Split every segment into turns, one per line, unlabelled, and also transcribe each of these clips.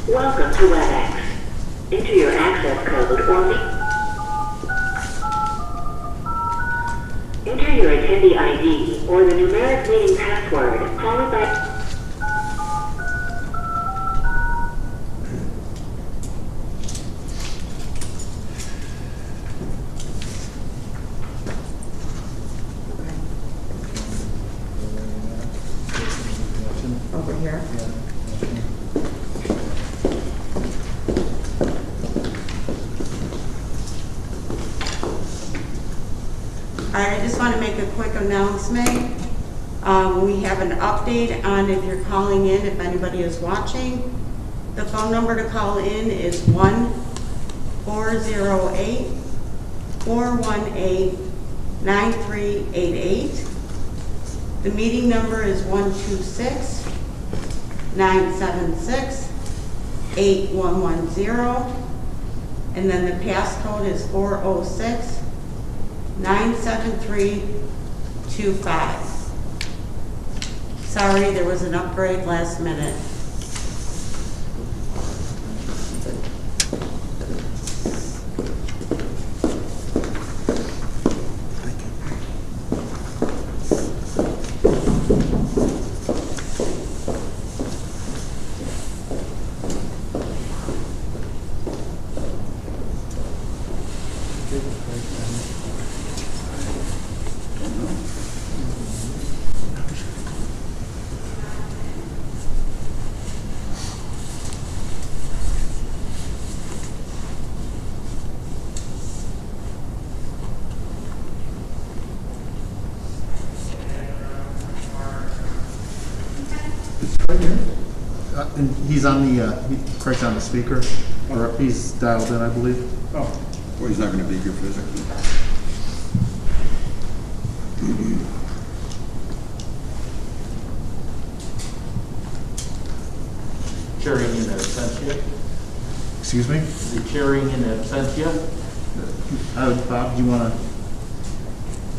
Welcome to WebEx. Enter your access code or enter your attendee ID or the numeric meeting password followed by
over here. I just want to make a quick announcement. We have an update on if you're calling in, if anybody is watching. The phone number to call in is 1-408-418-9388. The meeting number is 126-976-8110. And then the passcode is 406-97325. Sorry, there was an upgrade last minute.
And he's on the, Craig's on the speaker, or he's dialed in, I believe.
Oh, well, he's not going to be here physically.
Chairing in absentia.
Excuse me?
The chairing in absentia.
Bob, do you want to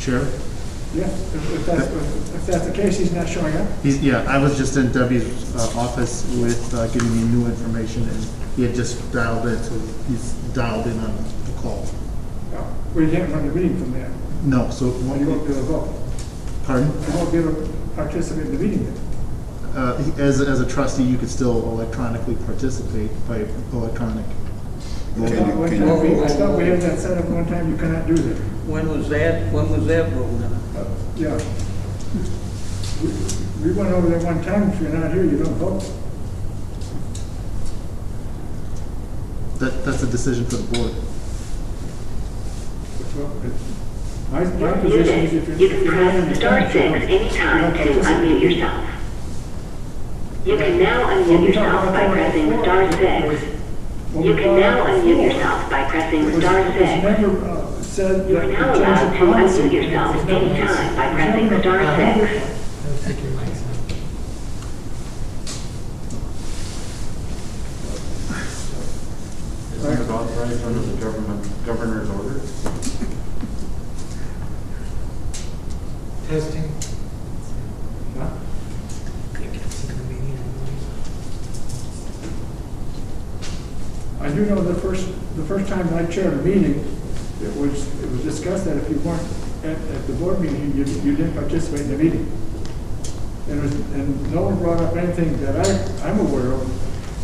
chair?
Yeah, if that's the case, he's not showing up.
Yeah, I was just in Debbie's office with getting me new information, and he had just dialed in, so he's dialed in on the call.
Oh, well, you can't run the meeting from there.
No, so
Well, you won't be able to vote.
pardon?
You won't be able to participate in the meeting then.
As a trustee, you could still electronically participate by electronic voting.
I thought we had that set up one time, you cannot do that.
When was that ruled out?
Yeah. We went over there one time, if you're not here, you don't vote.
That's a decision for the board.
My position is if
you can press star 6 anytime to unmute yourself. You can now unmute yourself by pressing star 6. You can now unmute yourself by pressing star 6. You are now allowed to unmute yourself anytime by pressing star 6.
Isn't it authorized under the governor's order?
Testing.
Huh? I do know the first time I chaired a meeting, it was discussed that if you weren't at the board meeting, you didn't participate in the meeting. And no one brought up anything that I'm aware of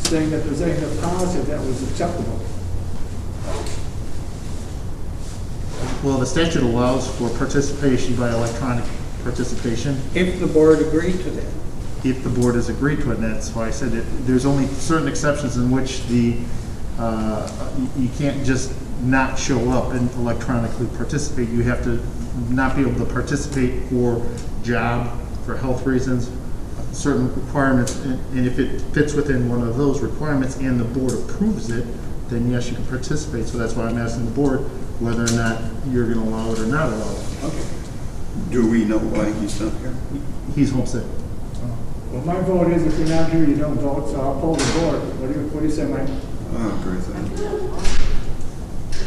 saying that there's anything positive that was acceptable.
Well, the statute allows for participation by electronic participation.
If the board agreed to that.
If the board has agreed to it, and that's why I said there's only certain exceptions in which you can't just not show up and electronically participate. You have to not be able to participate for job, for health reasons, certain requirements, and if it fits within one of those requirements and the board approves it, then yes, you can participate. So that's why I'm asking the board whether or not you're going to allow it or not allow it.
Okay. Do we know why he's not here?
He's homesick.
Well, my vote is if you're not here, you don't vote, so I'll poll the board. What do you say, Mike?
Oh, great thing.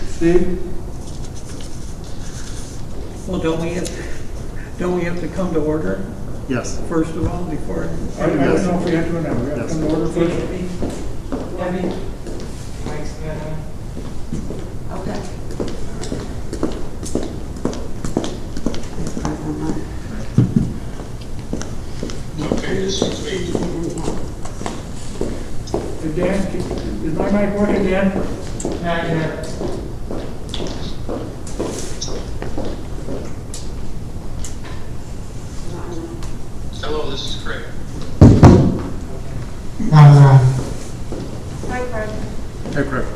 Steve?
Well, don't we have to come to order
Yes.
first of all before?
I don't know if we have to or not. We have to come to order first.
Well,
Debbie? Mike's got on.
Okay.
Hey, Dan, is my mic working, Dan?
Not yet.
Hello, this is Craig.
Hi, Fred.
Hey, Craig.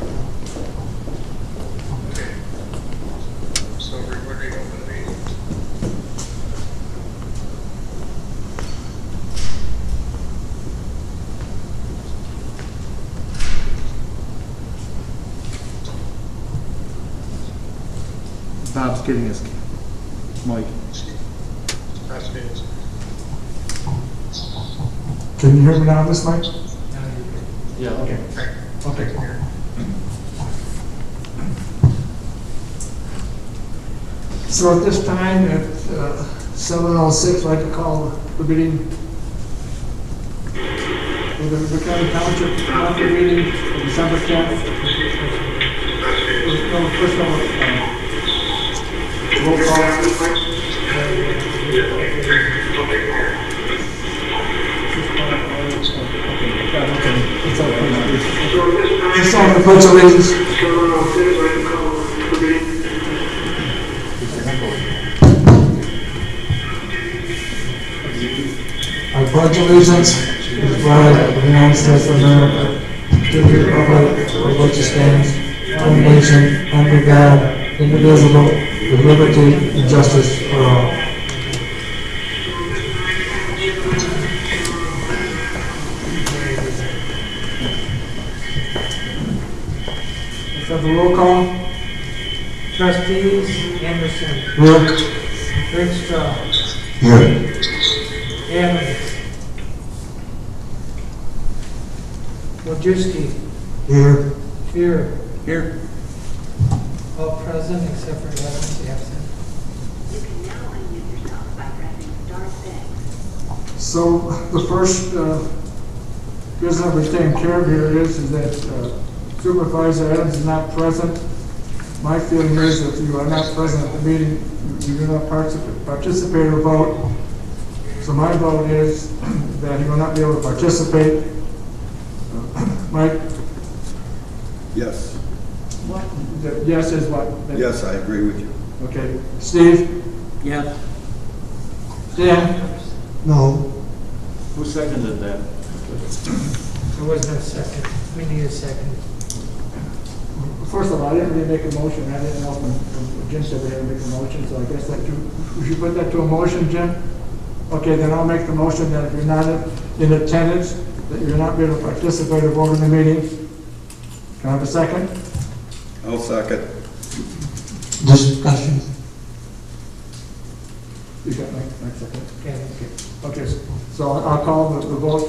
Okay. So we're going to open the meeting.
Bob's getting his mic.
Last meeting.
Can you hear me now on this mic?
Yeah.
Okay. Okay. So at this time, at 7:06, I'd like to call the meeting for the Mchenry Township monthly meeting of December 10th. First of all, roll call. It's on the pledge of allegiance. I pledge allegiance to the flag of the United States of America, to the republic for which it stands, one nation, under God, indivisible, with liberty and justice for all. Let's have a roll call.
Trustees, Anderson,
Here.
Rickstraw,
Here.
Evans, Wojcicki,
Here.
Fear,
Here.
all present except for Evans absent.
You can now unmute yourself by pressing star 6.
So the first business we're taking care of here is that Supervisor Adams is not present. My feeling is if you are not present at the meeting, you do not participate or vote. So my vote is that he will not be able to participate. Mike?
Yes.
What? Yes is what?
Yes, I agree with you.
Okay. Steve?
Yes.
Dan? No.
Who seconded that?
There was no second. We need a second.
First of all, I didn't really make a motion. I didn't know when Jim said we had to make a motion, so I guess that we should put that to a motion, Jim? Okay, then I'll make the motion that if you're not in attendance, that you're not able to participate or vote in the meeting. Can I have a second?
I'll second.
Discussion.
You got my second?
Okay.
Okay, so I'll call the vote.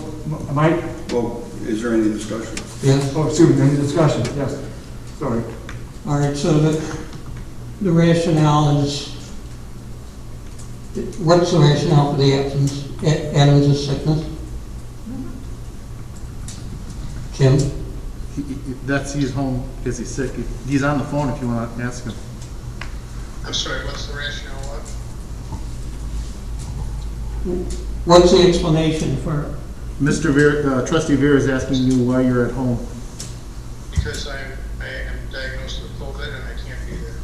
Mike?
Well, is there any discussion?
Yes.
Oh, excuse me, any discussion? Yes. Sorry.
All right, so the rationale is, what's the rationale for the absence? Adams' sickness? Jim?
He's home because he's sick. He's on the phone if you want to ask him.
I'm sorry, what's the rationale? What?
What's the explanation for?
Mr. Vera, Trustee Vera is asking you why you're at home.
Because I am diagnosed with COVID and I can't be there.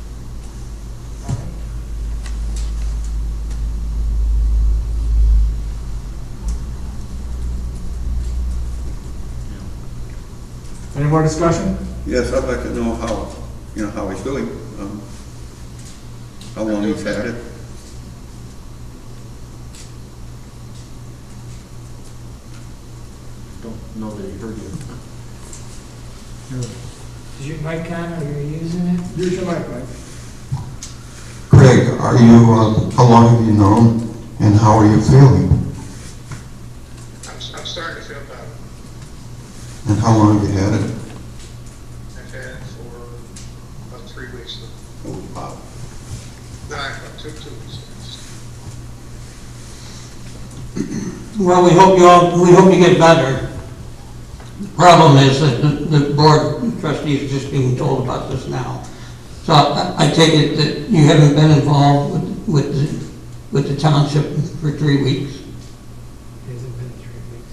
Any more discussion?
Yes, I'd like to know how he's doing. How long he's had it.
Don't know that he heard you.
Is your mic on? Are you using it?
Use your mic, Mike.
Craig, are you, how long have you known and how are you feeling?
I'm starting to feel better.
And how long have you had it?
I've had it for about 3 weeks now.
Oh, wow.
No, about two weeks.
Well, we hope you get better. problem is that the board of trustees is just being told about this now. So I take it that you haven't been involved with the township for 3 weeks?
It hasn't been 3 weeks.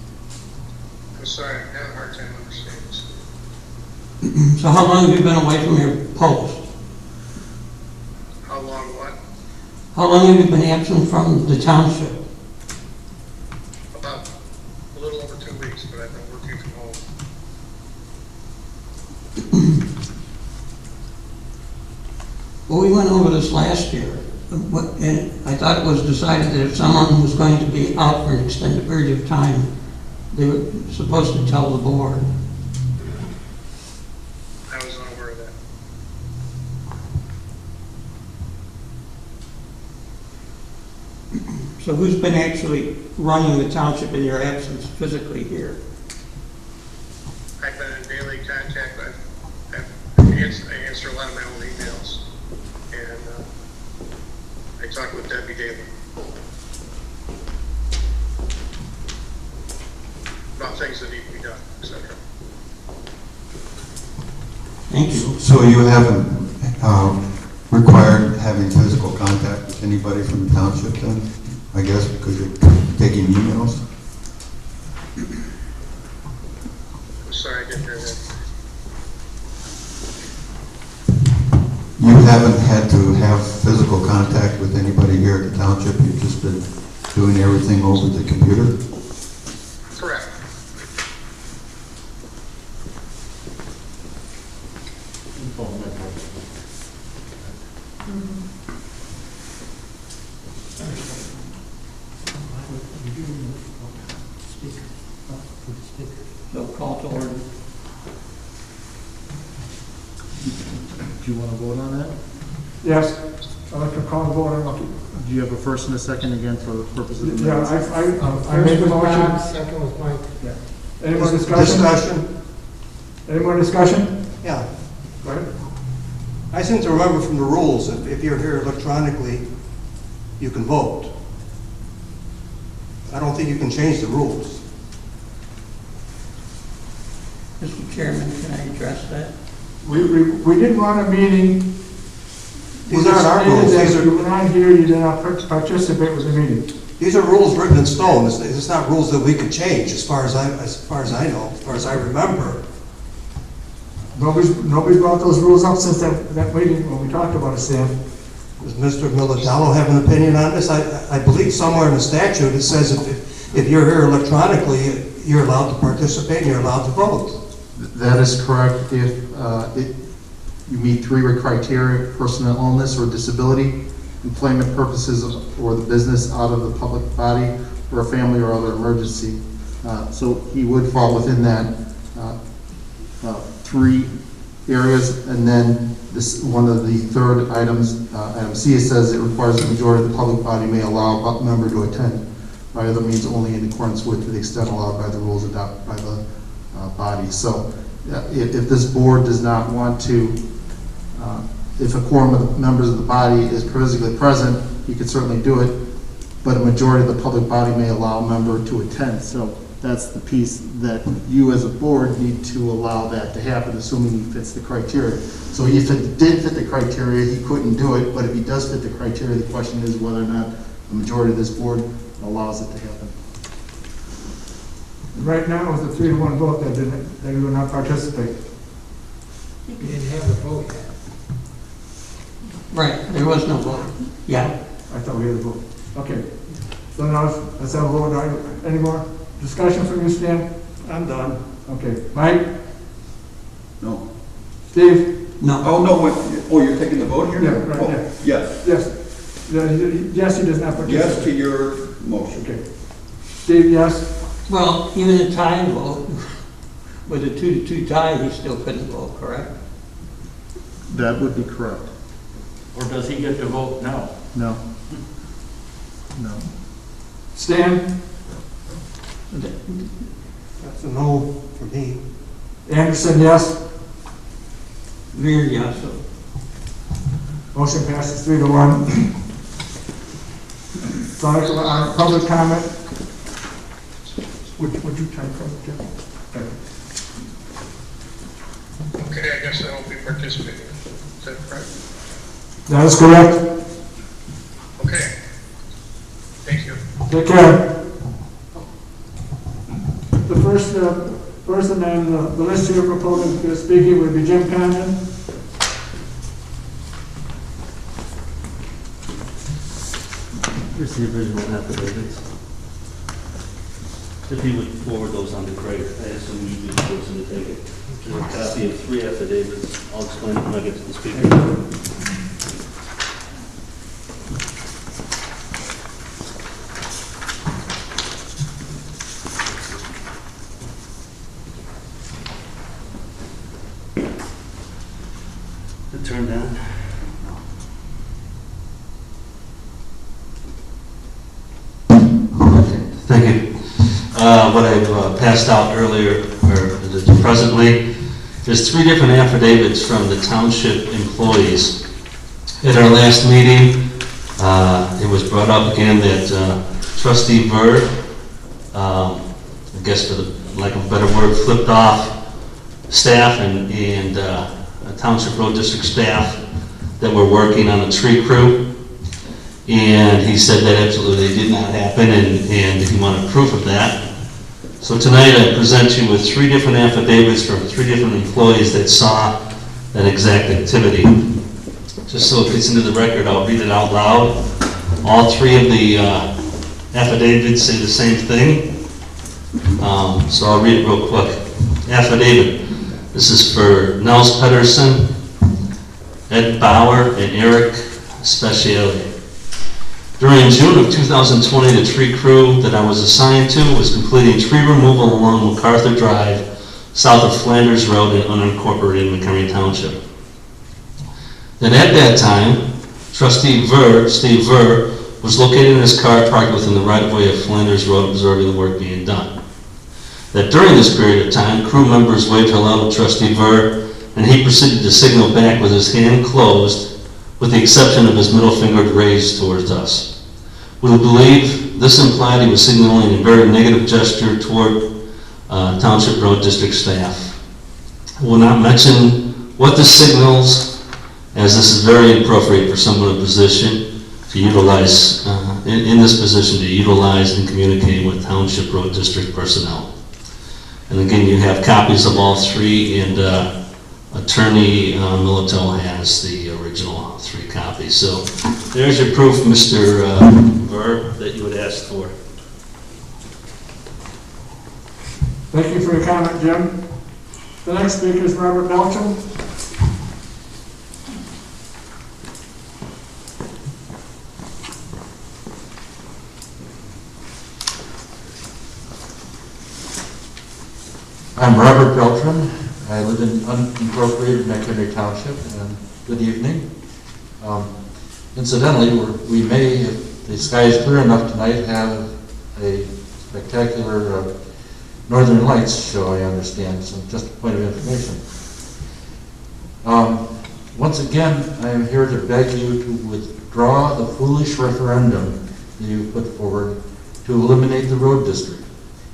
I'm sorry, I'm having a hard time understanding this.
So how long have you been away from your post?
How long what?
How long have you been absent from the township?
About a little over 2 weeks, but I've been working from home.
Well, we went over this last year, and I thought it was decided that if someone was going to be out for an extended period of time, they were supposed to tell the board.
I was unaware of that.
So who's been actually running the township in your absence physically here?
I've been in daily contact. I answer a lot of my own emails. And I talk with Debbie daily about things that need to be done, etc.
Thank you.
So you haven't required having physical contact with anybody from the township then, I guess, because you're taking emails?
I'm sorry, I didn't hear that.
You haven't had to have physical contact with anybody here at the township? You've just been doing everything over the computer?
Correct.
So call to order.
Do you want to vote on that?
Yes, I'd like to call the vote.
Do you have a first and a second again for the purposes of the
Yeah,
minutes?
I made the
First was Bob,
motion.
second was Mike.
Yeah. Any more discussion? Any more discussion?
Yeah,
Go ahead.
I seem to remember from the rules, if you're here electronically, you can vote. I don't think you can change the rules.
Mr. Chairman, can I address that?
We didn't run a meeting.
These aren't our rules.
That
These
if you
are,
were not here, you did not participate with the meeting.
these are rules written in stone. It's not rules that we could change, as far as I know, as far as I remember.
Nobody's brought those rules up since that meeting when we talked about it, Sam.
Does Mr. Militello have an opinion on this? I believe somewhere in the statute it says if you're here electronically, you're allowed to participate and you're allowed to vote.
That is correct. If you meet 3 criteria: personal illness or disability, employment purposes, or the business out of the public body, or a family or other emergency. So he would fall within that 3 areas. And then this, one of the third items, item C, it says it requires the majority of the public body may allow a member to attend by other means only in accordance with, to the extent allowed by the rules adopted by the body. So if this board does not want to, if a quorum of the members of the body is physically present, you could certainly do it, but a majority of the public body may allow a member to attend. So that's the piece that you as a board need to allow that to happen, assuming he fits the criteria. So if it did fit the criteria, he couldn't do it, but if he does fit the criteria, the question is whether or not the majority of this board allows it to happen.
Right now, it was a 3-1 vote that they will not participate.
You didn't have the vote yet.
Right, there was no vote. Yeah.
I thought we had a vote. Okay. So now, let's have a vote. Any more discussion from you, Stan?
I'm done.
Okay. Mike?
No.
Steve?
No.
Oh, no, you're taking the vote here?
Yeah, right,
Oh,
yeah.
Yes.
Yes. Yes, he does not participate.
Yes to your motion.
Okay. Steve, yes?
Well, even a tie vote, with a 2-2 tie, he still couldn't vote, correct?
That would be correct.
Or does he get to vote no?
No. No.
Stan?
That's a no for me.
Anderson, yes?
Veer, yes.
Motion passes 3-1. So on public comment, would you type from it, Jim? Okay.
Okay, I guess I won't be participating. Is that correct?
That is correct.
Okay. Thank you.
Take care. The first person on the list here proposing speaking would be Jim Condon.
Here's the original affidavits. If you would forward those on to Craig, I assume you'd be the person to take it. There's a copy of 3 affidavits. I'll explain it when I get to the speaker. Turn down. Okay, thank you. What I've passed out earlier, or presently, there's 3 different affidavits from the township employees. At our last meeting, it was brought up again that Trustee Bird, I guess for the lack of a better word, flipped off staff and Township Road District staff that were working on the tree crew, and he said that absolutely did not happen, and he wanted proof of that. So tonight I present you with 3 different affidavits from 3 different employees that saw that exact activity. Just so it gets into the record, I'll read it out loud. All 3 of the affidavits say the same thing, so I'll read it real quick. Affidavit. This is for Nels Pedersen, Ed Bauer, and Eric Speciale. During June of 2020, the tree crew that I was assigned to was completing tree removal along MacArthur Drive, south of Flanders Road in unincorporated Mchenry Township. Then at that time, Trustee Steve Ver, was located in his car parked within the right-of-way of Flanders Road, observing the work being done. That during this period of time, crew members waved hello to Trustee Ver, and he proceeded to signal back with his hand closed, with the exception of his middle finger raised towards us. We believe this implied he was signaling a very negative gesture toward Township Road District staff. I will not mention what this signals, as this is very inappropriate for someone in position to utilize, in this position to utilize and communicate with Township Road District personnel. And again, you have copies of all 3, and Attorney Militel has the original 3 copies. So there's your proof, Mr. Ver, that you had asked for.
Thank you for your comment, Jim. The next speaker is Robert Belcham.
I'm Robert Beltran. I live in unincorporated Mchenry Township, and good evening. Incidentally, we may, if the sky is clear enough tonight, have a spectacular Northern Lights show, I understand, so just a point of information. Once again, I am here to beg you to withdraw the foolish referendum that you put forward to eliminate the road district.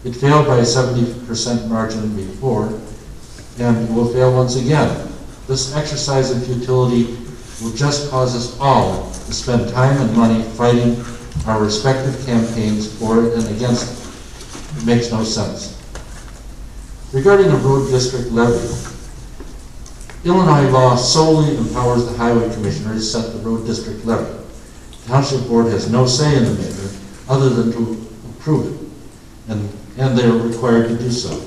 It failed by a 70% margin before, and it will fail once again. This exercise in futility will just cause us all to spend time and money fighting our respective campaigns for it and against it. It makes no sense. Regarding the road district levy, Illinois law solely empowers the highway commissioner to set the road district levy. The township board has no say in the matter other than to approve it, and they are required to do so.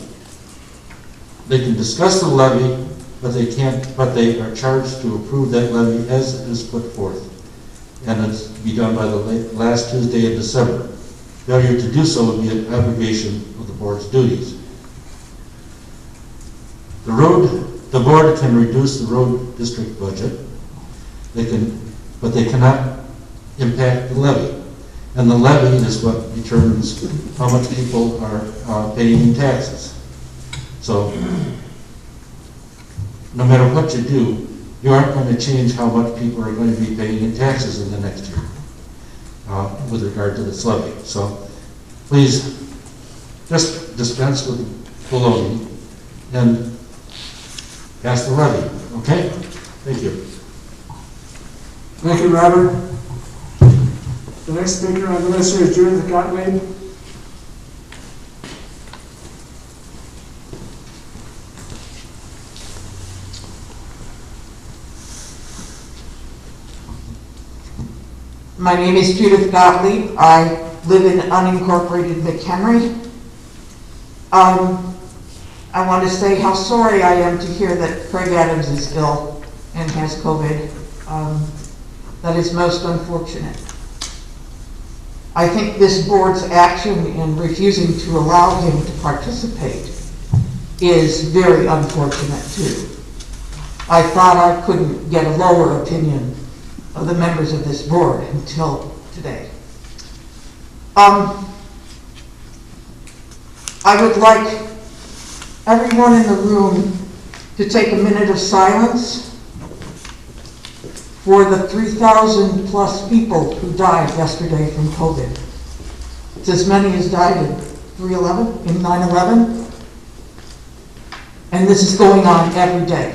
They can discuss the levy, but they are charged to approve that levy as it is put forth, and it's to be done by the last Tuesday of December. Failure to do so would be an abrogation of the board's duties. The board can reduce the road district budget, but they cannot impact the levy. And the levy is what determines how much people are paying in taxes. So, no matter what you do, you aren't going to change how much people are going to be paying in taxes in the next year with regard to this levy. So, please, just dispense with baloney and pass the levy. Okay? Thank you.
Thank you, Robert. The next speaker on the list here is Judith Gottlieb.
My name is Judith Gottlieb. I live in unincorporated Mchenry. I want to say how sorry I am to hear that Craig Adams is ill and has COVID. That is most unfortunate. I think this board's action in refusing to allow him to participate is very unfortunate too. I thought I couldn't get a lower opinion of the members of this board until today. I would like everyone in the room to take a minute of silence for the 3,000 plus people who died yesterday from COVID. It's as many as died in 9/11. And this is going on every day.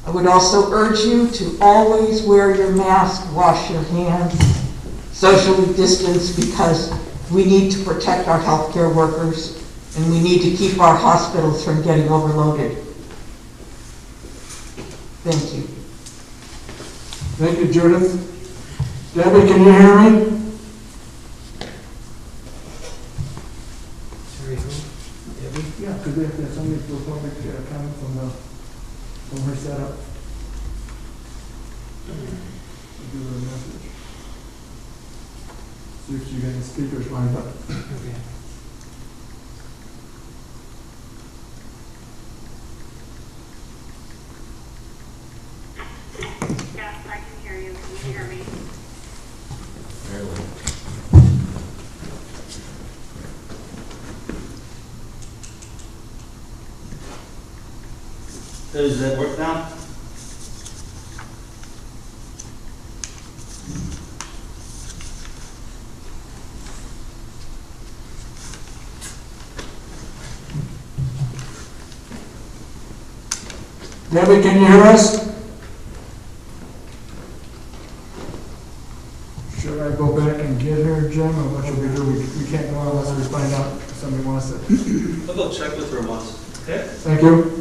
I would also urge you to always wear your mask, wash your hands, socially distance, because we need to protect our healthcare workers and we need to keep our hospitals from getting overloaded. Thank you.
Thank you, Judith. Debbie, can you hear me?
Sorry, who? Debbie?
Yeah, because there's somebody for public comment from her setup. I'll give her a message. See if she got any speakers lined up.
Okay.
Yes, I can hear you. Can you hear me?
Does that work now?
Debbie, can you hear us? Should I go back and get her, Jim, or what should we do? We can't go on unless we find out if somebody wants it.
I'll go check with her once. Okay?
Thank you.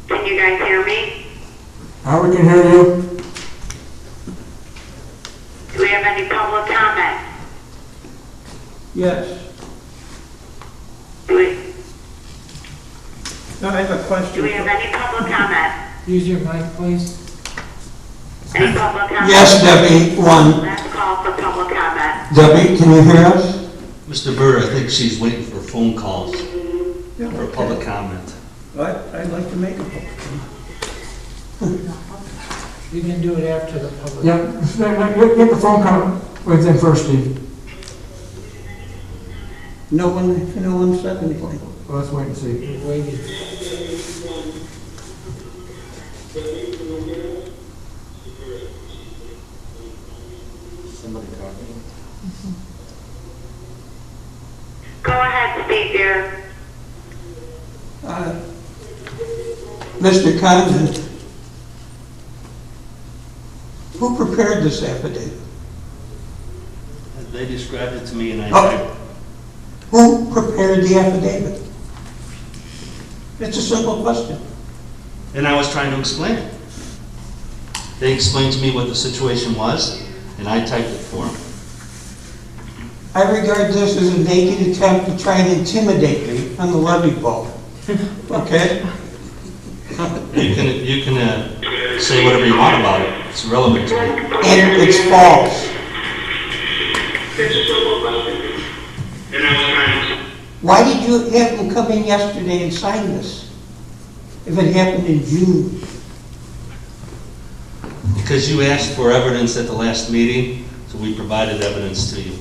Can you guys hear me?
Now we can hear you.
Do we have any public comment?
Yes.
Do we
I have a question.
have any public comment?
Use your mic, please.
Any public comment?
Yes, Debbie, one.
Last call for public comment.
Debbie, can you hear us?
Mr. Burr, I think she's waiting for phone calls
Yeah,
for a public comment.
I'd like to make a public comment.
You can do it after the public.
Yeah, get the phone call with them first, Steve.
No one said anything.
Well, let's wait and see.
We're waiting.
Somebody talking?
Go ahead, Steve, dear.
Mr. Condon, who prepared this affidavit?
They described it to me and
Oh. Who prepared the affidavit? It's a simple question.
and I was trying to explain it. They explained to me what the situation was, and I typed it for them.
I regard this as a naked attempt to try and intimidate me on the levy vote. Okay?
You can say whatever you want about it. It's irrelevant to me.
And it's false.
It's a simple question. And I was trying to...
Why did you have them come in yesterday and sign this? If it happened in June?
Because you asked for evidence at the last meeting, so we provided evidence to you.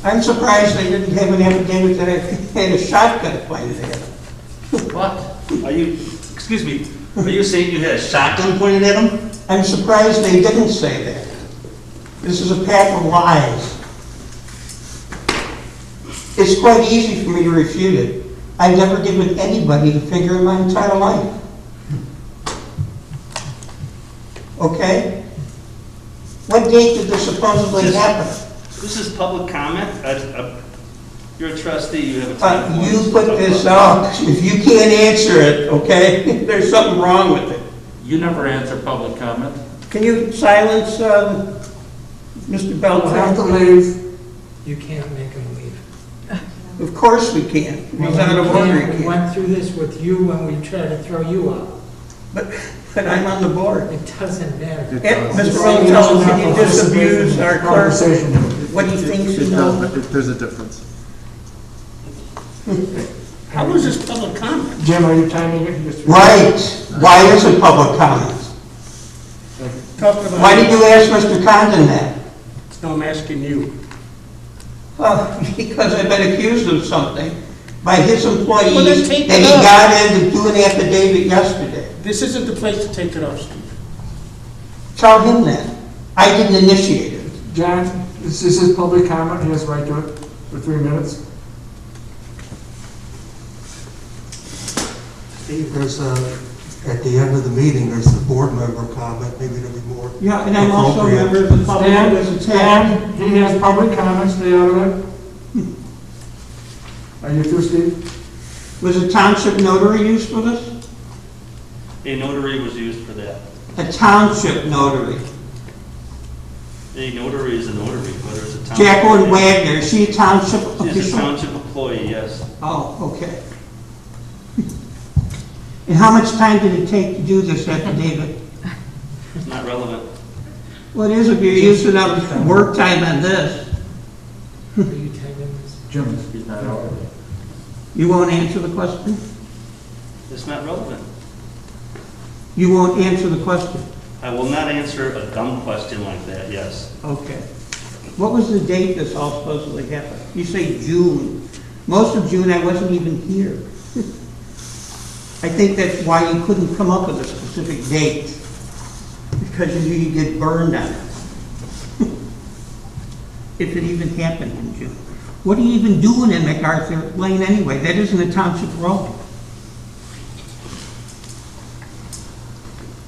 I'm surprised they didn't have an affidavit that I had a shotgun pointed at him.
What? Are you, excuse me, are you saying you had a shotgun pointed at him?
I'm surprised they didn't say that. This is a pack of lies. It's quite easy for me to refute it. I've never given anybody the finger in my entire life. Okay? What date did this supposedly happen?
This is public comment. You're a trustee, you have a time.
You put this up. If you can't answer it, okay, there's something wrong with it.
You never answer public comment.
Can you silence Mr.
I'll have to
Beltran?
leave. You can't make him leave.
Of course we can. He's out of order.
We went through this with you when we tried to throw you out.
But I'm on the board.
It doesn't matter.
Mr. Beltran, can you disabuse our clerk what he thinks he knows?
There's a difference.
How is this public comment?
Jim, are you timing it?
Right. Why is it public comment? Why did you ask Mr. Condon that?
No, I'm asking you.
Because I've been accused of something by his employees
Well, then
that
take
he
it up.
got in to do an affidavit yesterday.
This isn't the place to take it up, Steve.
Tell him that. I didn't initiate it.
John, this is his public comment, he has right to it for 3 minutes.
There's at the end of the meeting, there's the board member comment, maybe there'll be more.
Yeah, and I'm also a
appropriate.
member of the public that was attacked.
Stan, he has public comments, stay out of it. Are you through, Steve?
Was a township notary used for this?
A notary was used for that.
A township notary.
A notary is a notary, whether it's a township.
Jacqueline Wagner, is she a township
She's a
official?
township employee, yes.
Oh, okay. And how much time did it take to do this affidavit?
It's not relevant.
Well, it is if you're using up work time on this.
Are you timing this?
Jim, he's not out.
You won't answer the question?
It's not relevant.
You won't answer the question?
I will not answer a dumb question like that, yes.
Okay. What was the date this all supposedly happened? You say June. Most of June I wasn't even here. I think that's why you couldn't come up with a specific date. Because you knew you'd get burned on it. If it even happened in June. What are you even doing in MacArthur Lane anyway? That isn't a township road.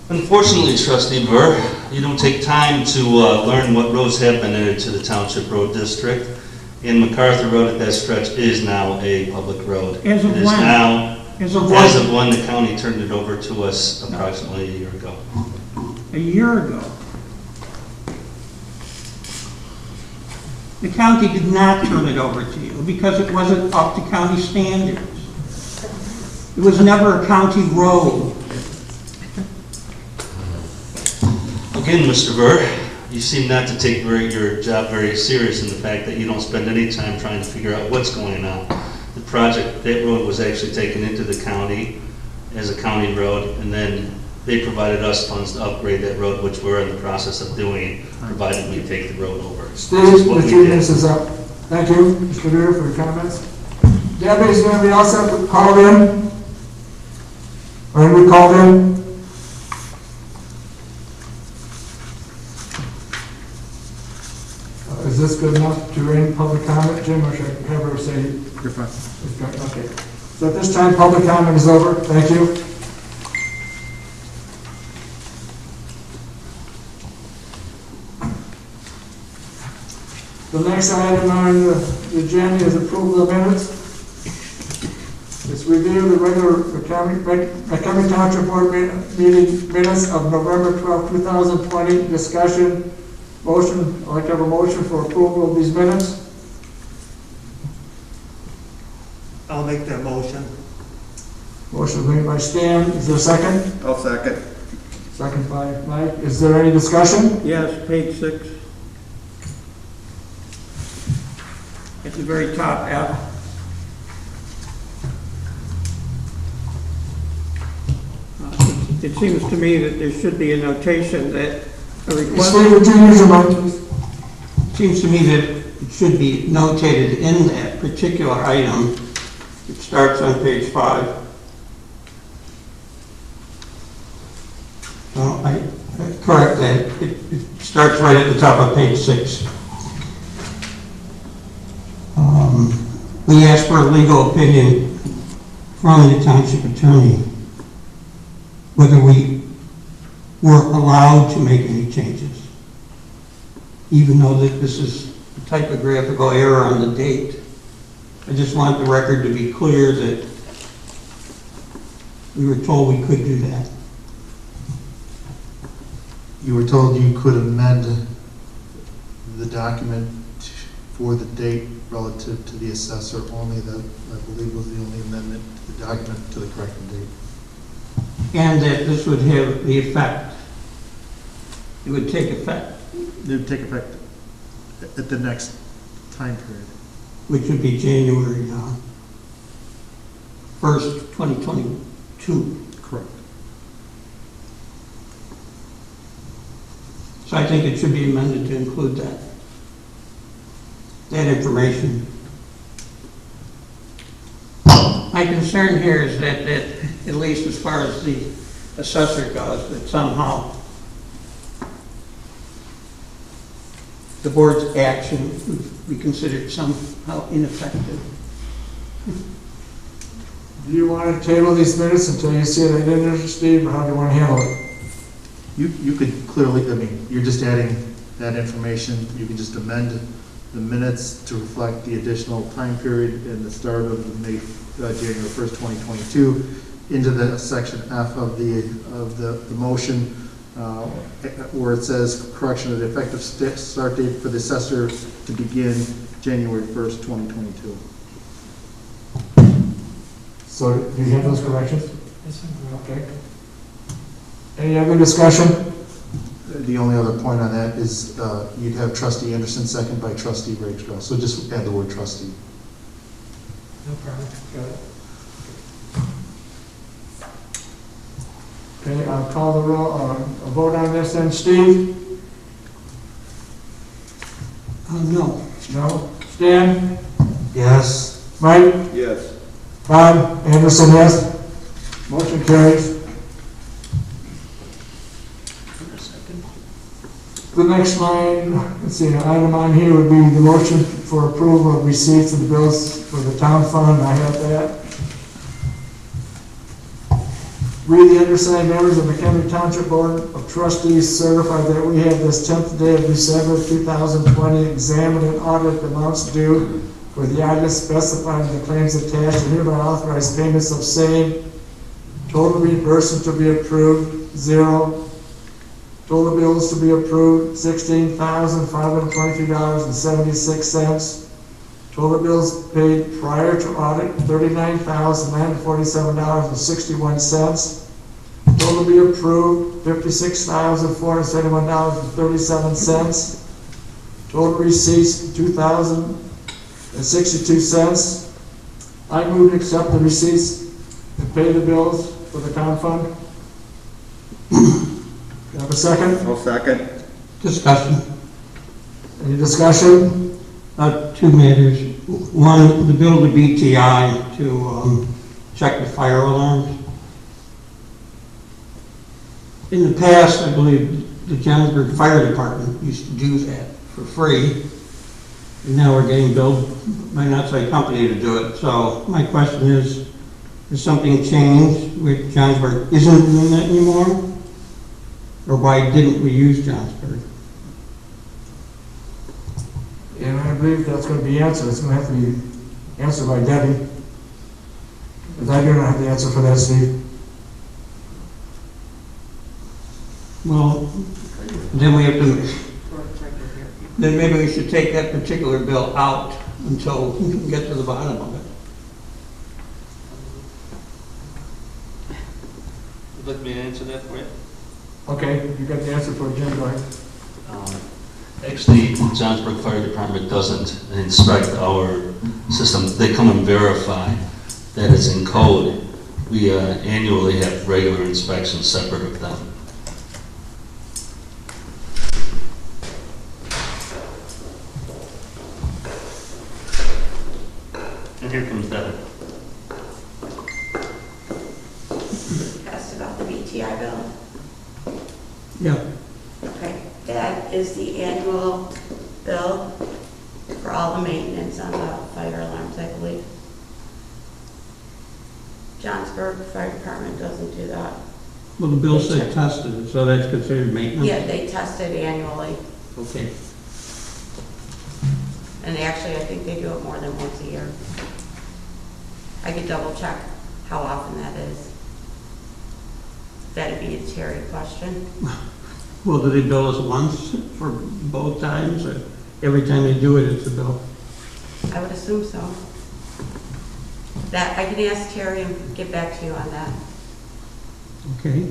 Unfortunately, Trustee Burr, you don't take time to learn what roads have been added to the Township Road District. And MacArthur Road at that stretch is now a public road.
As of
It is
when?
now,
As of
as
when?
of when the county turned it over to us approximately a year ago.
A year ago. The county did not turn it over to you because it wasn't up to county standards. It was never a county road.
Again, Mr. Burr, you seem not to take your job very serious in the fact that you don't spend any time trying to figure out what's going on. The project, that road was actually taken into the county as a county road, and then they provided us funds to upgrade that road, which we're in the process of doing, provided we take the road over.
Steve,
This is
the
what we
3
did.
minutes is up. Thank you, Mr. Beer, for your comments. Debbie, is anybody else that called in? Or anybody called in? Is this good enough to end public comment, Jim, or should I have her say?
You're fine.
Okay. So at this time, public comment is over. Thank you. The next item on the agenda is approval of minutes. It's review of the regular Mchenry Township Board meeting minutes of November 12, 2020. Discussion, motion. I'd like to have a motion for approval of these minutes.
I'll make that motion.
Motion made by Stan, is there a second?
I'll second.
Second by Mike, is there any discussion?
Yes, page 6. At the very top, F. It seems to me that there should be a notation that a request...
Steve, would you use your mic, please?
It seems to me that it should be notated in that particular item. It starts on page 5. So I correct that. It starts right at the top of page 6. We asked for a legal opinion from the township attorney whether we were allowed to make any changes, even though that this is a typographical error on the date. I just want the record to be clear that we were told we could do that.
You were told you could amend the document for the date relative to the assessor only. That, I believe, was the only amendment to the document to the corrected date.
And that this would have the effect, it would take effect.
It would take effect at the next time period.
Which would be January 1st, 2022.
Correct.
So I think it should be amended to include that information. My concern here is that at least as far as the assessor goes, that somehow the board's action would be considered somehow ineffective.
Do you want to table these minutes until you see it in there, Steve, or how do you want to handle it?
You could clearly, I mean, you're just adding that information. You can just amend the minutes to reflect the additional time period and the start of the January 1st, 2022 into the section F of the motion where it says correction of the effective start date for the assessor to begin January 1st, 2022.
So do you have those corrections?
Yes, sir.
Okay. Any other discussion?
The only other point on that is you'd have trustee Anderson second by trustee Rakestraw. So just add the word trustee.
No problem.
Got it. Okay, I'll call the roll, a vote on this then. Steve?
No.
No. Stan?
Yes.
Mike?
Yes.
Bob? Anderson, yes. Motion carries. The next line, let's see, an item on here would be the motion for approval of receipts of the bills for the town fund. I have that. We, the undersigned members of the Mchenry Township Board of Trustees, certify that we have this 10th day of December 2020 examined and audited the amounts due for the items specified in the claims attached and hereby authorize payments of same. Total reimbursement to be approved, 0. Total bills to be approved, $16,523.76. Total bills paid prior to audit, $39,947.61. Total to be approved, $56,471.37. Total receipts, $2,062. I move to accept the receipts and pay the bills for the town fund. You have a second?
I'll second.
Discussion.
Any discussion?
Two matters. One, the bill to BTI to check the fire alarms. In the past, I believe the Johnsburg Fire Department used to do that for free. And now we're getting billed by an outside company to do it. So my question is, has something changed with Johnsburg isn't doing that anymore? Or why didn't we use Johnsburg?
And I believe that's going to be answered. It's going to have to be answered by Debbie. Because I do not have the answer for that, Steve.
Well, then we have to, then maybe we should take that particular bill out until we can get to the bottom of it.
Would like me to answer that for you?
Okay, you got the answer for Jim, go ahead.
Actually, Johnsburg Fire Department doesn't inspect our system. They come and verify that it's in code. We annually have regular inspections separate of them. And here comes Devin.
Asked about the BTI bill.
Yeah.
Okay, that is the annual bill for all the maintenance on the fire alarms, I believe. Johnsburg Fire Department doesn't do that.
Well, the bill said tested, so that's considered maintenance?
Yeah, they test it annually,
Okay.
and actually, I think they do it more than once a year. I could double check how often that is. That'd be a Terry question.
Well, do they bill us once for both times, or every time they do it, it's a bill?
I would assume so. That, I can ask Terry and get back to you on that.
Okay.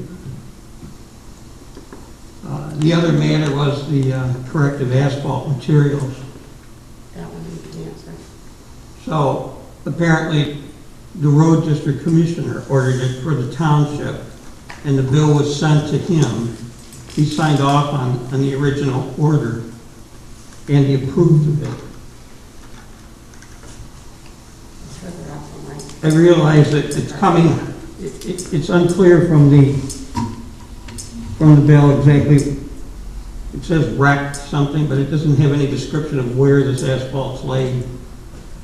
The other matter was the corrective asphalt materials.
That one you can answer.
So apparently, the road district commissioner ordered it for the township, and the bill was sent to him. He signed off on the original order, and he approved of it.
Further up on my-
I realize that it's coming, it's unclear from the bill exactly. It says wrecked something, but it doesn't have any description of where this asphalt's laid.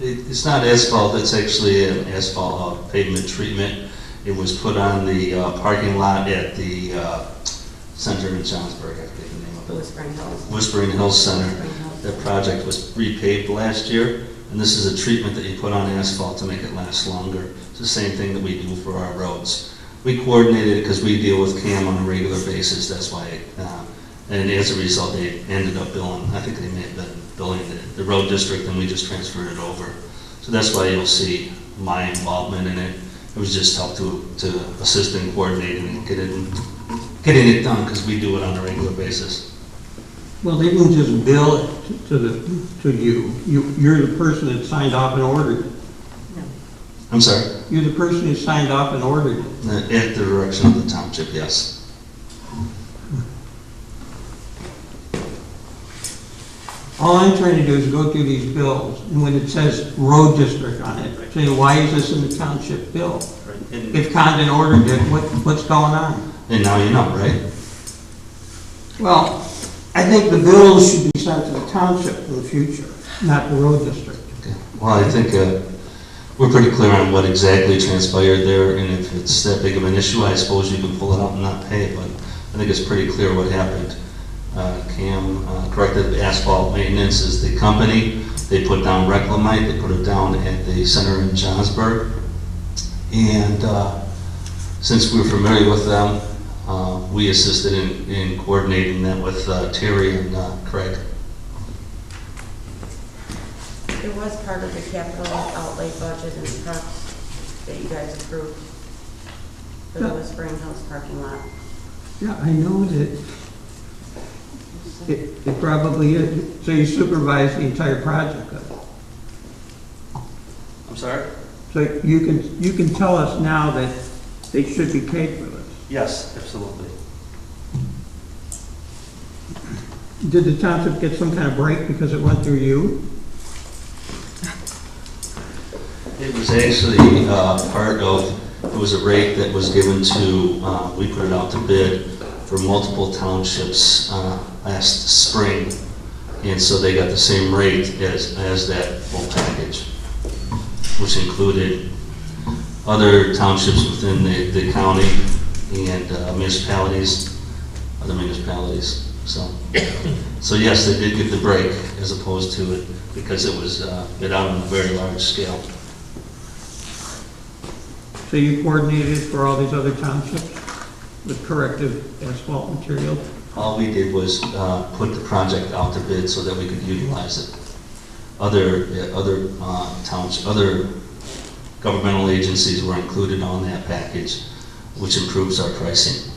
It's not asphalt, it's actually an asphalt pavement treatment. It was put on the parking lot at the center in Johnsburg, I forget the name of it.
Whispering Hills.
Whispering Hills Center.
Whispering Hills.
That project was repaved last year, and this is a treatment that you put on asphalt to make it last longer. It's the same thing that we do for our roads. We coordinated it because we deal with CAM on a regular basis, that's why, and as a result, they ended up billing, I think they may have been billing the road district, and we just transferred it over. So that's why you'll see my involvement in it. It was just help to assist in coordinating and getting it done, because we do it on a regular basis.
Well, they didn't just bill it to you. You're the person that signed off and ordered it.
I'm sorry?
You're the person who signed off and ordered it.
At the direction of the township, yes.
All I'm trying to do is go through these bills, and when it says road district on it, say, why is this in the township bill? If Condon ordered it, what's going on?
And now you know, right?
Well, I think the bills should be sent to the township in the future, not the road district.
Okay. Well, I think we're pretty clear on what exactly transpired there, and if it's that big of an issue, I suppose you can pull it out and not pay, but I think it's pretty clear what happened. CAM Corrective Asphalt Maintenance is the company. They put down reclamite, they put it down at the center in Johnsburg, and since we're familiar with them, we assisted in coordinating that with Terry and Craig.
It was part of the capital outlay budget and trucks that you guys approved for the Whispering Hills parking lot.
Yeah, I know that it probably is. So you supervise the entire project, though.
I'm sorry?
So you can tell us now that they should be paid for this.
Yes, absolutely.
Did the township get some kind of break because it went through you?
It was actually it was a rate that was given to, we put it out to bid for multiple townships last spring, and so they got the same rate as that full package, which included other townships within the county and municipalities, other municipalities. So yes, they did get the break as opposed to it because it was bid out on a very large scale.
So you coordinated for all these other townships with corrective asphalt material?
All we did was put the project out to bid so that we could utilize it. Other towns, other governmental agencies were included on that package. which improves our pricing.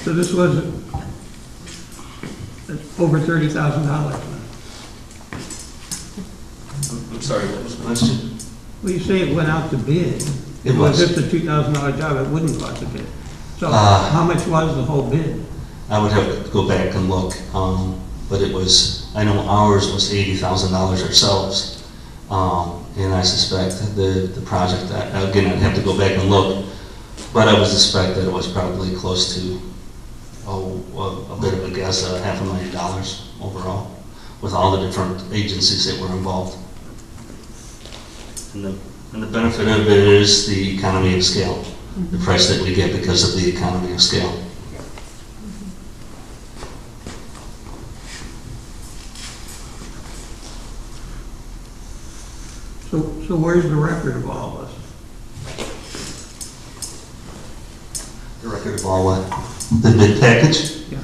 So this was over $30,000.
I'm sorry, what was the question?
Well, you say it went out to bid.
It was.
If it's a $2,000 job, it wouldn't cost a bid. So how much was the whole bid?
I would have to go back and look, but it was, I know ours was $80,000 ourselves. And I suspect the project, again, I'd have to go back and look, but I would suspect that it was probably close to, a bit of a guess, $500,000 overall, with all the different agencies that were involved. And the benefit of it is the economy of scale, the price that we get because of the economy of scale.
So where's the record of all this?
The record of all what? The bid package?
Yeah.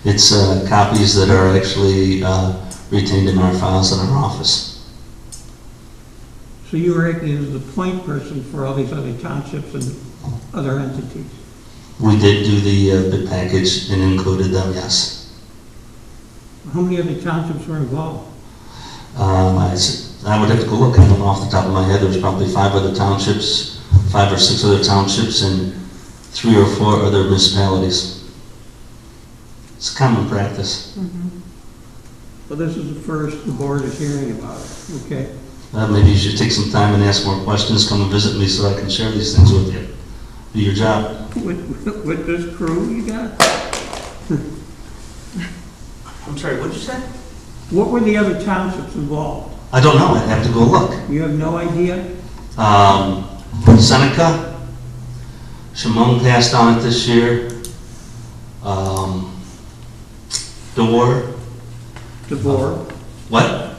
It's copies that are actually retained in our files in our office.
So you were acting as the point person for all these other townships and other entities?
We did do the bid package and included them, yes.
How many other townships were involved?
I would have to go look at them off the top of my head. There's probably 5 other townships, 5 or 6 other townships, and 3 or 4 other municipalities. It's common practice.
Well, this is the first the board is hearing about it, okay?
Maybe you should take some time and ask more questions, come and visit me so I can share these things with you. Do your job.
With this crew you got?
I'm sorry, what did you say?
What were the other townships involved?
I don't know, I'd have to go look.
You have no idea?
Seneca, Chemung passed on it this year.
DeVore?
What?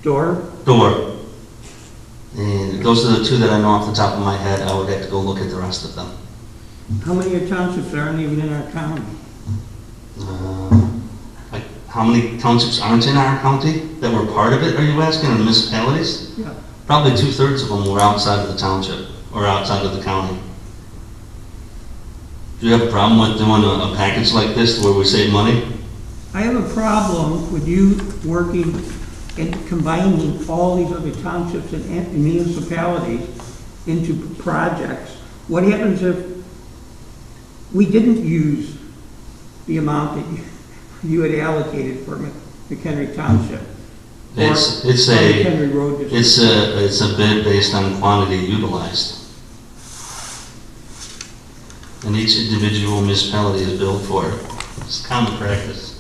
Door?
And those are the 2 that I know off the top of my head. I would have to go look at the rest of them.
How many townships aren't even in our county?
How many townships aren't in our county that were part of it, are you asking, or municipalities?
Yeah.
Probably 2/3 of them were outside of the township, or outside of the county. Do you have a problem with doing a package like this where we save money?
I have a problem with you working and combining all these other townships and municipalities into projects. What happens if we didn't use the amount that you had allocated for Mchenry Township?
It's
Mchenry Road District?
It's a bid based on quantity utilized. And each individual municipality is billed for it. It's common practice.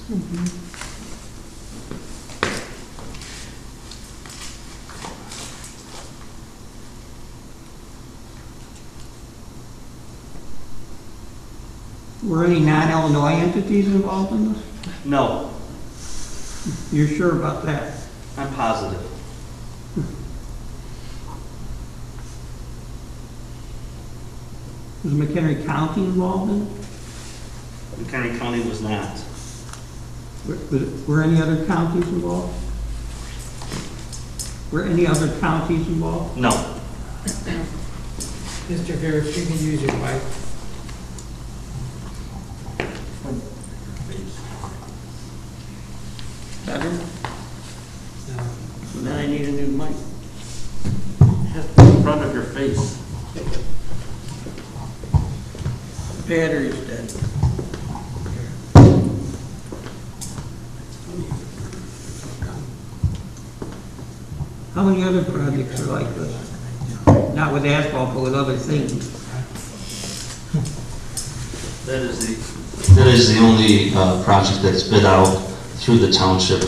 Were any non-Illinois entities involved in this?
No,
You're sure about that?
I'm positive.
Was McHenry County involved in it?
McHenry County was not.
Were any other counties involved? Were any other counties involved?
No.
Mr. Vera, if you can use your mic.
Better?
No.
So then I need a new mic.
Just in front of your face.
The battery's dead. How many other projects are like this? Not with asphalt, but with other things.
That is the only project that's bid out through the township,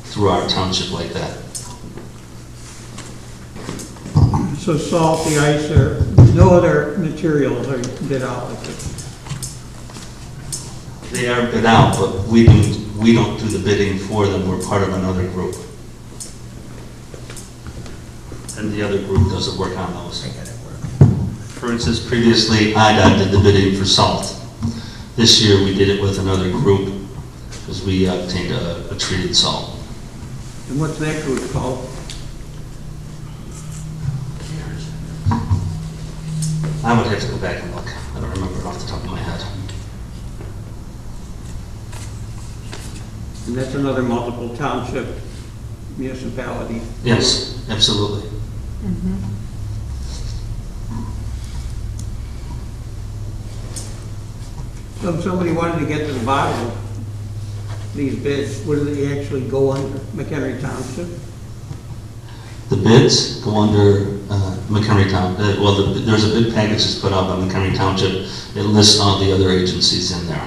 through our township like that.
So salt, the ice, or no other materials are bid out like this?
They are bid out, but we don't do the bidding for them. We're part of another group. And the other group does the work on those. For instance, previously, IDOT did the bidding for salt. This year, we did it with another group because we obtained a treated salt.
And what's that group called?
I would have to go back and look. I don't remember it off the top of my head.
And that's another multiple township municipality.
Yes, absolutely.
So if somebody wanted to get to the bottom of these bids, where do they actually go under? McHenry Township?
The bids go under Mchenry Township. There's a bid package that's put out by Mchenry Township. It lists all the other agencies in there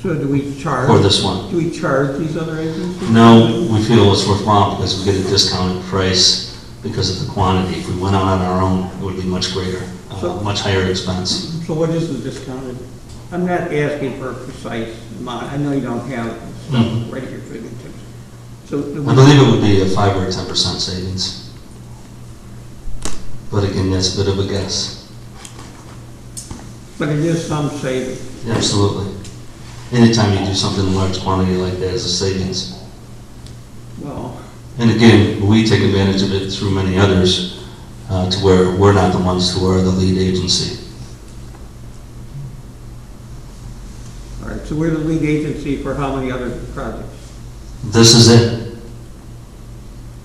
So do we charge?
for this one.
Do we charge these other agencies?
No, we feel it's worthwhile because we get a discounted price because of the quantity. If we went out on our own, it would be much greater, much higher expense.
So what is the discounted? I'm not asking for a precise amount. I know you don't have stuff right at your fingertips. So
I believe it would be a 5 or 10% savings. But again, that's a bit of a guess.
But it is some savings.
Absolutely. Anytime you do something in large quantity like that, it's a savings.
Well,
And again, we take advantage of it through many others to where we're not the ones who are the lead agency.
all right, so we're the lead agency for how many other projects?
This is it.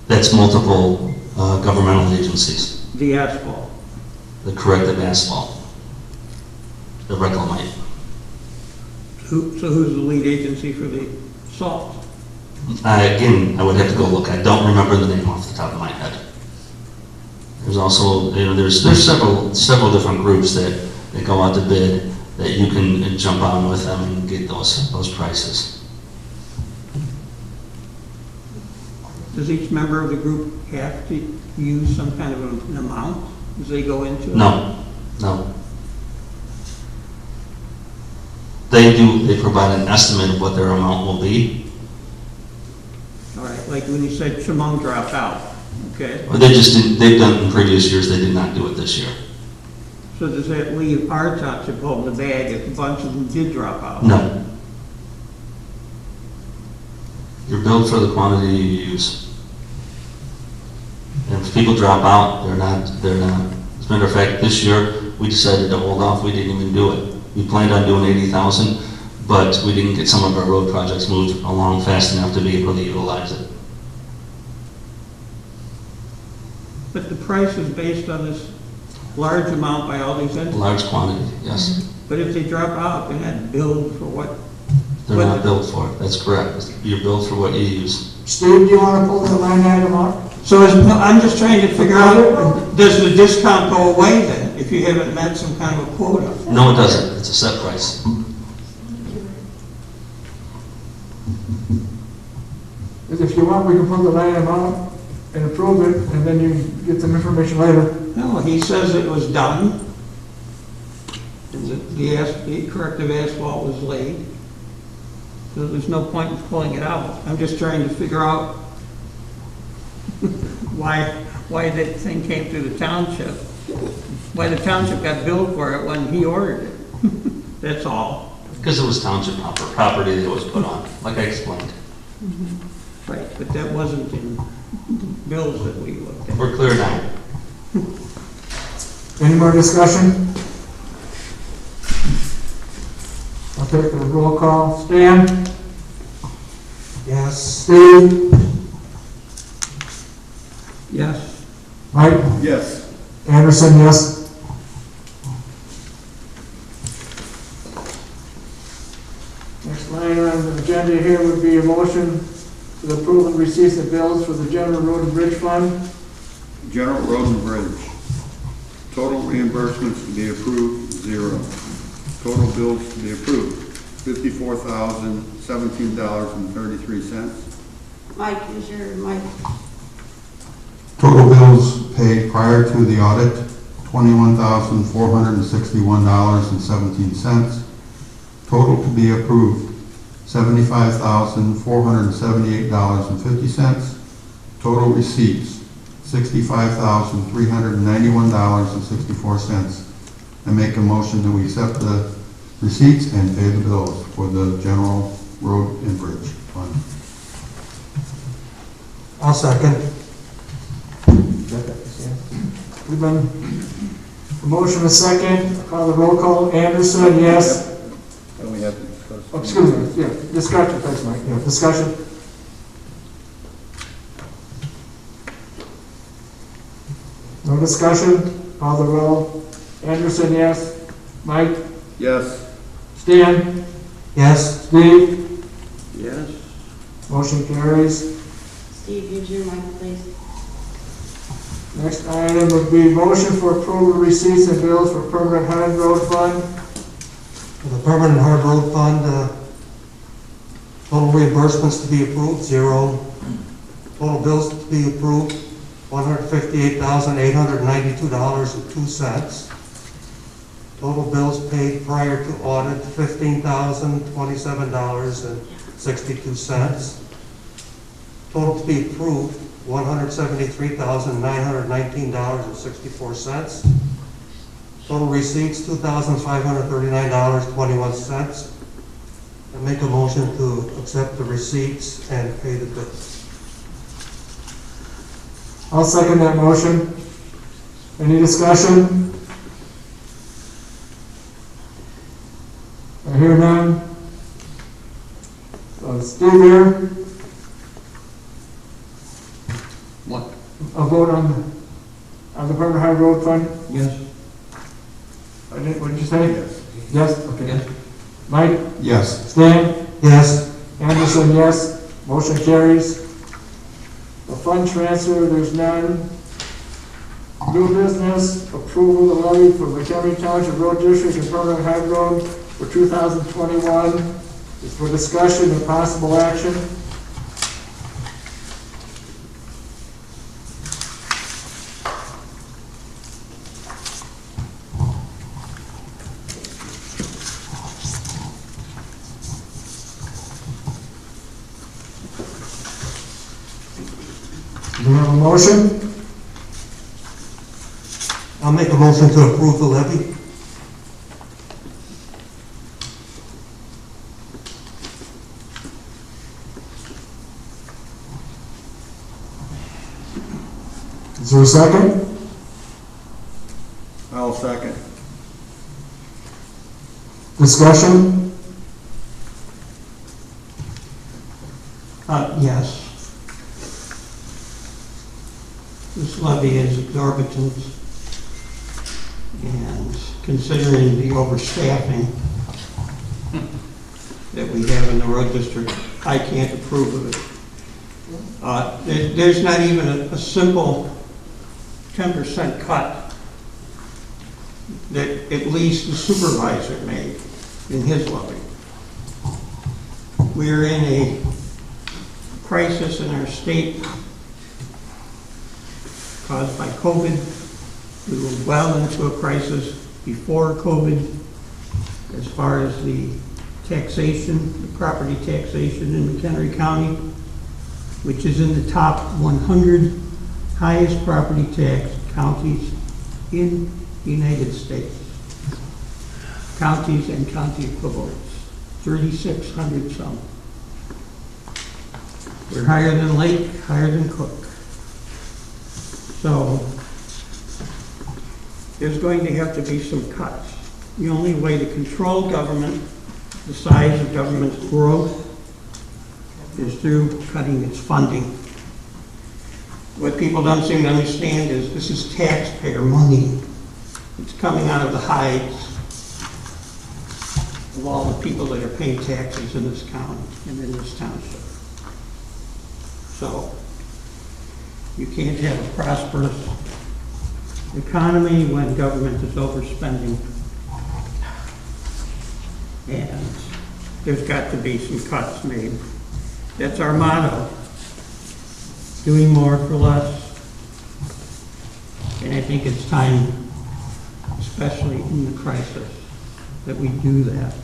That's multiple governmental agencies.
The asphalt.
The corrective asphalt. The reclamite.
So who's the lead agency for the salt?
Again, I would have to go look. I don't remember the name off the top of my head. There's also, there's several different groups that go out to bid that you can jump on with them and get those prices.
Does each member of the group have to use some kind of an amount as they go into it?
No, no. They provide an estimate of what their amount will be.
All right, like when you said Chemung dropped out, okay?
Or they've done it in previous years, they did not do it this year.
So does that leave our township holding the bag if a bunch of them did drop out?
No. You're billed for the quantity you use. And if people drop out, they're not. As a matter of fact, this year, we decided to hold off, we didn't even do it. We planned on doing 80,000, but we didn't get some of our road projects moved along fast enough to be able to utilize it.
But the price is based on this large amount by all these entities?
Large quantity, yes.
But if they drop out, they're not billed for what?
They're not billed for it, that's correct. You're billed for what you use.
Steve, do you want to pull that line item up?
So I'm just trying to figure out, does the discount go away then, if you haven't met some kind of a quota?
No, it doesn't. It's a set price.
Because if you want, we can pull the line item out and approve it, and then you can get some information later.
No, he says it was done. And the corrective asphalt was laid. So there's no point in pulling it out. I'm just trying to figure out why that thing came through the township. Why the township got billed for it when he ordered it. That's all.
Because it was township property that was put on, like I explained.
Right, but that wasn't in the bills that we looked at.
We're clear now.
Any more discussion? I'll take the roll call. Stan?
Yes.
Steve?
Yes.
Mike?
Yes.
Anderson, yes. Next line on the agenda here would be a motion to approve and receive the bills for the General Road and Bridge Fund.
General Road and Bridge. Total reimbursements to be approved, 0. Total bills to be approved, $54,017.33.
Mike, is your mic?
Total bills paid prior to the audit, $21,461.17. Total to be approved, $75,478.50. Total receipts, $65,391.64. I make a motion that we accept the receipts and pay the bills for the General Road and Bridge Fund.
I'll second.
We've been A motion is second, call the roll call. Anderson, yes.
And we have to discuss.
Oh, excuse me, yeah, discussion, thanks, Mike, yeah, discussion. No discussion, call the roll. Anderson, yes. Mike?
Yes.
Stan?
Yes.
Steve?
Yes.
Motion carries.
Steve, use your mic, please.
Next item would be motion for approval of receipts and bills for permanent hard road fund.
For the permanent hard road fund, total reimbursements to be approved, 0. Total bills to be approved, $158,892.02. Total bills paid prior to audit, $15,027.62. Total to be approved, $173,919.64. Total receipts, $2,539.21. I make a motion to accept the receipts and pay the bills.
I'll second that motion. Any discussion? I hear none. Steve here.
What?
A vote on the permanent hard road fund?
Yes.
What did you say?
Yes.
Yes, okay.
Yes.
Mike?
Yes.
Stan?
Yes.
Anderson, yes. Motion carries. The fund transfer, there's none. New business, approval of levy for Mchenry Township Road District and Permanent Hard Road for 2021. It's for discussion and possible action. Do we have a motion?
I'll make a motion to approve the levy.
Is there a second?
I'll second.
Discussion?
Yes. This levy is exorbitant, and considering the overstaffing that we have in the road district, I can't approve of it. There's not even a simple 10% cut that at least the supervisor made in his levy. We're in a crisis in our state caused by COVID. We were well into a crisis before COVID as far as the taxation, the property taxation in McHenry County, which is in the top 100 highest property tax counties in the United States. Counties and county equivalents, 3,600 some. We're higher than Lake, higher than Cook. So there's going to have to be some cuts. The only way to control government, the size of government's growth, is through cutting its funding. What people don't seem to understand is this is taxpayer money. It's coming out of the hides of all the people that are paying taxes in this county and in this township. So you can't have a prosperous economy when government is overspending. And there's got to be some cuts made. That's our motto. Doing more for less. And I think it's time, especially in the crisis, that we do that.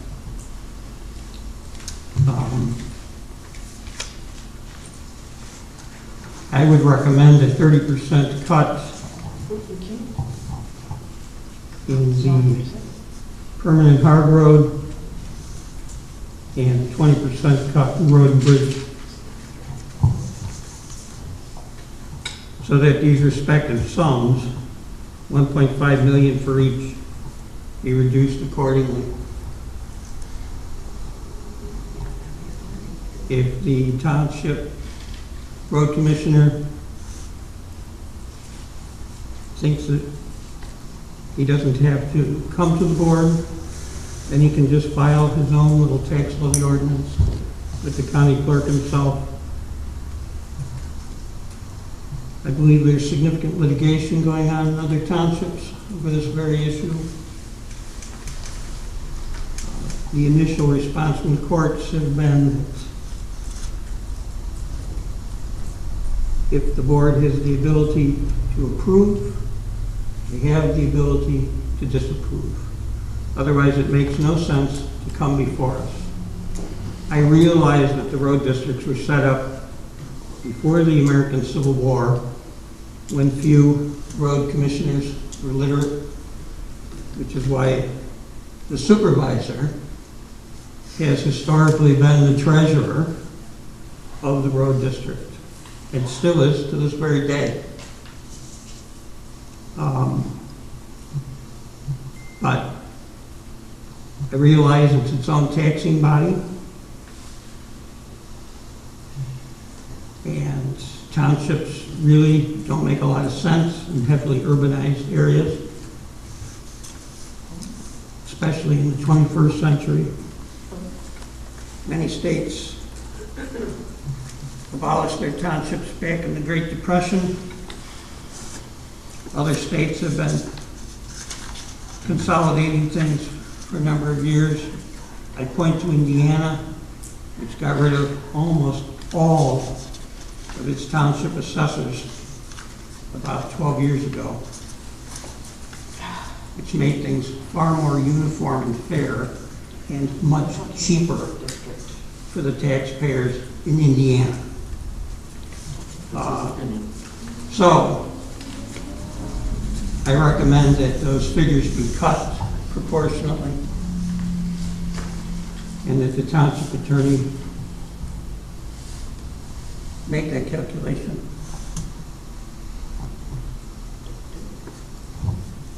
I would recommend a 30% cut in the permanent hard road and 20% cut in road and bridge. So that these respective sums 1.5 million for each be reduced accordingly. If the township road commissioner thinks that he doesn't have to come to the board, then he can just file his own little tax levy ordinance with the county clerk himself. I believe there's significant litigation going on in other townships over this very issue. The initial response from the courts have been that if the board has the ability to approve, they have the ability to disapprove. Otherwise, it makes no sense to come before us. I realize that the road districts were set up before the American Civil War, when few road commissioners were literate, which is why the supervisor has historically been the treasurer of the road district, and still is to this very day. But I realize it's its own taxing body, and townships really don't make a lot of sense in heavily urbanized areas, especially in the 21st century. Many states abolished their townships back in the Great Depression. Other states have been consolidating things for a number of years. I point to Indiana, which got rid of almost all of its township assessors about 12 years ago, which made things far more uniform and fair and much cheaper for the taxpayers in Indiana. So I recommend that those figures be cut proportionately and that the township attorney make that calculation.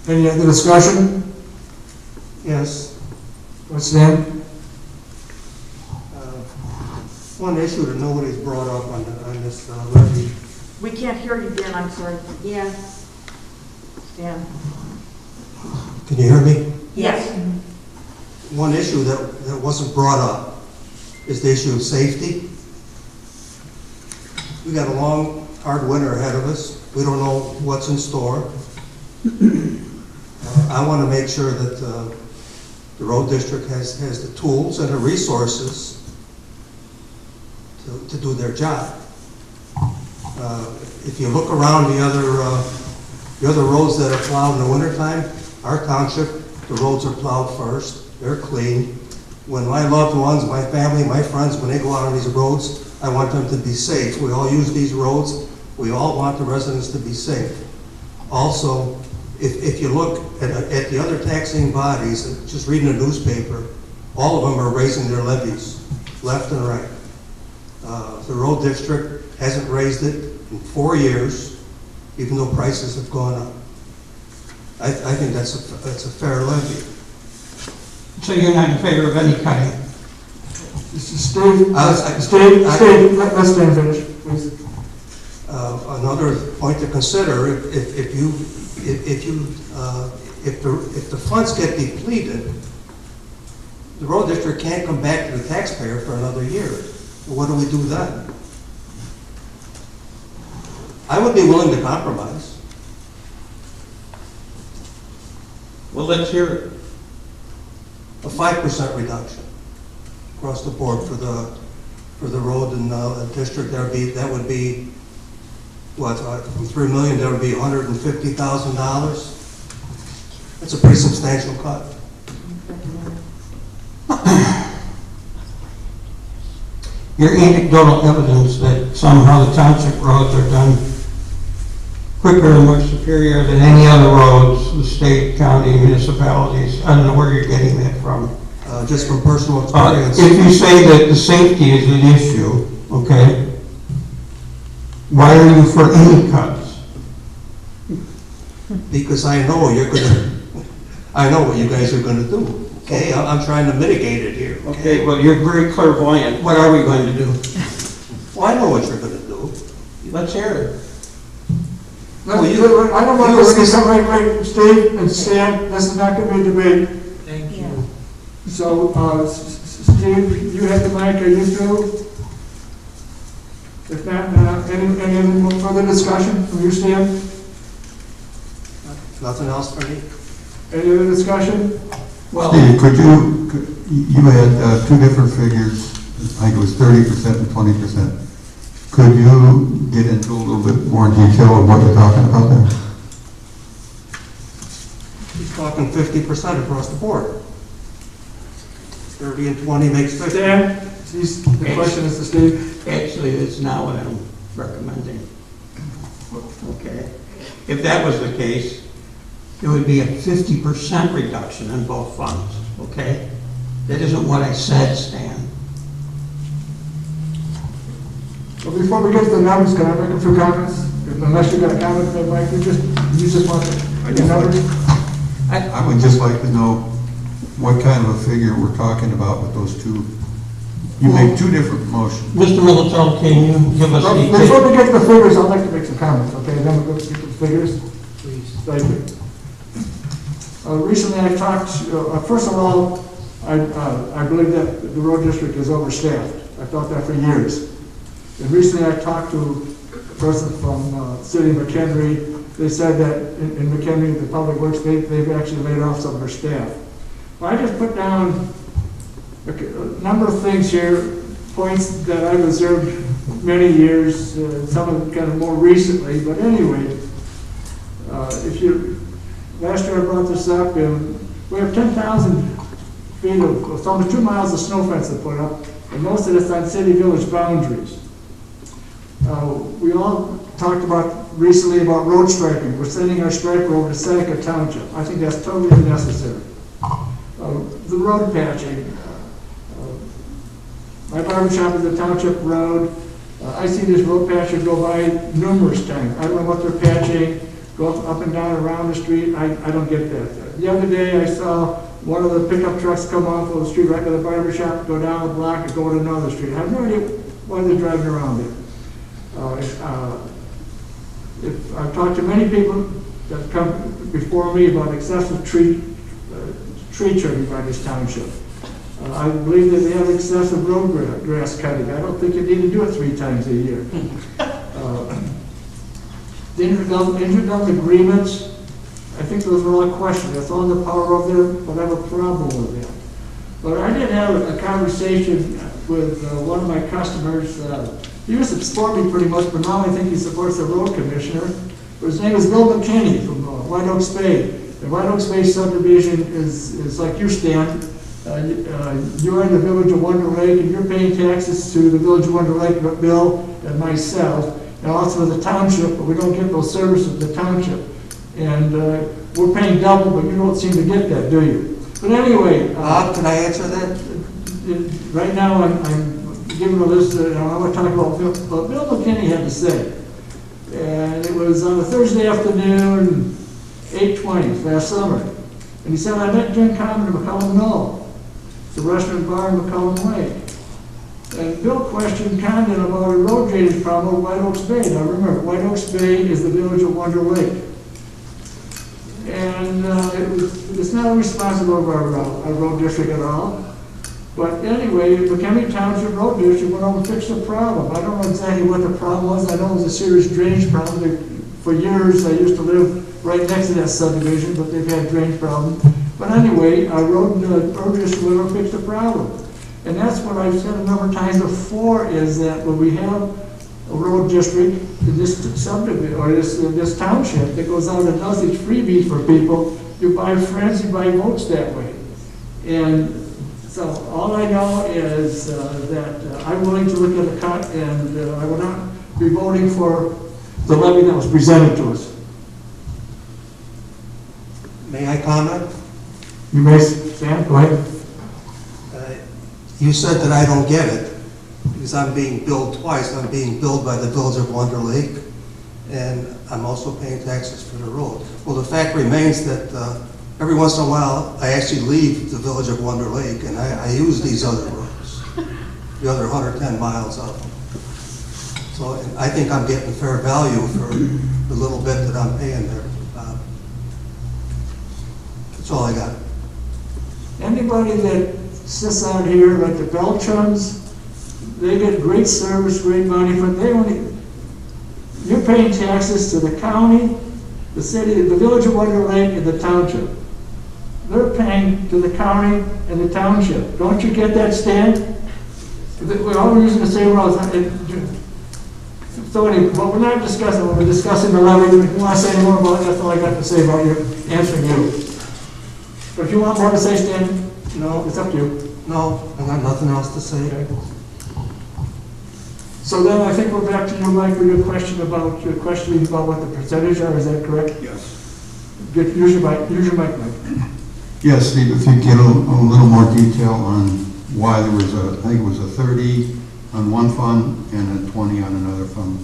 Any other discussion? Yes. What's that? One issue that nobody's brought up on this levy.
We can't hear you, Dan, I'm sorry. Yeah. Dan.
Can you hear me?
Yes.
One issue that wasn't brought up is the issue of safety. We got a long, hard winter ahead of us. We don't know what's in store. I want to make sure that the road district has the tools and the resources to do their job. If you look around the other roads that are plowed in the wintertime, our township, the roads are plowed first. They're clean. When my loved ones, my family, my friends, when they go out on these roads, I want them to be safe. We all use these roads. We all want the residents to be safe. Also, if you look at the other taxing bodies, just reading the newspaper, all of them are raising their levies, left and right. The road district hasn't raised it in 4 years, even though prices have gone up. I think that's a fair levy.
So you're not in favor of any cutting?
Steve, let's stand finish, please. Another point to consider: if the funds get depleted, the road district can't come back to the taxpayer for another year. What do we do then? I would be willing to compromise.
Well, let's hear it.
A 5% reduction across the board for the road and district. That would be what, from $3 million, that would be $150,000. That's a pretty substantial cut.
Your anecdotal evidence that somehow the township roads are done quicker and more superior than any other roads, the state, county, municipalities, I don't know where you're getting that from.
Just from personal experience.
If you say that the safety is an issue, okay, why are you for any cuts?
because I know I know what you guys are gonna do, okay? I'm trying to mitigate it here.
Okay, well, you're very clairvoyant. What are we going to do?
Well, I know what you're gonna do.
Let's hear it.
I don't want to say something like, Steve and Stan, this is not going to be a debate.
Thank you.
So, Steve, you have the mic, are you through? If not, any further discussion from you, Stan?
Nothing else for me?
Any other discussion?
Well,
Steve, you had two different figures, I think it was 30% and 20%. Could you get into a little bit more detail of what you're talking about there?
He's talking 50% across the board. 30 and 20 makes 50.
Stan, the question is to Steve.
actually, it's not what I'm recommending. Okay? If that was the case, it would be a 50% reduction in both funds, okay? That isn't what I said, Stan.
Well, before we get to the numbers, can I make a few comments? Unless you've got a comment, Mike, you just want the numbers?
I would just like to know what kind of a figure we're talking about with those two. You make two different motions.
Mr. Militello, can you give us the...
Before we get to the figures, I'd like to make some comments, okay? Then we'll go to the figures.
Please.
Thank you. Recently, I talked, first of all, I believe that the road district is overstaffed. I thought that for years. And recently, I talked to a person from City of Mchenry. They said that in Mchenry, the Public Works, they've actually laid off some of their staff. Well, I just put down a number of things here, points that I've observed many years, some of them kind of more recently. But anyway, last year I brought this up, and we have 10,000 feet of, it's almost 2 miles of snow fence to put up, and most of it's on city-village boundaries. We all talked about recently about road striping. We're sending our striper over to Seneca Township. I think that's totally unnecessary. The road patching. My barber shop is a township road. I see this road patcher go by numerous times. I don't know what they're patching, go up and down around the street. I don't get that. The other day I saw one of the pickup trucks come off of the street right by the barber shop, go down the block and go to another street. I have no idea why they're driving around there. I've talked to many people that come before me about excessive tree trimming by this township. I believe that they have excessive road grass cutting. I don't think you need to do it 3 times a year. The intergovernmental agreements, I think those are all questions. That's all in the power of them, but I have a problem with them. But I did have a conversation with one of my customers. He used to support me pretty much, but now I think he supports the road commissioner. His name is Bill Mchenry from White Oaks Bay. The White Oaks Bay subdivision is like you, Stan. You're in the village of Wonder Lake, and you're paying taxes to the village of Wonder Lake, Bill and myself, and also the township, but we don't get those services of the township. And we're paying double, but you don't seem to get that, do you? But anyway...
Bob, can I answer that?
Right now, I'm giving a list, I want to talk about what Bill Mchenry had to say. And it was on a Thursday afternoon, 8:20 last summer. And he said, I met Jim Common in McCollum Knoll. It's a restaurant bar in McCollum Lake. And Bill questioned Condon about a road drainage problem at White Oaks Bay. Now remember, White Oaks Bay is the village of Wonder Lake. And it's not responsible of our road district at all. But anyway, Mchenry Township Road District went over and fixed the problem. I don't know exactly what the problem was. I know it was a serious drainage problem. For years, I used to live right next to that subdivision, but they've had drainage problems. But anyway, our road district went over and fixed the problem. And that's what I've said a number of times before, is that when we have a road district in this subdivision, or this township that goes out and does these freebies for people, you buy friends, you buy votes that way. And so all I know is that I'm willing to look at a cut, and I will not be voting for the levy that was presented to us.
May I comment?
You may, Sam, go ahead.
You said that I don't get it, because I'm being billed twice. I'm being billed by the village of Wonder Lake, and I'm also paying taxes for the road. Well, the fact remains that every once in a while, I actually leave the village of Wonder Lake, and I use these other roads, the other 110 miles of them. So I think I'm getting fair value for the little bit that I'm paying there. That's all I got.
Anybody that sits out here, like the Beltrams, they get great service, great money, but you're paying taxes to the county, the city, the village of Wonder Lake, and the township. They're paying to the county and the township. Don't you get that, Stan? We're all using the same roads. So anyway, but we're not discussing, we're discussing the levy. If you want to say any more about it, that's all I got to say about you, answering you. But if you want more to say, Stan, no, it's up to you.
No, I got nothing else to say.
Okay. So then I think we're back to you, Mike, with your questioning about what the percentage are. Is that correct?
Yes.
Use your mic, Mike.
Yes, Steve, if you get a little more detail on why there was I think it was a 30 on one fund and a 20 on another fund.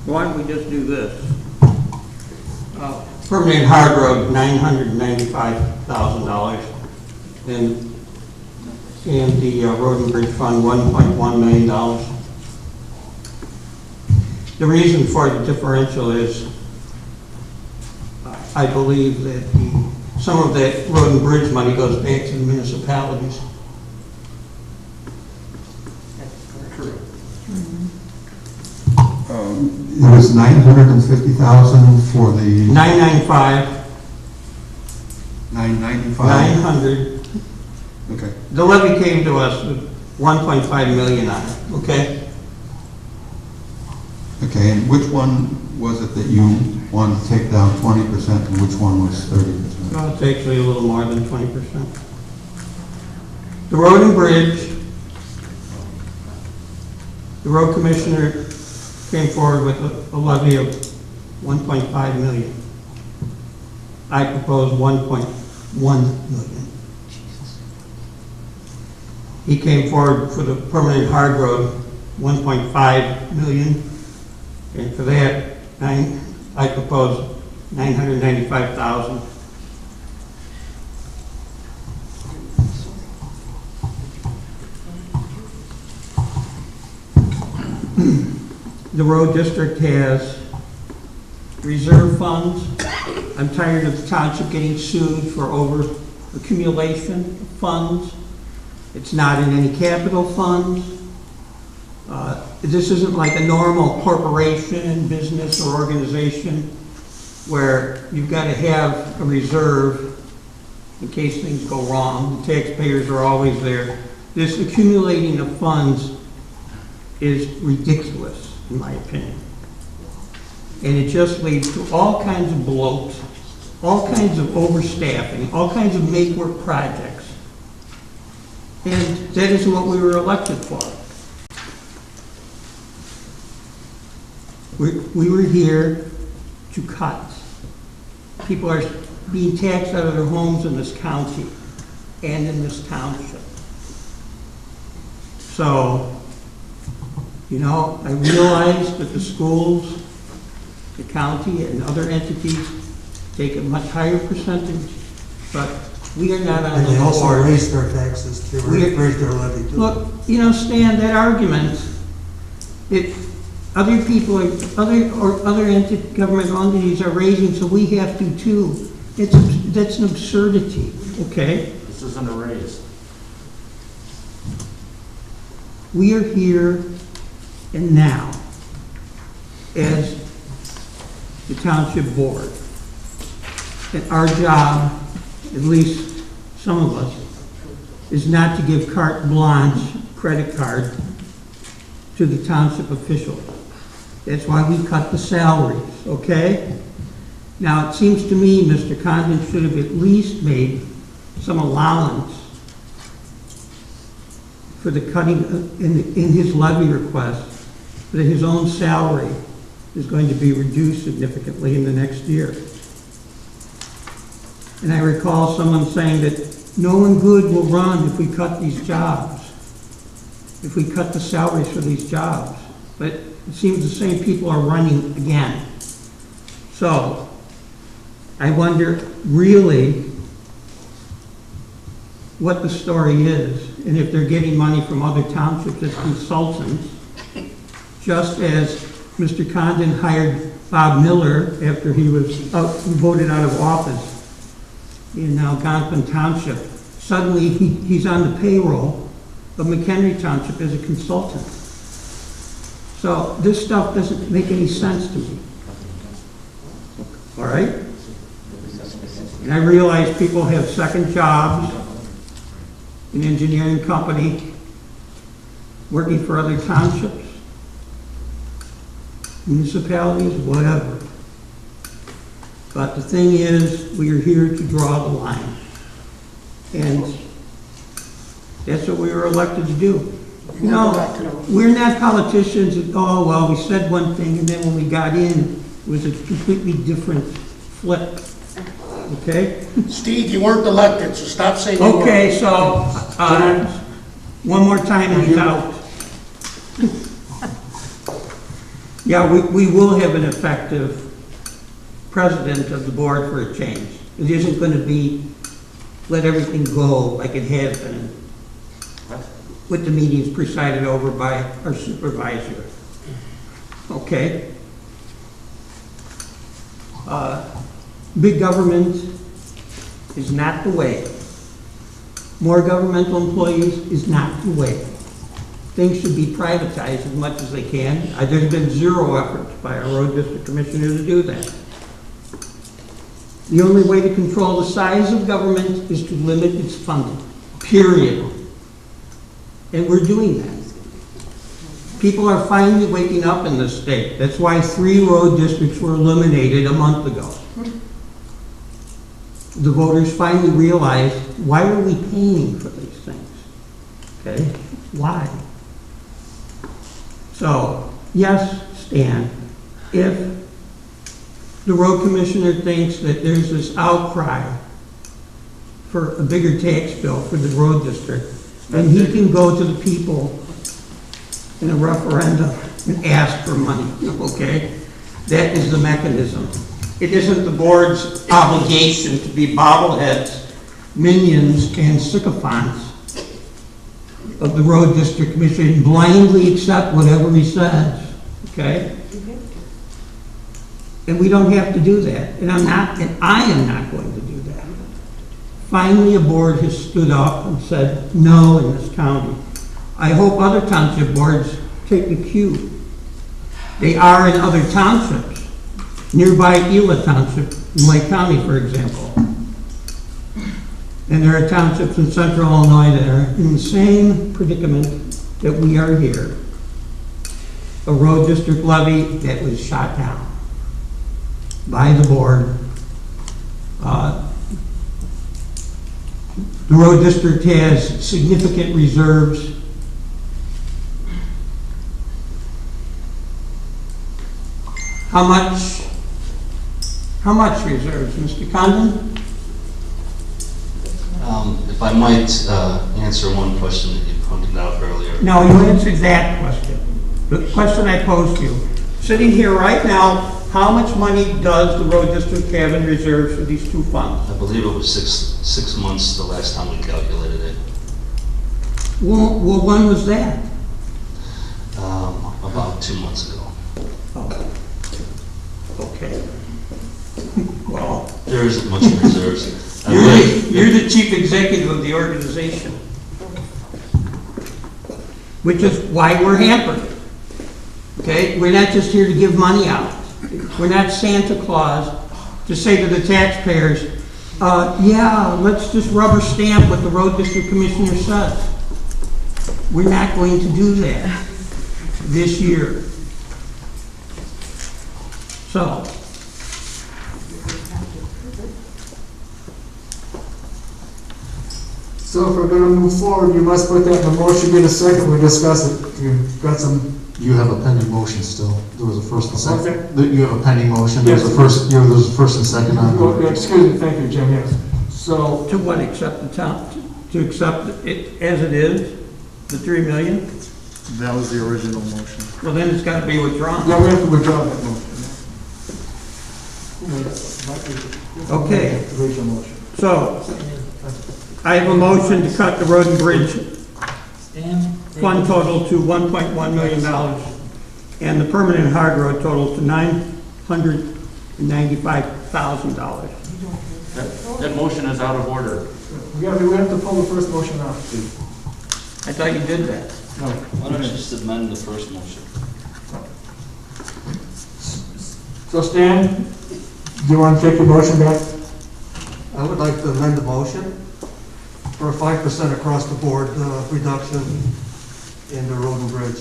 Why don't we just do this? Permanent Hard Road, $995,000, and the Road and Bridge Fund, $1.1 million. The reason for the differential is I believe that some of that road and bridge money goes back to the municipalities.
It was 950,000 for the
995.
995.
900.
Okay.
The levy came to us with 1.5 million on it. Okay.
Okay, and which one was it that you wanted to take down 20% and which one was 30%?
Well, it's actually a little more than 20%. The road and bridge, the road commissioner came forward with a levy of 1.5 million. I proposed 1.1 million. He came forward for the permanent hard road, 1.5 million. And for that, I proposed 995,000. The road district has reserve funds. I'm tired of the township getting sued for over accumulation of funds. It's not in any capital funds. This isn't like a normal corporation, business, or organization where you've got to have a reserve in case things go wrong. The taxpayers are always there. This accumulating of funds is ridiculous, in my opinion. And it just leads to all kinds of bloat, all kinds of overstaffing, all kinds of make-work projects. And that isn't what we were elected for. We were here to cut. People are being taxed out of their homes in this county and in this township. So, you know, I realize that the schools, the county, and other entities take a much higher percentage, but we are not on the board.
And they also raised their taxes. They raised their levy too.
Look, you know, Stan, that argument, other people, other government entities are raising, so we have to too. That's an absurdity, okay?
This isn't a raise.
We are here and now as the township board. And our job, at least some of us, is not to give carte blanche credit card to the township officials. That's why we cut the salaries, okay? Now, it seems to me Mr. Condon should have at least made some allowance for the cutting in his levy request, that his own salary is going to be reduced significantly in the next year. And I recall someone saying that no one good will run if we cut these jobs. if we cut the salaries for these jobs. But it seems the same people are running again. So, I wonder really what the story is, and if they're getting money from other townships as consultants, just as Mr. Condon hired Bob Miller after he was voted out of office in Algonquin Township. Suddenly, he's on the payroll of Mchenry Township as a consultant. So this stuff doesn't make any sense to me. All right? And I realize people have second jobs, an engineering company, working for other townships, municipalities, whatever. But the thing is, we are here to draw the line. And that's what we were elected to do. You know, we're not politicians that, oh, well, we said one thing, and then when we got in, it was a completely different flip. Okay?
Steve, you weren't elected, so stop saying you were.
Okay, so, one more time and he's out. Yeah, we will have an effective president of the board for a change. It isn't going to be let everything go like it has been with the meetings presided over by our supervisor. Okay? Big government is not the way. More governmental employees is not the way. Things should be privatized as much as they can. There's been zero effort by our road district commissioner to do that. The only way to control the size of government is to limit its funding, period. And we're doing that. People are finally waking up in this state. That's why 3 road districts were eliminated a month ago. The voters finally realized, why are we paying for these things? Okay? Why? So, yes, Stan, if the road commissioner thinks that there's this outcry for a bigger tax bill for the road district, then he can go to the people in a referendum and ask for money, okay? That is the mechanism. It isn't the board's obligation to be bobbleheads, minions, and sycophants of the road district commissioner and blindly accept whatever he says, okay? And we don't have to do that, and I am not going to do that. Finally, a board has stood up and said no in this county. I hope other township boards take the cue. They are in other townships, nearby Eula Township in Lake County, for example. And there are townships in central Illinois that are in the same predicament that we are here. A road district levy that was shot down by the board. The road district has significant reserves. How much reserves, Mr. Condon?
If I might answer one question that you pointed out earlier.
No, you answered that question. The question I posed to you. Sitting here right now, how much money does the road district have in reserves for these 2 funds?
I believe it was six months the last time we calculated it.
Well, when was that?
About 2 months ago.
Oh. Okay. Well,
there isn't much in reserves.
You're the chief executive of the organization, which is why we're hampered. Okay? We're not just here to give money out. We're not Santa Claus to say to the taxpayers, yeah, let's just rubber stamp what the road district commissioner says. We're not going to do that this year. So,
So if we're going to move forward, you must put that in the motion, get a second, we discuss it. You've got some.
You have a pending motion still. There was a first and second.
Okay.
You have a pending motion.
Yes.
There's a first and second on
Okay, excuse me, thank you, Jim, yes. So.
to what, accept the town, to accept it as it is? The 3 million?
That was the original motion.
Well, then it's gotta be withdrawn.
Yeah, we have to withdraw that motion.
Okay.
Original motion.
So, I have a motion to cut the road and bridge fund total to $1.1 million and the permanent hard road total to $995,000.
That motion is out of order.
We have to pull the first motion out, Steve.
I thought you did that.
No.
Why don't you just amend the first motion?
So Stan, do you want to take your motion back?
I would like to amend the motion for a 5% across the board reduction in the road and bridge.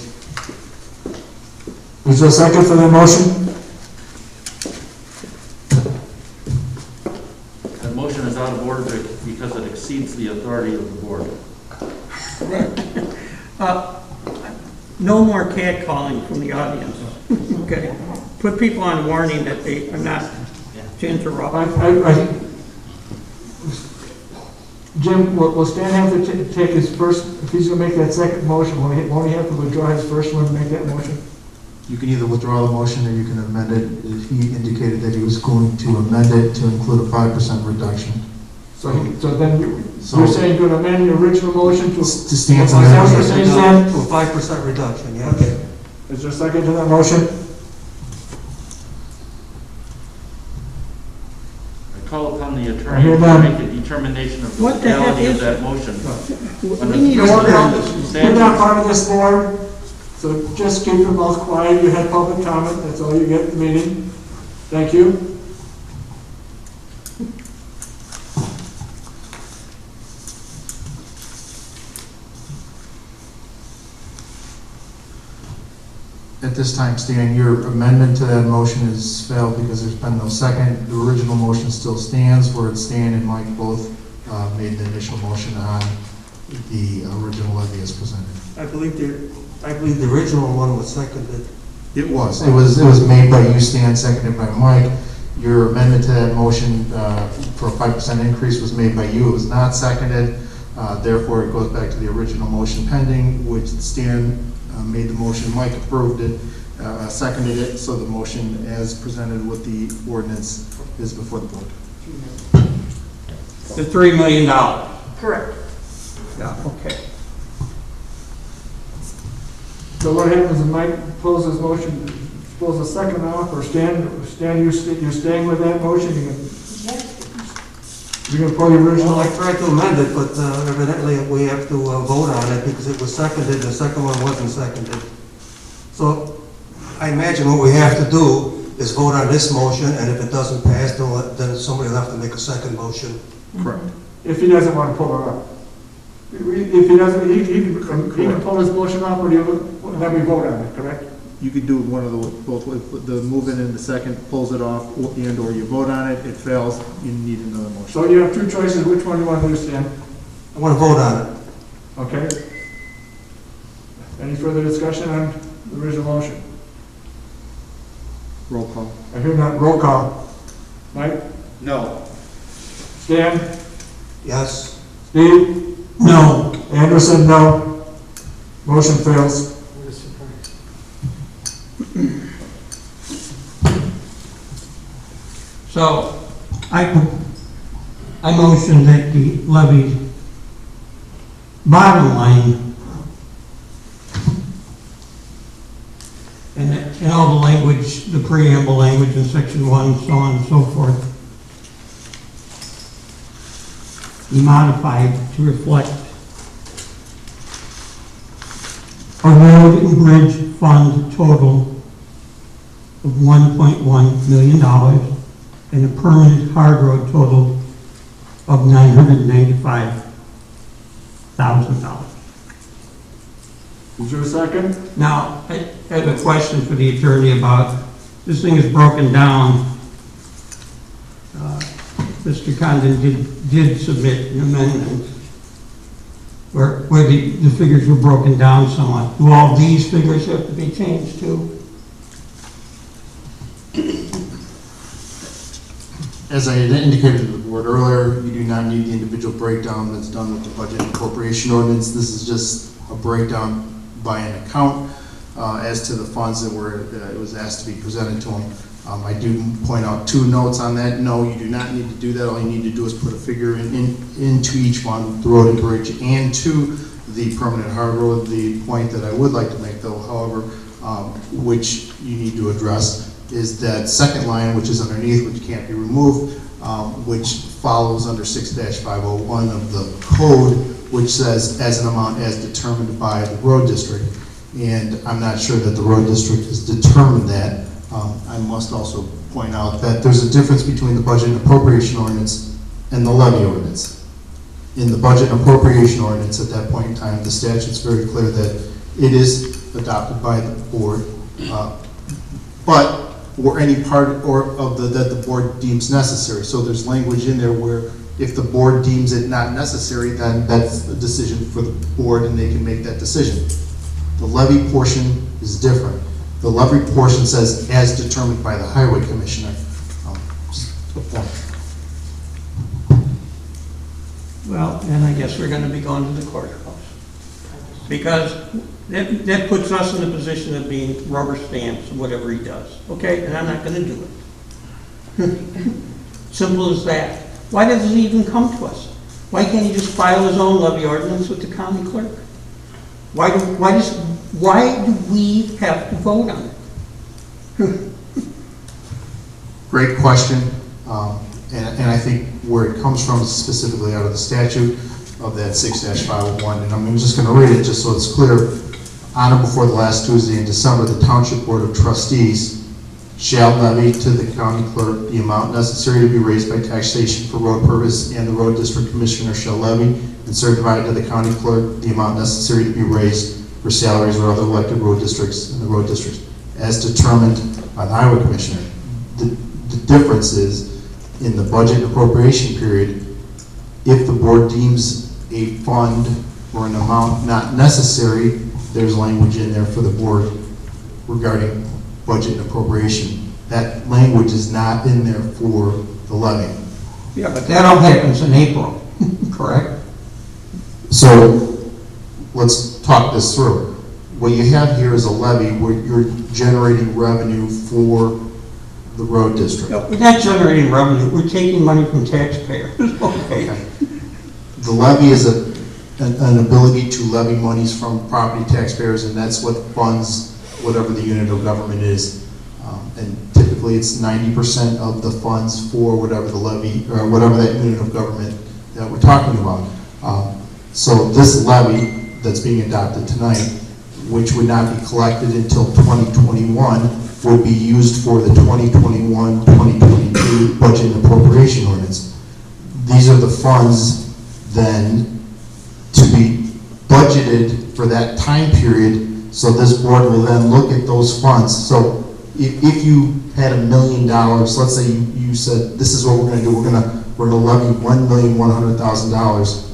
Is there a second for that motion?
That motion is out of order because it exceeds the authority of the board.
No more catcalling from the audience, okay? Put people on warning that they are not to interrupt.
Jim, will Stan have to take his first, if he's going to make that second motion, won't he have to withdraw his first one to make that motion?
You can either withdraw the motion or you can amend it. He indicated that he was going to amend it to include a 5% reduction.
So then you're saying you're going to amend your original motion to
Stan's
To a 5% reduction, yes.
Okay. Is there a second to that motion?
I call upon the
I
attorney
hear
to
none.
make a determination of the
What the heck
legality of
is-
that motion.
We need
You're
to
not part of this board, so just keep your mouth quiet. You had public comment, that's all you get at the meeting. Thank you.
At this time, Stan, your amendment to that motion has failed because there's been no second. The original motion still stands where Stan and Mike both made the initial motion on the original levy as presented.
I believe the original one was seconded.
It was made by you, Stan, seconded by Mike. Your amendment to that motion for a 5% increase was made by you. It was not seconded. Therefore, it goes back to the original motion pending, which Stan made the motion, Mike approved it, seconded it, so the motion as presented with the ordinance is before the board.
the $3 million.
Correct.
Yeah, okay.
So what happens if Mike pulls his motion, pulls a second off, or Stan, you're staying with that motion? You're going to pull the original?
Well, I tried to amend it, but evidently we have to vote on it because it was seconded, the second one wasn't seconded. So I imagine what we have to do is vote on this motion, and if it doesn't pass, then somebody will have to make a second motion.
Correct.
If he doesn't want to pull it off. If he doesn't, he can pull his motion off, or then we vote on it, correct?
You could do one of the, both ways, the move-in and the second pulls it off, and or you vote on it, it fails, you need another motion.
So you have two choices, which one do you want to do, Stan?
I want to vote on it.
Okay. Any further discussion on the original motion?
Roll call.
I hear none, roll call. Mike?
No.
Stan?
Yes.
Steve?
No.
Anderson, no. Motion fails.
So, I motion that the levy bottom line and all the language, the preamble language in section 1, so on and so forth, be modified to reflect a road and bridge fund total of $1.1 million and a permanent hard road total of $995,000.
Is there a second?
Now, I have a question for the attorney about, this thing is broken down. Mr. Condon did submit an amendment where the figures were broken down somewhat. Do all these figures have to be changed too?
As I had indicated to the board earlier, you do not need the individual breakdown that's done with the budget and appropriation ordinance. This is just a breakdown by an account as to the funds that were, it was asked to be presented to them. I do point out 2 notes on that. No, you do not need to do that. All you need to do is put a figure into each fund, the road and bridge, and to the permanent hard road. The point that I would like to make, though, however, which you need to address, is that second line, which is underneath, which can't be removed, which follows under 6-501 of the code, which says as an amount as determined by the road district. And I'm not sure that the road district has determined that. I must also point out that there's a difference between the budget and appropriation ordinance and the levy ordinance. In the budget and appropriation ordinance at that point in time, the statute's very clear that it is adopted by the board, or any part that the board deems necessary. So there's language in there where if the board deems it not necessary, then that's a decision for the board and they can make that decision. The levy portion is different. The levy portion says as determined by the highway commissioner. Just a point.
Well, and I guess we're going to be going to the courthouse. Because that puts us in the position of being rubber stamps, whatever he does. Okay? And I'm not going to do it. Simple as that. Why does it even come to us? Why can't he just file his own levy ordinance with the county clerk? Why do we have to vote on it?
Great question. And I think where it comes from is specifically out of the statute of that 6-501. And I'm just going to read it just so it's clear. On or before the last Tuesday in December, the Township Board of Trustees shall levy to the county clerk the amount necessary to be raised by taxation for road purpose, and the road district commissioner shall levy and certify to the county clerk the amount necessary to be raised for salaries or other elected road districts in the road district as determined by the highway commissioner. The difference is in the budget appropriation period, if the board deems a fund or an amount not necessary, there's language in there for the board regarding budget and appropriation. That language is not in there for the levy.
Yeah, but that all happens in April, correct?
So let's talk this through. What you have here is a levy where you're generating revenue for the road district.
No, we're not generating revenue. We're taking money from taxpayers. Okay.
The levy is an ability to levy monies from property taxpayers, and that's what funds whatever the unit of government is. And typically it's 90% of the funds for whatever the levy, or whatever that unit of government that we're talking about. So this levy that's being adopted tonight, which would not be collected until 2021, would be used for the 2021-2022 budget and appropriation ordinance. These are the funds then to be budgeted for that time period, so this board will then look at those funds. So if you had $1 million, let's say you said, this is what we're going to do, we're going to levy $1,100,000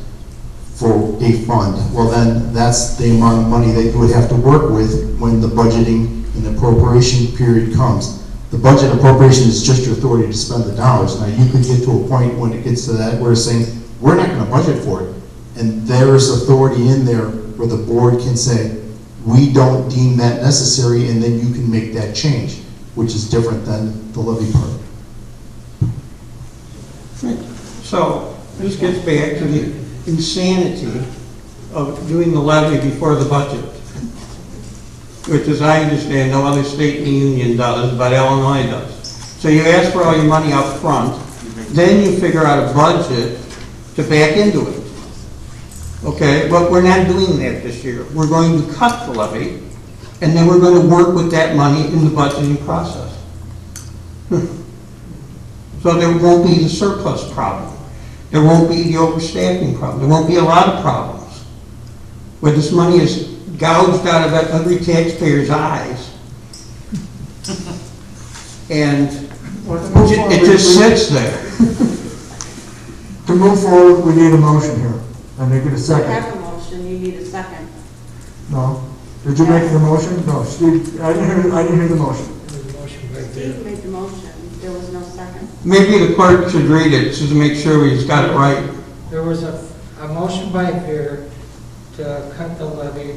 for a fund. Well, then that's the amount of money that you would have to work with when the budgeting and appropriation period comes. The budget appropriation is just your authority to spend the dollars. Now, you could get to a point when it gets to that where it's saying, we're not going to budget for it. And there is authority in there where the board can say, we don't deem that necessary, and then you can make that change, which is different than the levy part.
So this gets back to the insanity of doing the levy before the budget, which, as I understand, no other state in the union does, but Illinois does. So you ask for all your money up front, then you figure out a budget to back into it. Okay, but we're not doing that this year. We're going to cut the levy, and then we're going to work with that money in the budgeting process. So there won't be the surplus problem. There won't be the overstaffing problem. There won't be a lot of problems. Where this money is gouged out of every taxpayer's eyes. And it just sits there.
To move forward, we need a motion here. And they get a second.
You have a motion, you need a second.
No. Did you make the motion? No, Steve, I didn't hear the motion.
Steve made the motion, there was no second.
Maybe the clerk should read it just to make sure he's got it right.
There was a motion by Fair to cut the levy,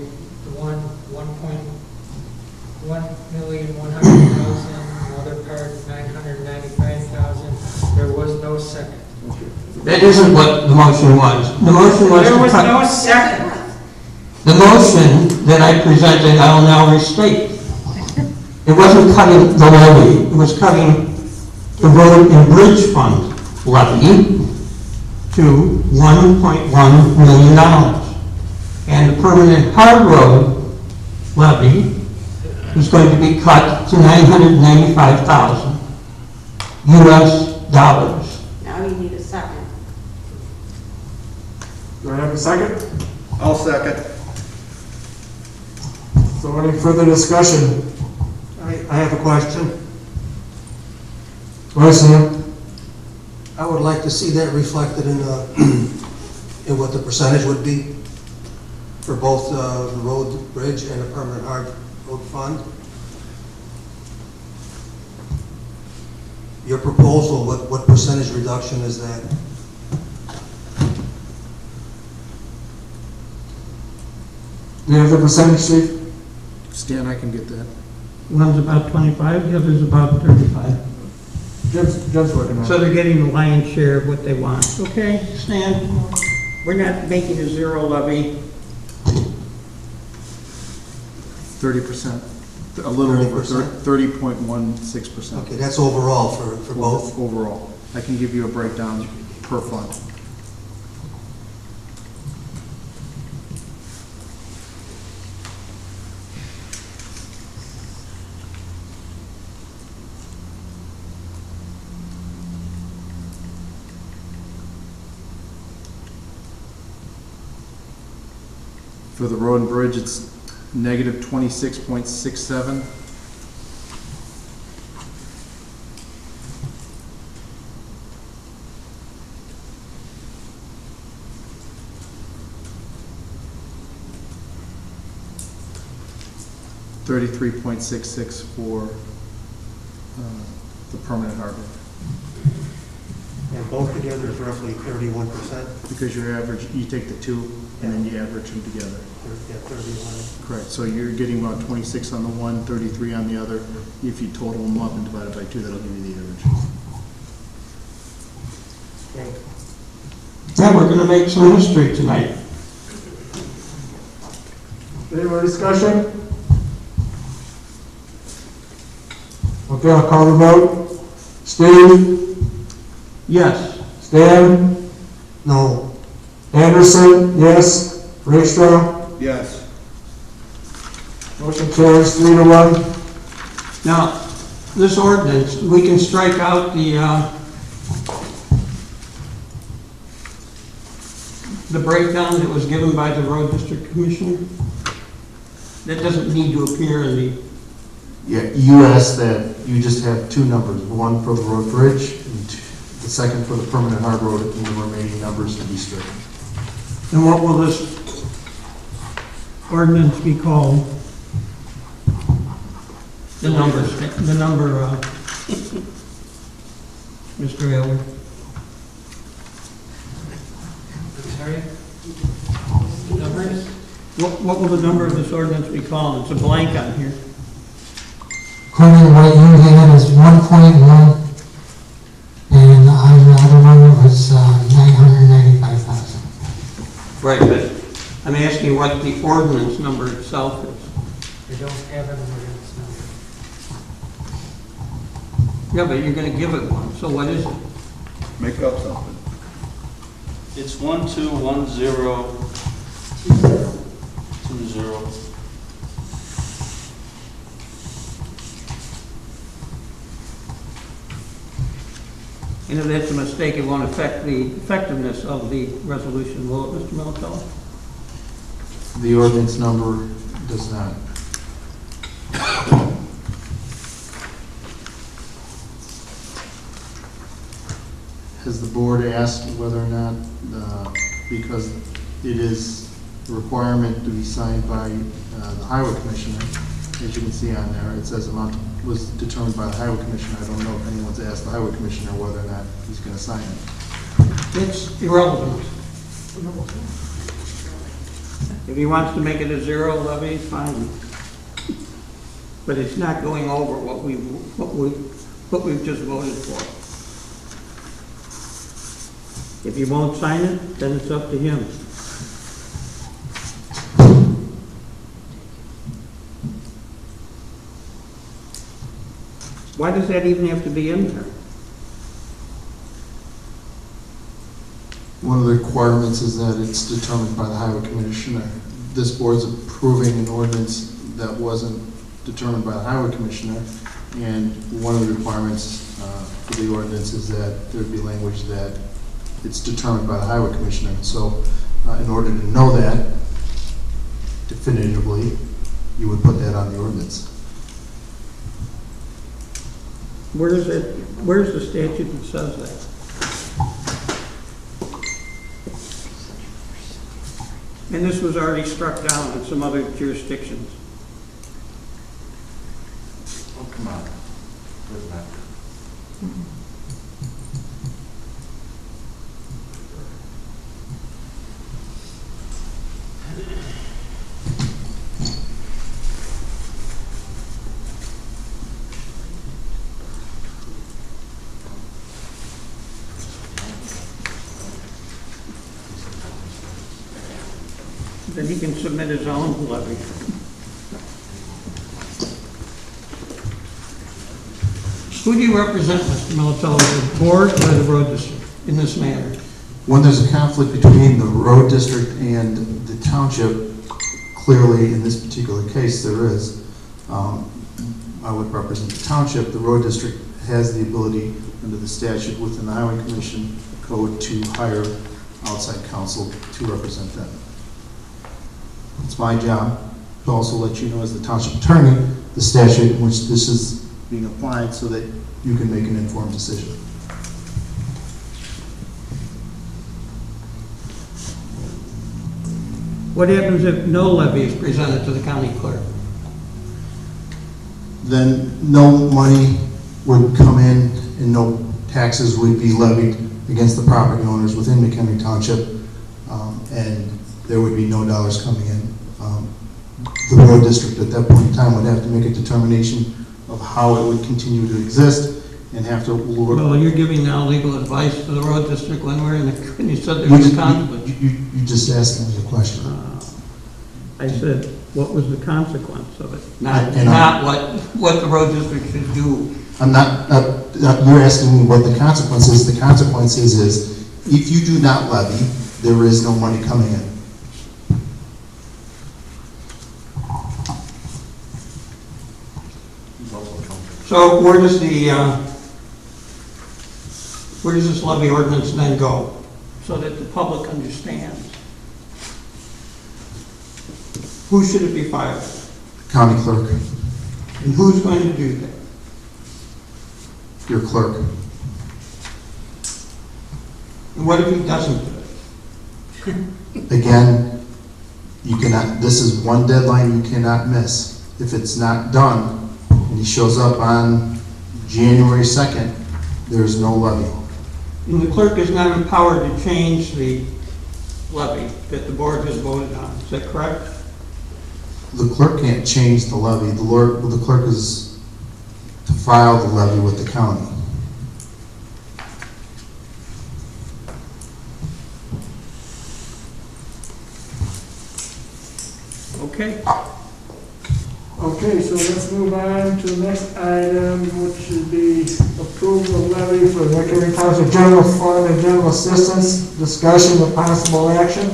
the 1,100,000, another part 995,000. There was no second.
That isn't what the motion was. The motion was
There
to
was
cut.
no second.
The motion that I presented, I'll now restate. It wasn't cutting the levy, it was cutting the road and bridge fund levy to $1.1 million. And the permanent hard road levy is going to be cut to $995,000 US dollars.
Now you need a second.
Do I have a second?
I'll second.
So any further discussion?
I have a question.
Go ahead, Sam.
I would like to see that reflected in what the percentage would be for both the road, bridge, and the permanent hard road fund. Your proposal, what percentage reduction is that?
Do you have the percentage, Chief?
Stan, I can get that.
One's about 25, the other's about 35.
Judge working on it.
So they're getting the lion's share of what they want. Okay, Stan, we're not making a zero levy.
30%, a little over
30%?
30.16%.
Okay, that's overall for both.
Overall. I can give you a breakdown per fund. For the road and bridge, it's negative 26.67. $33.66 for the permanent harbor.
And both together is roughly 31%?
Because your average, you take the two and then you average them together.
Yeah, 31.
Correct, so you're getting about 26 on the one, 33 on the other. If you total them up and divide it by two, that'll give you the average.
Yeah, we're gonna make some history tonight.
Any more discussion? Okay, I'll call the vote. Steve?
Yes.
Stan?
No.
Anderson? Yes. Raystra?
Yes.
Motion carries 3-1.
Now, this ordinance, we can strike out the breakdown that was given by the road district commissioner. That doesn't need to appear in the.
Yeah, you asked that you just have two numbers, one for the road bridge, and the second for the permanent hard road, and the remaining numbers to be stricken.
And what will this ordinance be called? The number, Mr. Aylward.
Sorry? Numbers?
What will the number of this ordinance be called? It's a blank on here.
According to what you had is 1.1, and the other number was 995,000.
Right, but I'm asking what the ordinance number itself is.
We don't have an ordinance number.
Yeah, but you're gonna give it one, so what is it?
Make up something.
It's 121020.
And if that's a mistake, it won't affect the effectiveness of the resolution, will it, Mr. Militello?
The ordinance number does not. Has the board asked whether or not, because it is a requirement to be signed by the highway commissioner, as you can see on there, it says amount was determined by the highway commissioner. I don't know if anyone's asked the highway commissioner whether or not he's going to sign it.
It's irrelevant. If he wants to make it a zero levy, fine. But it's not going over what we've just voted for. If he won't sign it, then it's up to him. Why does that even have to be in there?
One of the requirements is that it's determined by the highway commissioner. This board's approving an ordinance that wasn't determined by the highway commissioner, and one of the requirements for the ordinance is that there'd be language that it's determined by the highway commissioner. So in order to know that definitively, you would put that on the ordinance.
Where's the statute that says that? And this was already struck down in some other jurisdictions.
Oh, come on. Where's that?
Then he can submit his own levy. Who do you represent, Mr. Militello, the board or the road district in this matter?
When there's a conflict between the road district and the township, clearly in this particular case there is. I would represent the township. The road district has the ability under the statute within the Highway Commission code to hire outside counsel to represent them. It's my job to also let you know as the township attorney the statute in which this is being applied so that you can make an informed decision.
What happens if no levy is presented to the county clerk?
Then no money would come in and no taxes would be levied against the property owners within Mchenry Township, and there would be no dollars coming in. The road district at that point in time would have to make a determination of how it would continue to exist and have to...
Well, you're giving now legal advice to the road district when we're in the... When you said there was conflict.
You just asked me the question.
I said, what was the consequence of it? Not what the road district should do.
I'm not, you're asking me what the consequence is. The consequence is if you do not levy, there is no money coming in.
So where does this levy ordinance then go, so that the public understands? Who should it be filed?
County clerk.
And who's going to do that?
Your clerk.
And what if he doesn't do it?
Again, you cannot, this is one deadline you cannot miss. If it's not done, and he shows up on January 2nd, there's no levy.
And the clerk is not empowered to change the levy that the board has voted on. Is that correct?
The clerk can't change the levy. The clerk is to file the levy with the county.
Okay.
Okay, so let's move on to the next item, which should be approval of levy for
Mchenry Township General Fund and General Assistance, discussion of possible action.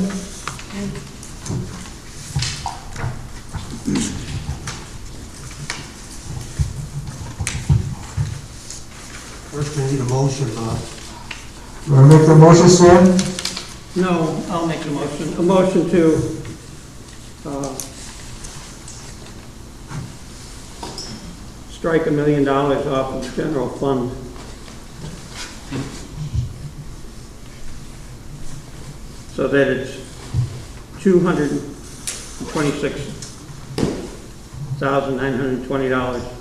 First, we need a motion.
You want to make the motion, Stan?
No, I'll make a motion. A motion to strike $1 million off of the general fund. So that it's $226,920.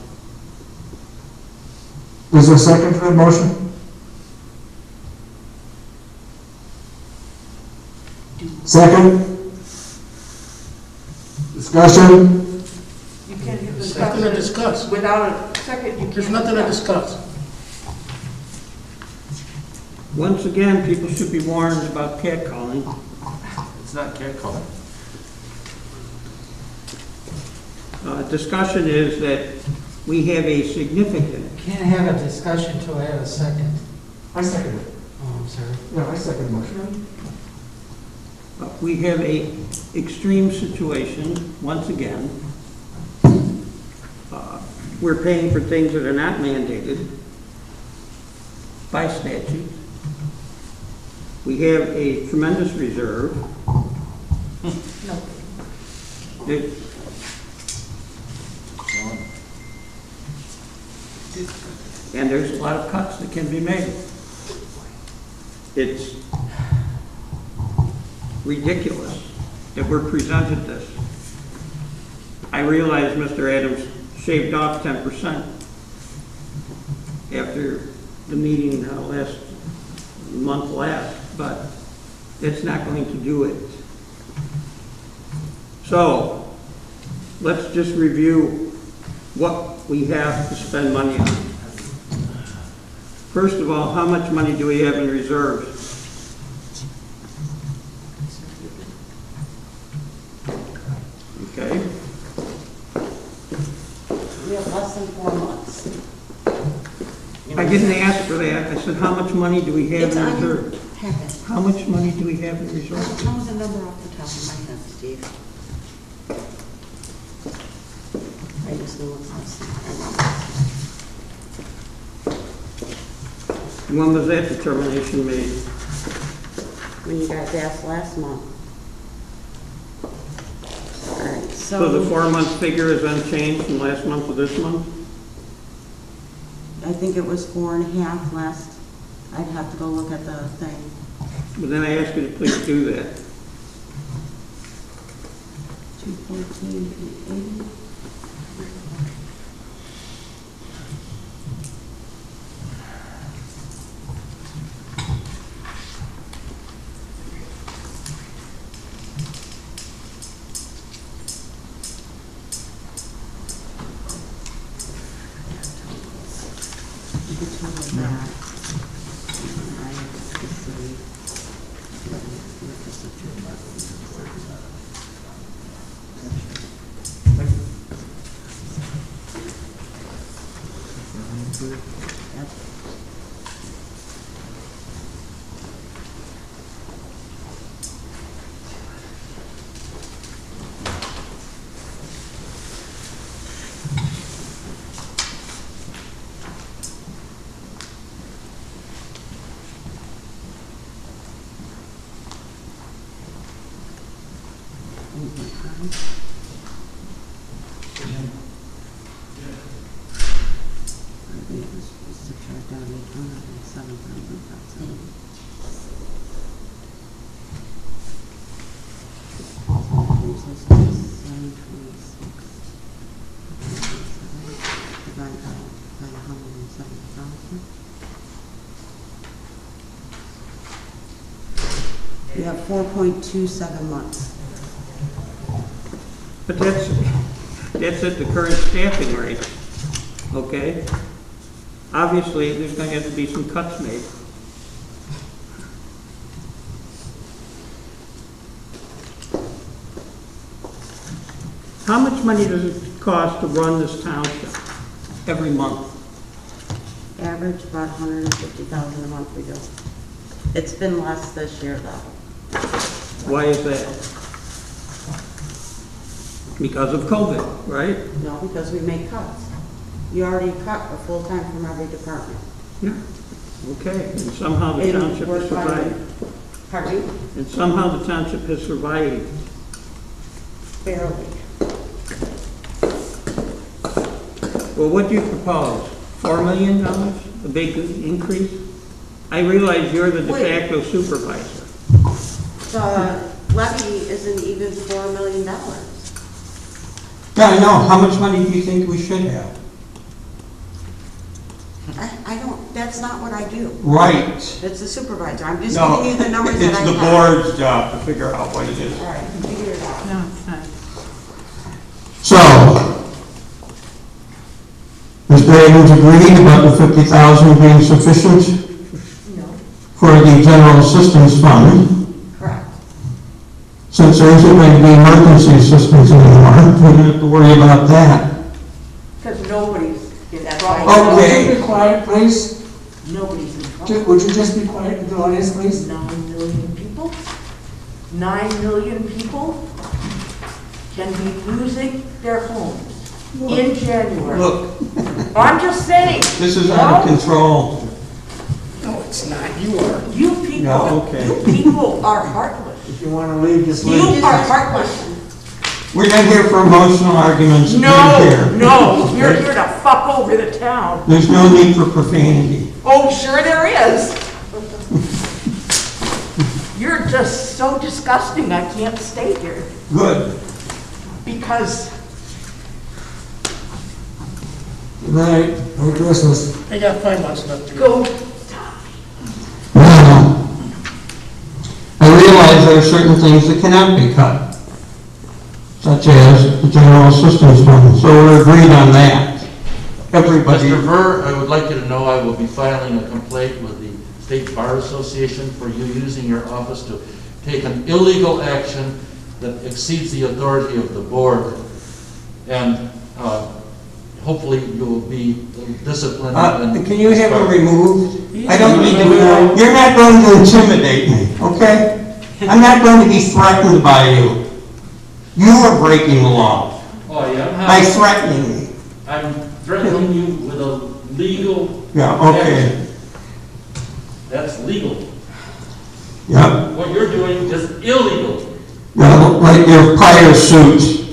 Is there a second for the motion? Second? Discussion?
You can't have
There's nothing to discuss.
Without a second, you can't.
There's nothing to discuss.
Once again, people should be warned about catcalling.
It's not catcalling.
Discussion is that we have a significant,
Can't have a discussion till I have a second.
I second it.
Oh, I'm sorry.
Yeah, I second the motion.
we have a extreme situation, once again. We're paying for things that are not mandated by statute. We have a tremendous reserve.
No.
And there's a lot of cuts that can be made. It's ridiculous that we're presented this. I realize Mr. Adams shaved off 10% after the meeting last month, but it's not going to do it. So let's just review what we have to spend money on. First of all, how much money do we have in reserves? Okay.
We have less than 4 months.
I didn't ask for that. I said, how much money do we have
It's
in
on your
reserve?
packet.
How much money do we have in reserve?
I don't know the number off the top of my head, Steve. I just know it's less than 4 months.
When was that determination made?
When you guys asked last month. All right,
So the 4-month figure is unchanged from last month to this month?
I think it was 4.5 last. I'd have to go look at the thing.
But then I ask you to please do that.
214, 280. You have 4.27 months.
But that's at the current staffing rate, okay? Obviously, there's going to have to be some cuts made. How much money does it cost to run this township every month?
Average about 150,000 a month we do. It's been less this year though.
Why is that? Because of COVID, right?
No, because we make cuts. You already cut a full-time from every department.
Yeah. Okay, and somehow the
And
township
we're
has survived.
Pardon me?
And somehow the township has survived.
Barely.
Well, what do you propose? $4 million? A big increase? I realize you're the de facto supervisor.
The levy isn't even $4 million.
Yeah, I know. How much money do you think we should have?
I don't, that's not what I do.
Right.
It's the supervisor. I'm just
No,
giving you the numbers that I
it's
have.
the board's job to figure out what it is.
All right, figure it out.
No, it's not.
McGrady's agreed about the 50,000 being sufficient for the general assistance fund.
Correct.
Since there isn't going to be emergency assistance anymore, we don't have to worry about that.
Because nobody's in
Would
Okay.
you be quiet, please?
Nobody's in trouble.
Would you just be quiet in the audience, please?
9 million people? 9 million people can be losing their homes in January.
Look,
I'm just saying.
this is out of control.
No, it's not. You are.
You people,
Yeah, okay.
you people are heartless.
If you want to leave, just
You
leave.
are heartless.
We're not here for emotional arguments.
No,
Here.
no, you're here to fuck over the town.
There's no need for profanity.
Oh, sure there is. You're just so disgusting, I can't stay here.
Good.
Because
Good night. Merry Christmas.
They got 5 months left to
go.
Now, I realize there are certain things that cannot be cut, such as the general assistance fund, so we're agreed on that. Everybody.
Mr. Ver, I would like you to know I will be filing a complaint with the State Bar Association for you using your office to take an illegal action that exceeds the authority of the board. And hopefully you will be disciplined.
Can you have him removed? I don't need to know. You're not going to intimidate me, okay? I'm not going to be threatened by you. You are breaking the law
Oh, yeah?
by threatening me.
I'm threatening you with a legal
Yeah, okay.
action. That's legal.
Yeah.
What you're doing is illegal.
Yeah, like your prior suits.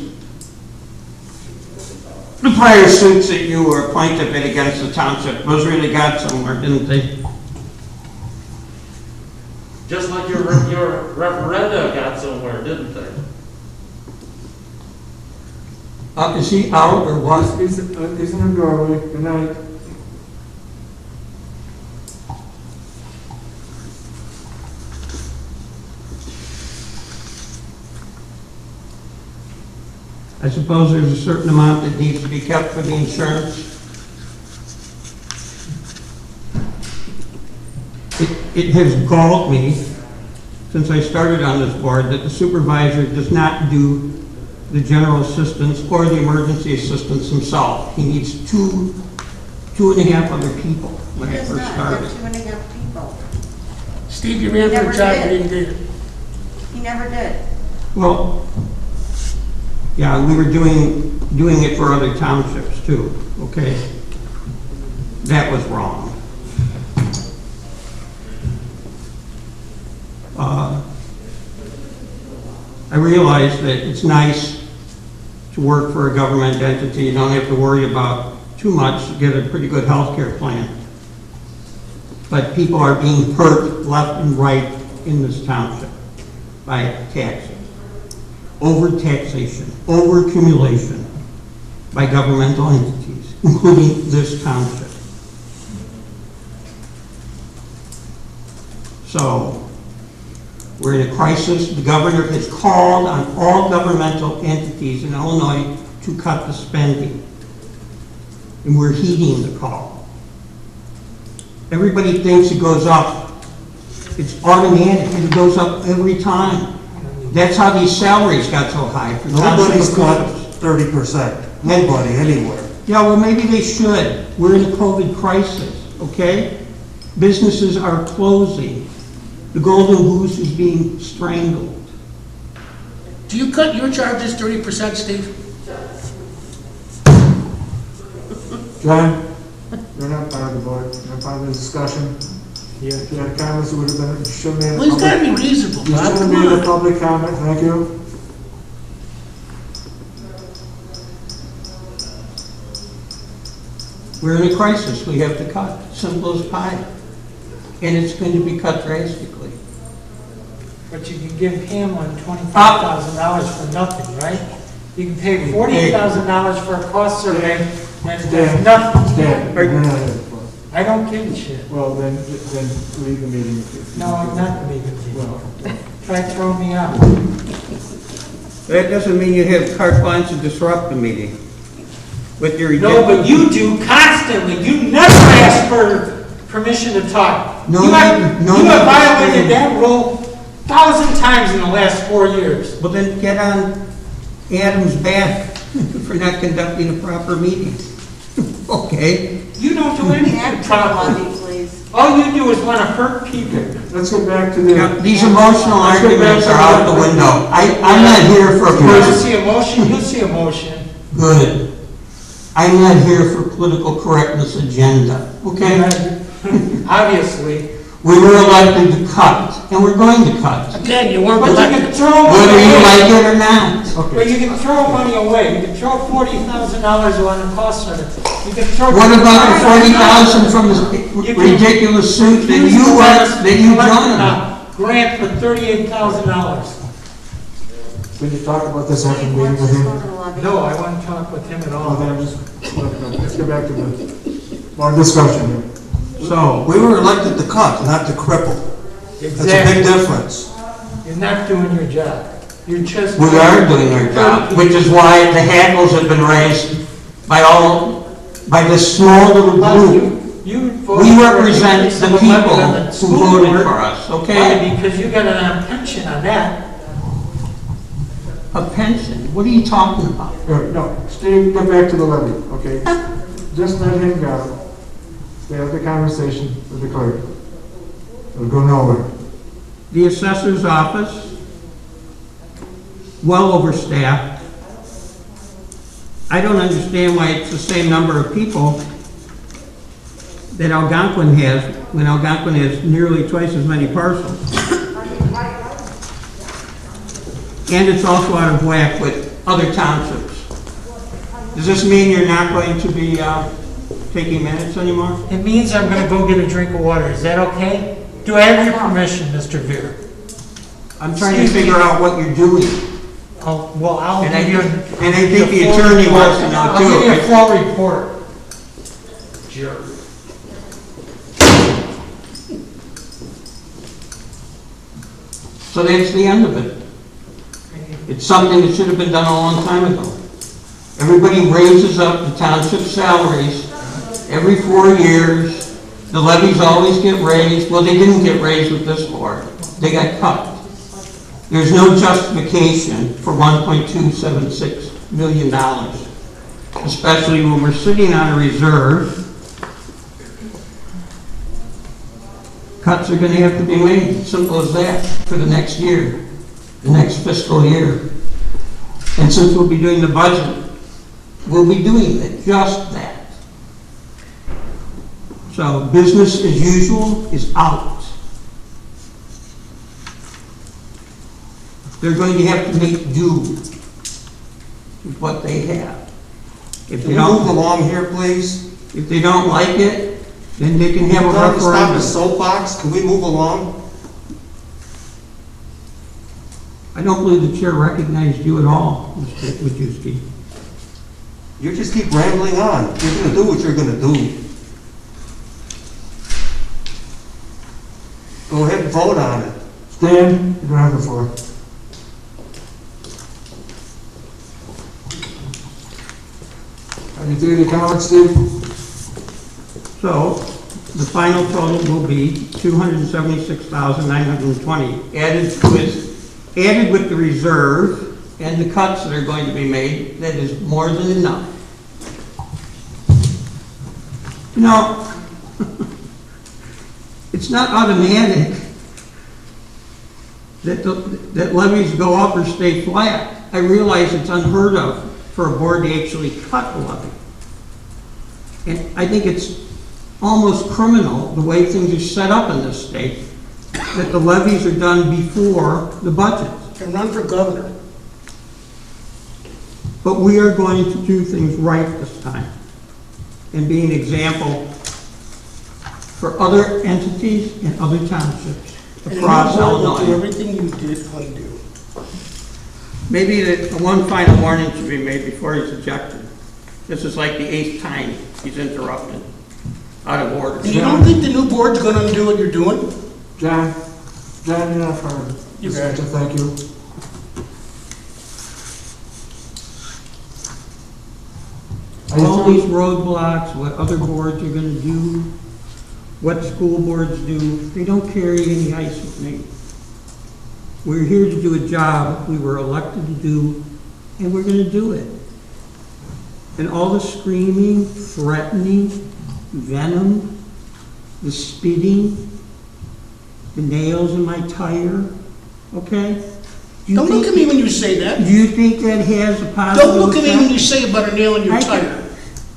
The prior suits that you were appointed in against the township, those really got somewhere, didn't they?
Just like your referenda got somewhere, didn't they?
Is he out or what?
He's in the doorway. Good night.
I suppose there's a certain amount that needs to be kept for the insurance. It has galled me since I started on this board that the supervisor does not do the general assistance or the emergency assistance himself. He needs two and a half other people when I first started.
2.5 people.
Steve, you ran for a job, you didn't do it.
He never did.
Well, yeah, we were doing it for other townships too, okay? That was wrong. I realize that it's nice to work for a government entity. You don't have to worry about too much to get a pretty good health care plan. But people are being hurt left and right in this township by taxes. Over-taxation, over-accumulation by governmental entities, including this township. So, we're in a crisis. The governor has called on all governmental entities in Illinois to cut the spending. And we're heeding the call. Everybody thinks it goes up. It's automatic and it goes up every time. That's how these salaries got so high.
Nobody's cut 30%. Nobody anywhere.
Yeah, well, maybe they should. We're in a COVID crisis, okay? Businesses are closing. The golden goose is being strangled.
Do you cut your charges 30%, Steve?
John, you're not part of the board. You're not part of the discussion. Yeah, if you had comments, it would have been, you should have made a
Well, he's
public.
gotta be reasonable,
You
Bob,
should have
come
made a
on.
public comment. Thank you.
We're in a crisis. We have to cut. Simple as pie. And it's going to be cut drastically.
But you can give Hamlin $25,000 for nothing, right? You can pay $40,000 for a cost survey and it does nothing.
Stan, you're not here.
I don't give a shit.
Well, then leave the meeting. if you-
No, I'm not leaving.
Well,
Try to throw me out.
That doesn't mean you have carte blanche to disrupt the meeting. with your...
No, but you do constantly. You never ask for permission to talk.
No,
you have
no,
violated that rule 1,000 times in the last 4 years.
Well, then get on Adam's back for not conducting a proper meeting. Okay?
You don't do anything properly. All you do is want to hurt people.
Let's go back to the...
Now, these emotional arguments are out the window. I'm not here for a
You want to
person.
see emotion? You'll see emotion.
Good. I'm not here for political correctness agenda, okay?
Obviously.
We were elected to cut, and we're going to cut.
Again, you weren't
But you
elected.
can throw money
Whether you
away.
like it or not.
But you can throw money away. You can throw $40,000 on a cost center. You can throw.
What about the $40,000 from the ridiculous suit that you joined?
Grant for $38,000.
Did you talk about this after the meeting with him?
No, I wouldn't talk with him at all.
Well, then let's get back to the more discussion here.
So, we were elected to cut, not to cripple. That's a big difference.
You're not doing your job. You're just.
We are doing our job, which is why the hackles have been raised by this small little group. We represent the people who voted for us, okay?
Why? Because you got a pension on that.
A pension? What are you talking about?
No, Steve, get back to the levy, okay? Just let him go. They have the conversation with the clerk. It'll go nowhere.
The assessor's office, well overstaffed. I don't understand why it's the same number of people that Algonquin has, when Algonquin has nearly twice as many parcels. And it's also out of whack with other townships. Does this mean you're not going to be taking minutes anymore?
It means I'm going to go get a drink of water. Is that okay? Do I have your permission, Mr. Veer?
I'm trying to figure out what you're doing.
Oh, well, I'll
And I
give you.
think- and I think the attorney wants to know, too.
I'll give you a full report. Jerk.
So that's the end of it. It's something that should have been done a long time ago. Everybody raises up the township salaries every 4 years. The levies always get raised. Well, they didn't get raised with this board. They got cut. There's no justification for $1.276 million, especially when we're sitting on a reserve. Cuts are going to have to be made, simple as that, for the next year, the next fiscal year. And since we'll be doing the budget, we'll be doing it, just that. So business as usual is out. They're going to have to make do with what they have. If
Can
they
we move
don't,
along here, please?
if they don't like it, then they can have a
Stop the
referendum.
soapbox, can we move along?
I don't believe the chair recognized you at all, Mr. Wojcicki.
You just keep rambling on. You're gonna do what you're gonna do. Go ahead and vote on it.
Stan, you don't have the floor. Have you through the comments, Steve?
So, the final total will be $276,920, added with the reserve and the cuts that are going to be made. That is more than enough. You know, it's not automatic that levies go up or stay flat. I realize it's unheard of for a board to actually cut a levy. And I think it's almost criminal, the way things are set up in this state, that the levies are done before the budget.
Can run for governor.
But we are going to do things right this time and be an example for other entities and other townships across Illinois.
Do everything you did undo.
Maybe one final warning should be made before he's ejected. This is like the 8th time he's interrupted, out of order.
You don't think the new board's gonna undo what you're doing?
John, you're not heard.
You
got to thank you.
all these roadblocks, what other boards are gonna do, what school boards do, they don't carry any ice with me. We're here to do a job we were elected to do, and we're gonna do it. And all the screaming, threatening, venom, the spitting, the nails in my tire, okay?
Don't look at me when you say that.
Do you think that has a positive
Don't look at me when you
effect?
say about a nail in your tire.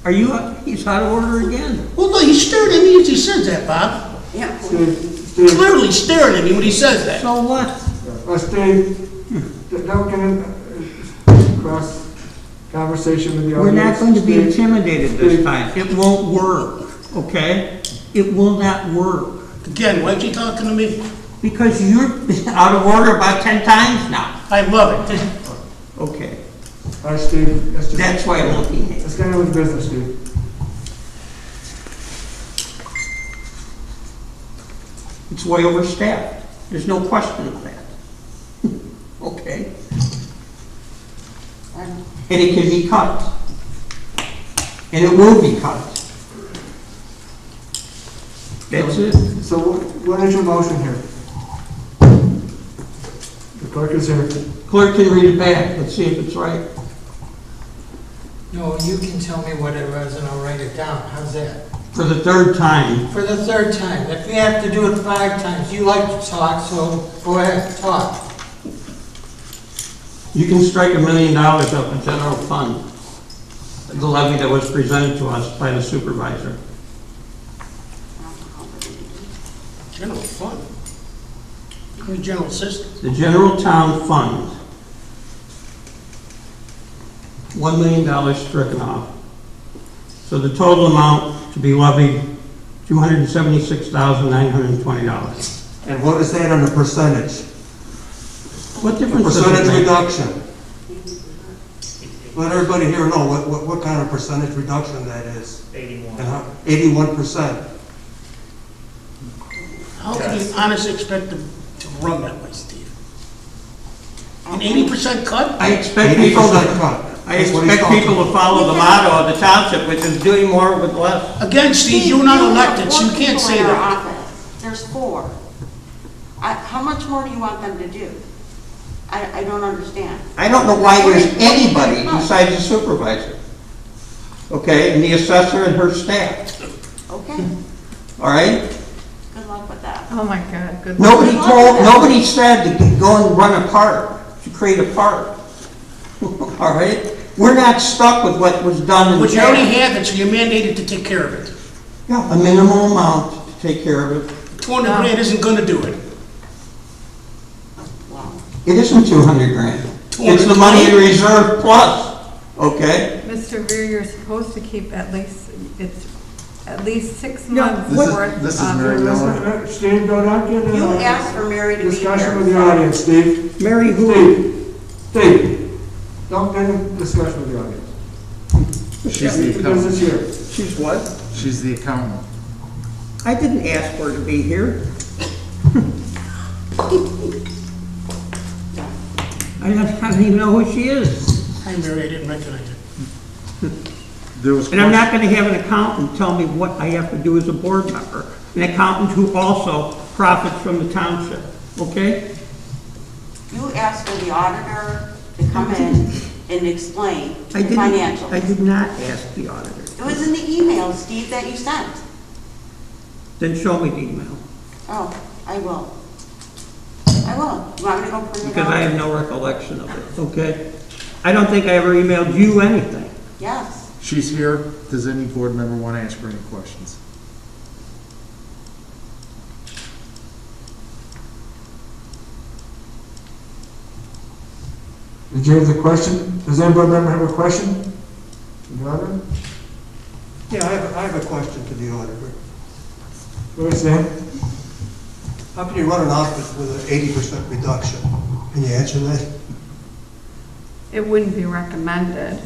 Are you, he's out of order again.
Well, no, he's staring at me as he says that, Bob.
Yeah.
Clearly staring at me when he says that.
So what?
Steve, don't get in cross conversation with the
We're
audience.
not going to be
Steve,
intimidated this
Steve,
time. It won't work, okay? It will not work.
Again, why'd you talking to me?
Because you're out of order about 10 times now.
I love it.
Okay.
All right, Steve.
That's why I'm looking at it.
Let's get on with business, Steve.
It's way overstaffed. There's no question of that. Okay? And it can be cut. And it will be cut. That's it.
So what is your motion here? The clerk is here.
Clerk can read it back. Let's see if it's right.
No, you can tell me what it was and I'll write it down. How's that?
For the third time.
For the third time. If we have to do it 5 times, you like to talk, so go ahead, talk.
You can strike $1 million off the general fund, the levy that was presented to us by the supervisor.
General fund. You're general assistant.
The general town fund, $1 million stricken off. So the total amount to be levied, $276,920.
And what is that on the percentage?
What
The
difference does it
percentage
make?
reduction. Let everybody here know what kind of percentage reduction that is. 81%.
How can you honestly expect to run that way, Steve? An 80% cut?
I expect people to, to follow the motto of the township, which is doing more with less.
Again, Steve, you're not elected, so you can't say that.
There's 4. How much more do you want them to do? I don't understand.
I don't know why there's anybody besides the supervisor. Okay, and the assessor and her staff.
Okay,
All right?
good luck with that.
Oh my God, good luck.
Nobody said to go and run a park, to create a park. All right? We're not stuck with what was done in the
But you already have it, so you're mandated to take care of it.
Yeah, a minimal amount to take care of it.
200 grand isn't gonna do it.
It isn't 200 grand. It's the money in reserve plus, okay?
Mr. Veer, you're supposed to keep at least 6
Yeah,
months worth.
This is Mary Miller.
Steve, don't get in
You asked for Mary to be here.
discussion with the audience, Steve.
Mary who?
Steve, don't get in discussion with the audience.
She's the
Business
accountant.
here.
She's what?
She's the accountant.
I didn't ask her to be here. I don't even know who she is.
Hi, Mary, I didn't recognize you.
And I'm not going to have an accountant tell me what I have to do as a board member. An accountant who also profits from the township, okay?
You asked for the auditor to come in and explain the financials.
I did not ask the auditor.
It was in the email, Steve, that you sent.
Then show me the email,
Oh, I will. I will. You want me to go print it out?
because I have no recollection of it, okay? I don't think I ever emailed you anything.
Yes.
She's here. Does any board member want to ask her any questions?
Did you have the question? Does anybody member have a question? The auditor?
Yeah, I have a question to the auditor.
Go ahead, Sam.
How can you run an office with an 80% reduction? Can you answer that?
It wouldn't be recommended.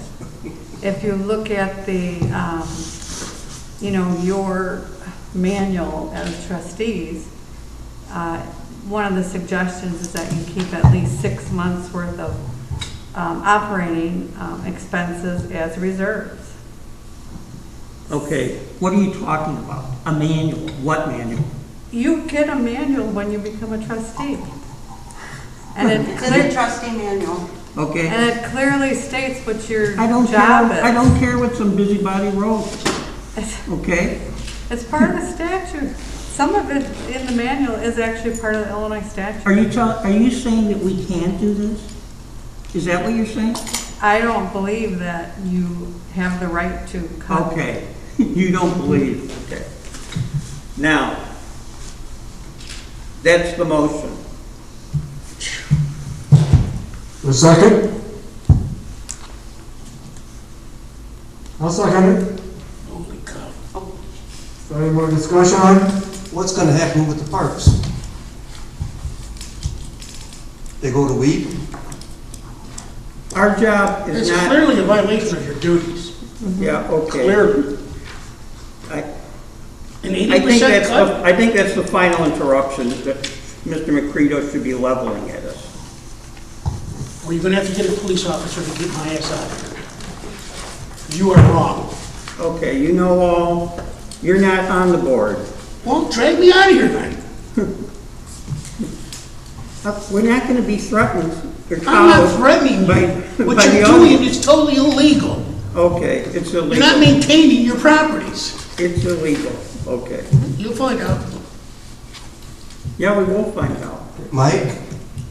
If you look at the, your manual as trustees, one of the suggestions is that you keep at least 6 months worth of operating expenses as reserves.
Okay, what are you talking about? A manual? What manual?
You get a manual when you become a trustee. And
It's in the trustee manual.
Okay.
And it clearly states what your
I don't
job
care.
is.
I don't care what some busybody wrote. Okay.
It's part of the statute. Some of it in the manual is actually part of the Illinois statute.
Are you saying that we can't do this? Is that what you're saying?
I don't believe that you have the right to cut.
Okay. You don't believe. Okay. Now, that's the motion.
A second? I'll second it.
Holy cow.
Is there any more discussion on it?
What's gonna happen with the parks? They go to weed?
Our job is
It's
not.
clearly a violation of your duties.
Yeah, okay.
Clearly.
I
An
think
80% cut?
I think that's the final interruption that Mr. McCreado should be leveling at us.
Well, you're gonna have to get a police officer to get my ass out of here. You are wrong.
Okay, you know all. You're not on the board.
Well, drag me out of here then.
We're not going to be threatened.
I'm not threatening you. What you're doing is totally illegal.
Okay, it's illegal.
You're not maintaining your properties.
It's illegal. Okay.
You'll find out.
Yeah, we will find out.
Mike?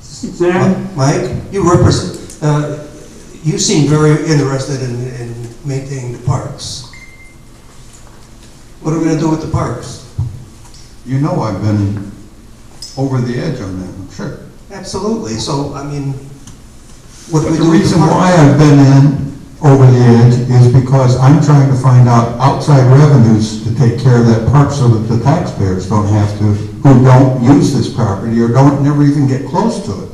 Sam?
Mike, you represent, you seem very interested in maintaining the parks. What are we gonna do with the parks?
You know I've been over the edge on that, I'm sure.
Absolutely, so, I mean, what do
But
we
the
do with the
reason why
parks?
I've been in over the edge is because I'm trying to find out outside revenues to take care of that park so that the taxpayers don't have to, who don't use this property or don't never even get close to it.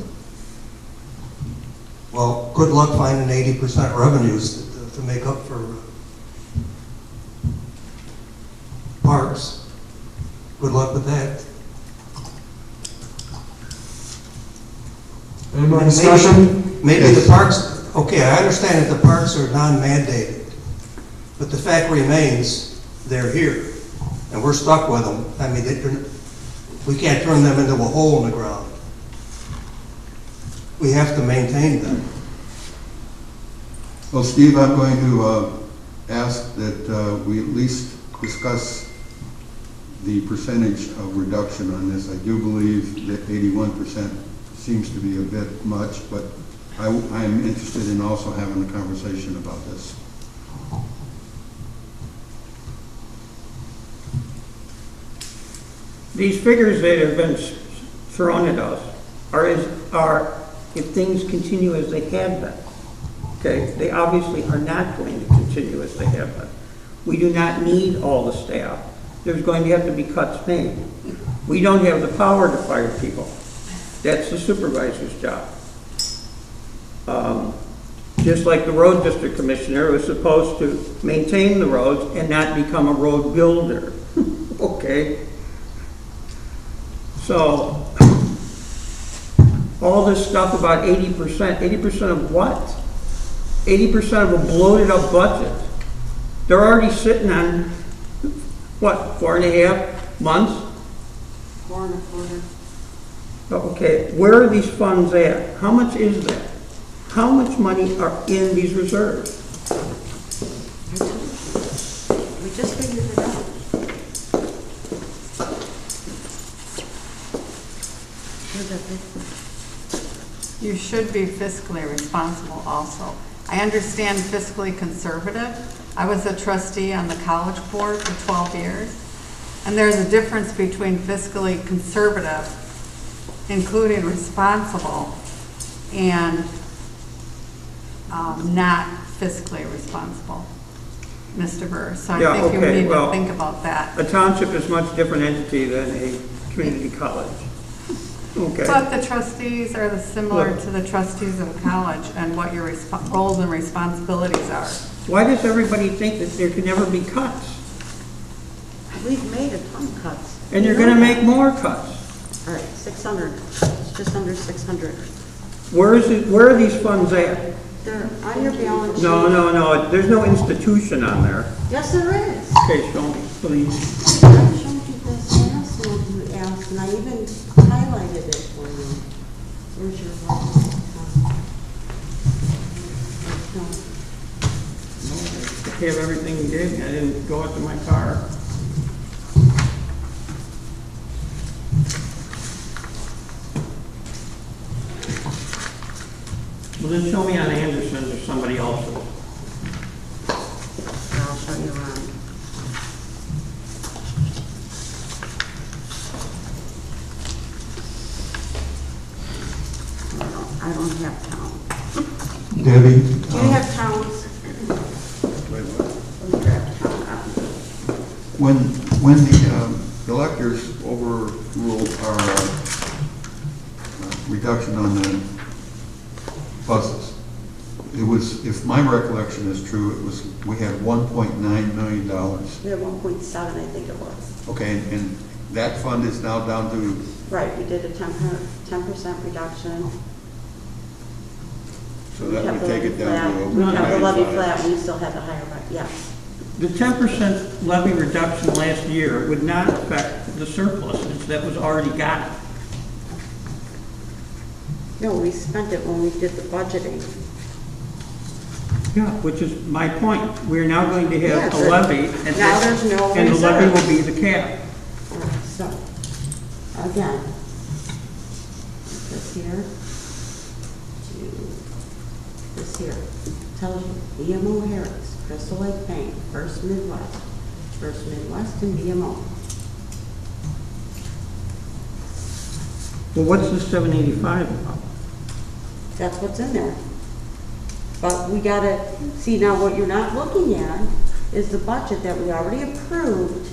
Well, good luck finding 80% revenues to make up for parks. Good luck with that.
Any more discussion?
Maybe the parks, okay, I understand that the parks are non-mandated, but the fact remains, they're here, and we're stuck with them. I mean, we can't turn them into a hole in the ground. We have to maintain them.
Well, Steve, I'm going to ask that we at least discuss the percentage of reduction on this. I do believe that 81% seems to be a bit much, but I'm interested in also having a conversation about this.
These figures that have been thrown at us are if things continue as they have been. Okay, they obviously are not going to continue as they have been. We do not need all the staff. There's going to have to be cuts made. We don't have the power to fire people. That's the supervisor's job. Just like the road district commissioner was supposed to maintain the roads and not become a road builder. Okay? So, all this stuff about 80%, 80% of what? 80% of a bloated up budget. They're already sitting on, what, 4.5 months?
4 1/4.
Okay, where are these funds at? How much is that? How much money are in these reserves?
We just figured it out.
You should be fiscally responsible also. I understand fiscally conservative. I was a trustee on the college board for 12 years. And there's a difference between fiscally conservative, including responsible, and not fiscally responsible, Mr. Burr. So I think you need to think about that.
A township is a much different entity than a community college. Okay.
But the trustees are similar to the trustees of a college and what your roles and responsibilities are.
Why does everybody think that there can never be cuts?
We've made a ton of cuts.
And you're going to make more cuts.
All right, 600, it's just under 600.
Where are these funds at?
They're on your balance sheet.
No, there's no institution on there.
Yes, there is.
Okay, show me, please.
I showed you this last one you asked, and I even highlighted it for you. Where's your one?
I have everything you gave me. I didn't go out to my car. Well, then show me on Anderson's or somebody else's.
I'll show you around. I don't have town.
Debbie?
Do you have towns?
When the electors overruled our reduction on the buses, it was, if my recollection is true, it was, we had $1.9 million.
We had 1.7, I think it was.
Okay, and that fund is now down to,
Right, we did a 10% reduction.
so that would take it down to.
We have the levy
1.95.
flat, we still have the higher, but yes.
The 10% levy reduction last year would not affect the surpluses that was already got.
No, we spent it when we did the budgeting.
Yeah, which is my point. We're now going to have
Yeah,
a levy, and
now there's no
and the levy
reserve.
will be the cap.
All right, so, again, this here to this here tells you BMO Harris, Crystal Lake Bank, First Midwest, and BMO.
Well, what's the 785 about?
That's what's in there. But we gotta see now what you're not looking at is the budget that we already approved.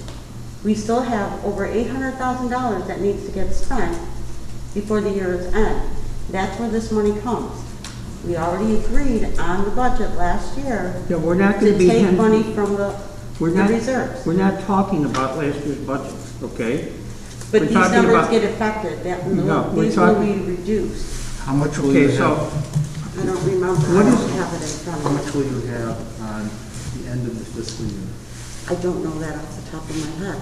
We still have over $800,000 that needs to get spent before the year's end. That's where this money comes. We already agreed on the budget last year
Yeah, we're not going
to
to be
take money from the reserves.
We're not talking about last year's budget, okay?
But
We're
these
talking
numbers
about-
get affected,
No, we're
these will
talking-
be reduced.
How much will
Okay,
you
so-
have?
I don't remember,
What
I
is-
don't have it in front of
How
me.
much will you have on the end of the fiscal year?
I don't know that off the top of my head.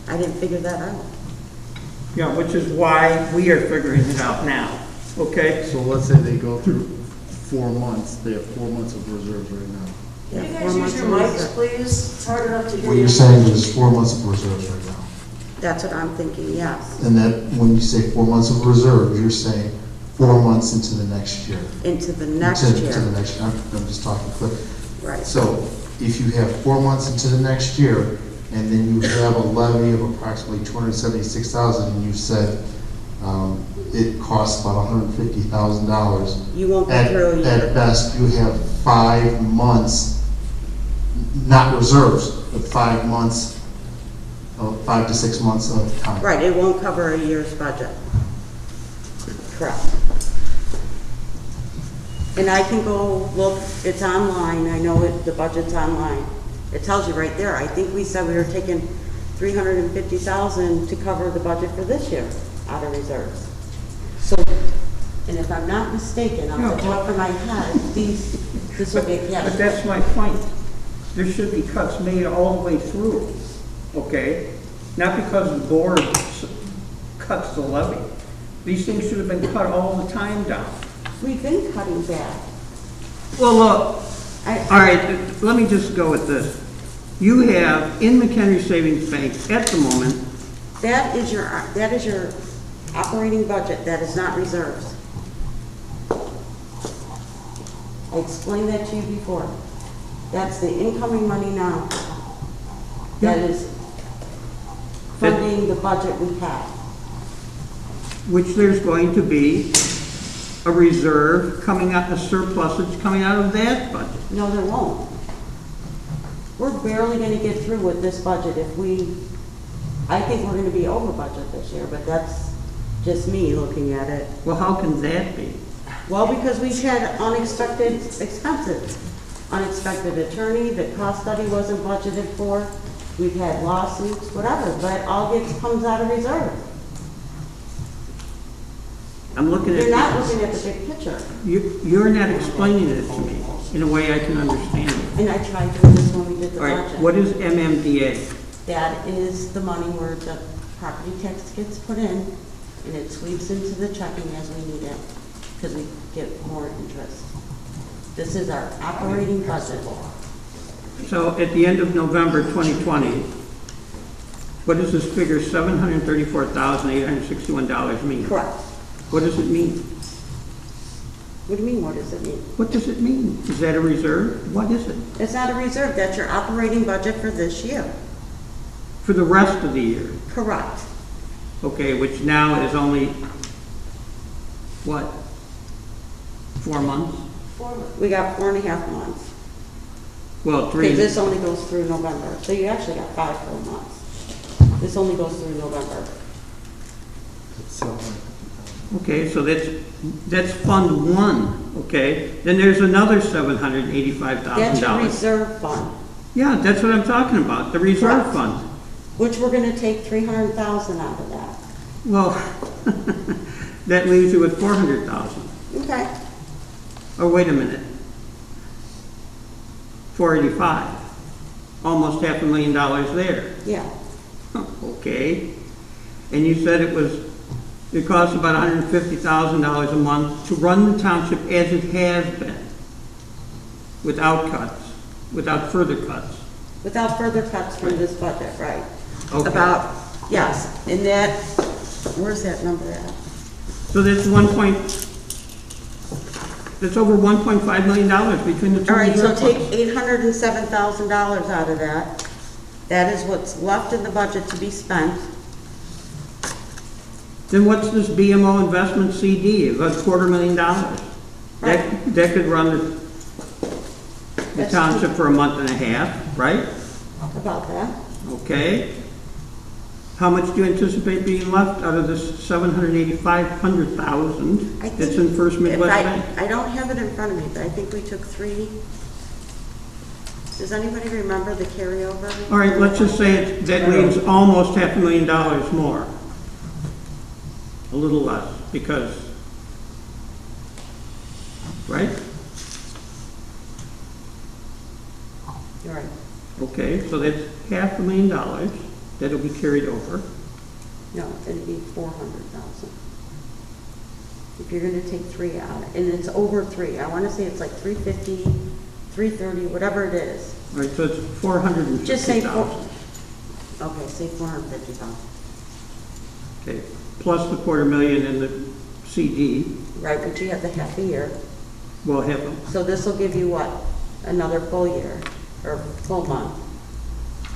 I didn't figure that out.
Yeah, which is why we are figuring it out now, okay?
So let's say they go through 4 months, they have 4 months of reserves right now.
Yeah,
Can you
4
guys use
months
your
of
mics,
reserve.
please? It's hard enough to hear
What
you.
you're saying is 4 months of reserves right now.
That's what I'm thinking, yes.
And that, when you say 4 months of reserves, you're saying 4 months into the next year.
Into the next
Into
year.
the next year, I'm just talking quick.
Right.
So if you have 4 months into the next year, and then you have a levy of approximately 276,000, and you said it costs about $150,000.
You won't get through a year.
At best, you have 5 months, not reserves, but 5 months, 5 to 6 months of time.
Right, it won't cover a year's budget. Correct. And I can go look, it's online, I know the budget's online. It tells you right there. I think we said we were taking $350,000 to cover the budget for this year out of reserves. So, and if I'm not mistaken, off the top of my head, this will get
But
kept.
that's my point. There should be cuts made all the way through, okay? Not because the board cuts the levy. These things should have been cut all the time down.
We've been cutting back.
Well, look, all right, let me just go with this. You have in Mchenry Savings Bank at the moment,
That is your operating budget, that is not reserves. I explained that to you before. That's the incoming money now. That is funding the budget we have.
which there's going to be a reserve coming out, a surplus that's coming out of that budget.
No, there won't. We're barely gonna get through with this budget if I think we're gonna be over budget this year, but that's just me looking at it.
Well, how can that be?
Well, because we've had unexpected expenses. Unexpected attorney, the cost study wasn't budgeted for, we've had lawsuits, whatever, but all comes out of reserve.
I'm looking at.
You're not looking at the big picture.
You're not explaining it to me in a way I can understand it.
And I tried doing this when we did the
All right,
budget.
what is MMDA?
That is the money where the property tax gets put in, and it sweeps into the checking as we need it, because we get more interest. This is our operating budget.
So at the end of November 2020, what does this figure $734,861 mean?
Correct.
What does it mean?
What do you mean, what does it mean?
What does it mean? Is that a reserve? What is it?
It's not a reserve, that's your operating budget for this year.
For the rest of the year?
Correct.
Okay, which now is only, what, 4 months?
We got 4.5 months.
Well, 3.
Because this only goes through November, so you actually got 5 full months. This only goes through November.
Okay, so that's Fund 1, okay? Then there's another $785,000.
That's your reserve fund.
Yeah, that's what I'm talking about, the reserve
Correct.
fund.
Which we're gonna take 300,000 out of that.
Well, that leaves you with 400,000.
Okay.
Oh, wait a minute. 485. Almost $500,000 there.
Yeah.
Okay. And you said it costs about $150,000 a month to run the township as it has been, without cuts, without further cuts.
Without further cuts from this budget, right?
Okay.
About, yes, and that, where's that number at?
So that's that's over $1.5 million between the two.
All right, so
reserve
take
funds.
$807,000 out of that. That is what's left in the budget to be spent.
Then what's this BMO investment CD? About $250,000. That could run the township for a month and a half, right?
About that.
Okay. How much do you anticipate being left out of this $785,000 that's in First Midwest Bank?
I don't have it in front of me, but I think we took 3. Does anybody remember the carryover?
All right, let's just say that leaves almost $500,000 more. A little less, because, right?
You're right.
Okay, so that's $500,000 that'll be carried over.
No, it'd be 400,000. If you're gonna take 3 out, and it's over 3, I wanna say it's like 350, 330, whatever it is.
All right, so it's $450,000.
Just say okay, say 450,000.
Okay, plus the $250,000 in the CD.
Right, but you have the half a year.
We'll have them.
So this will give you what? Another full year, or full month?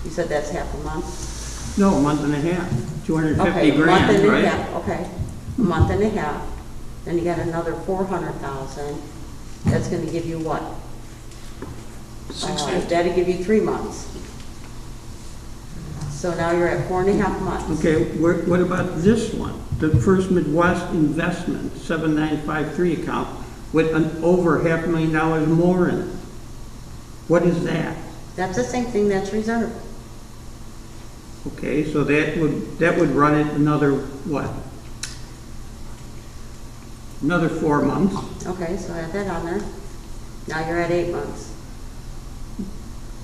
You said that's half a month?
No, a month and a half, 250
Okay, a month
grand,
and a
right?
half, okay. A month and a half. Then you got another 400,000. That's gonna give you what?
650.
That'll give you 3 months. So now you're at 4.5 months.
Okay, what about this one? The First Midwest Investment 7953 account with over $500,000 more in it. What is that?
That's the same thing, that's reserved.
Okay, so that would run it another, what? Another 4 months.
Okay, so add that on there. Now you're at 8 months.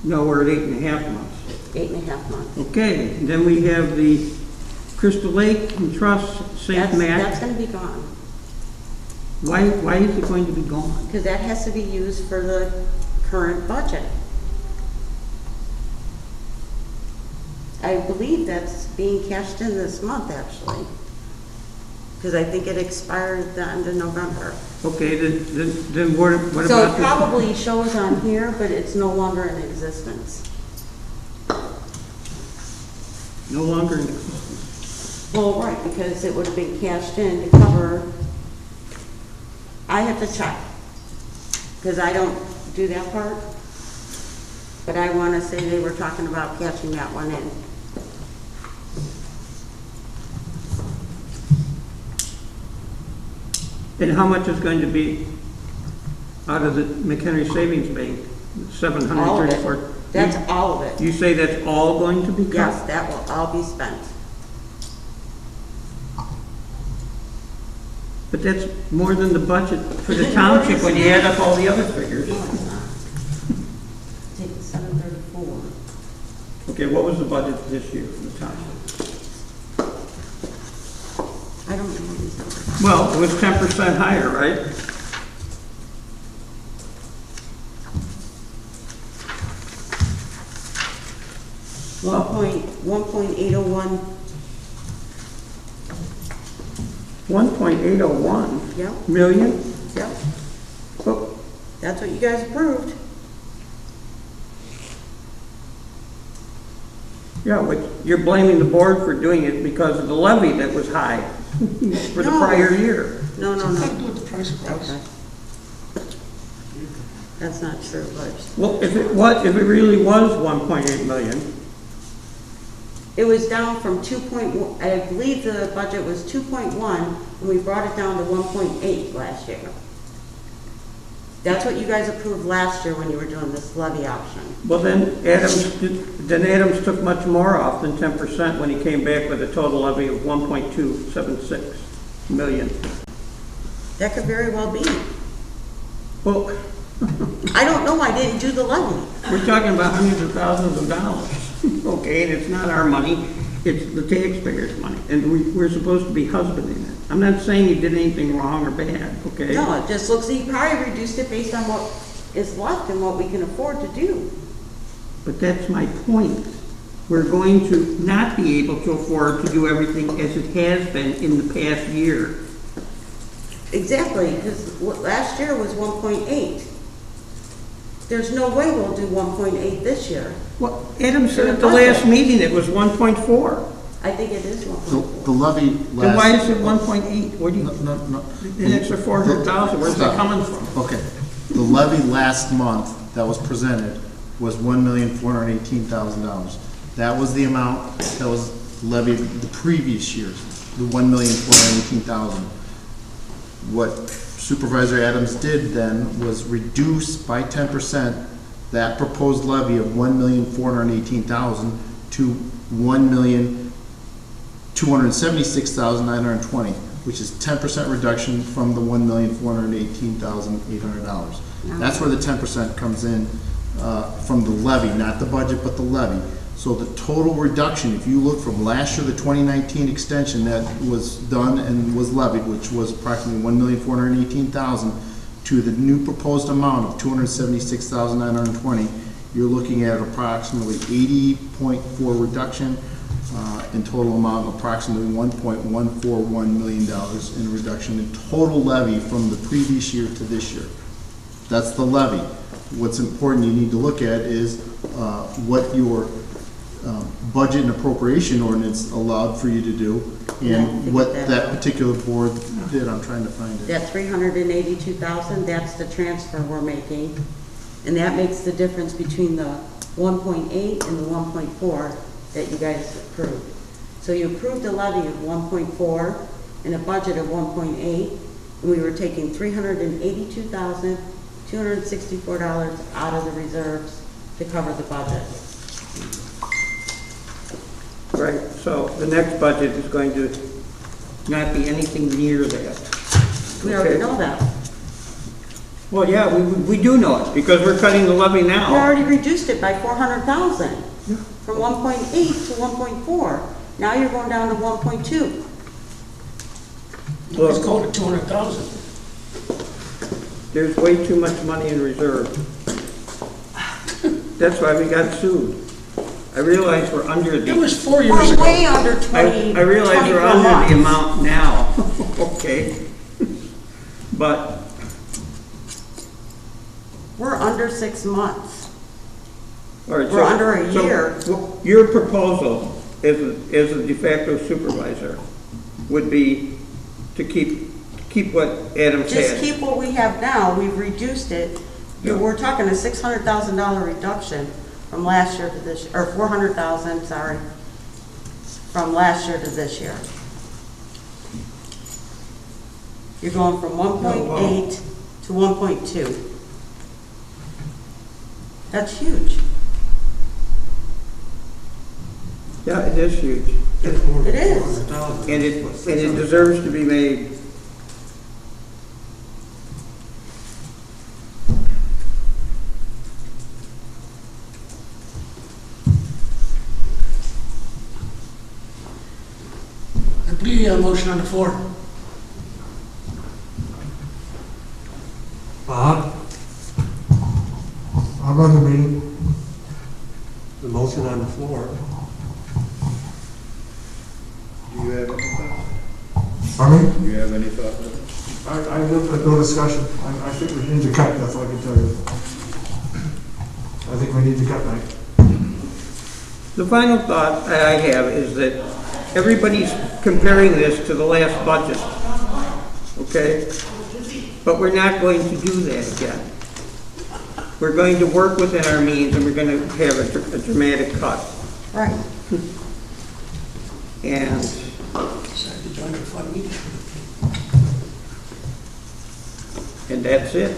No, we're at 8.5 months.
8.5 months.
Okay, then we have the Crystal Lake and Trust St. Matt.
That's gonna be gone.
Why is it going to be gone?
Because that has to be used for the current budget. I believe that's being cashed in this month, actually. Because I think it expired at the end of November.
Okay, then what about
So it
this?
probably shows on here, but it's no longer in existence.
No longer in existence.
Well, right, because it would have been cashed in to cover, I have to check, because I don't do that part. But I want to say they were talking about cashing that one in.
And how much is going to be out of the Mchenry Savings Bank?
All of it.
734.
That's all of it.
You say that's all going to be cut?
Yes, that will all be spent.
But that's more than the budget for the township when you add up all the other figures.
No, it's not. Take 734.
Okay, what was the budget this year for the township?
I don't know these numbers.
Well, it was 10% higher, right?
Well, 1.801,
1.801
yeah,
million?
yeah.
Oh,
That's what you guys approved.
yeah, but you're blaming the board for doing it because of the levy that was high for the
No.
prior year.
No, no,
Nothing to do
no.
with the price of rice.
Okay. That's not true, but
Well, if it really was 1.8 million,
it was down from 2.1, I believe the budget was 2.1, and we brought it down to 1.8 last year. That's what you guys approved last year when you were doing this levy option.
well then Adams took much more off than 10% when he came back with a total levy of 1.276 million.
That could very well be.
Well,
I don't know, I didn't do the levy.
we're talking about hundreds of thousands of dollars, okay, and it's not our money, it's the taxpayers' money, and we're supposed to be husbanding it. I'm not saying he did anything wrong or bad, okay?
No, it just looks, he probably reduced it based on what is left and what we can afford to do.
But that's my point. We're going to not be able to afford to do everything as it has been in the past year.
Exactly, because last year was 1.8. There's no way we'll do 1.8 this year.
Well, Adam said at the last meeting it was 1.4.
I think it is 1.4.
The levy
Then why
last,
is it 1.8? What do you,
no.
the extra 400,000, where's that
Stop.
coming from?
Okay, the levy last month that was presented was $1,418,000. That was the amount that was levied the previous years, the $1,418,000. What Supervisor Adams did then was reduce by 10% that proposed levy of $1,418,000 to $1,276,920, which is 10% reduction from the $1,418,800. That's where the 10% comes in from the levy, not the budget, but the levy. So the total reduction, if you look from last year, the 2019 extension that was done and was levied, which was approximately $1,418,000, to the new proposed amount of $276,920, you're looking at approximately 80.4 reduction in total amount of approximately $1.141 million in reduction in total levy from the previous year to this year. That's the levy. What's important you need to look at is what your budget and appropriation ordinance allowed for you to do and what that particular board did. I'm trying to find it.
That 382,000, that's the transfer we're making. And that makes the difference between the 1.8 and the 1.4 that you guys approved. So you approved a levy of 1.4 and a budget of 1.8, and we were taking $382,264 out of the reserves to cover the budget.
Right, so the next budget is going to not be anything near that.
We already know that.
Well, yeah, we do know it, because we're cutting the levy
We
now.
already reduced it by 400,000, from 1.8 to 1.4. Now you're going down to 1.2.
It's going to 200,000.
There's way too much money in reserve. That's why we got sued. I realize we're under the...
It was 4 years
We're
ago.
way under 20,
I realize we're
24
under
months.
the amount now, okay? But
We're under 6 months.
all right,
We're under a year.
So your proposal as a de facto supervisor would be to keep what Adams
Just
had.
keep what we have now, we've reduced it. We're talking a $600,000 reduction from last year to this, or 400,000, sorry, from last year to this year. You're going from 1.8 to 1.2. That's huge.
Yeah, it is huge.
It is.
And it deserves to be made
The motion on the floor.
Bob,
I'll run the meeting.
the motion on the floor.
Do you have any thoughts?
Pardon me?
Do you have any thoughts?
I have no discussion. I think we need to cut, that's all I can tell you. I think we need to cut, Mike.
The final thought I have is that everybody's comparing this to the last budget, okay? But we're not going to do that again. We're going to work within our means, and we're going to have a dramatic cut.
Right.
And
Decided to join the fun meeting.
that's it.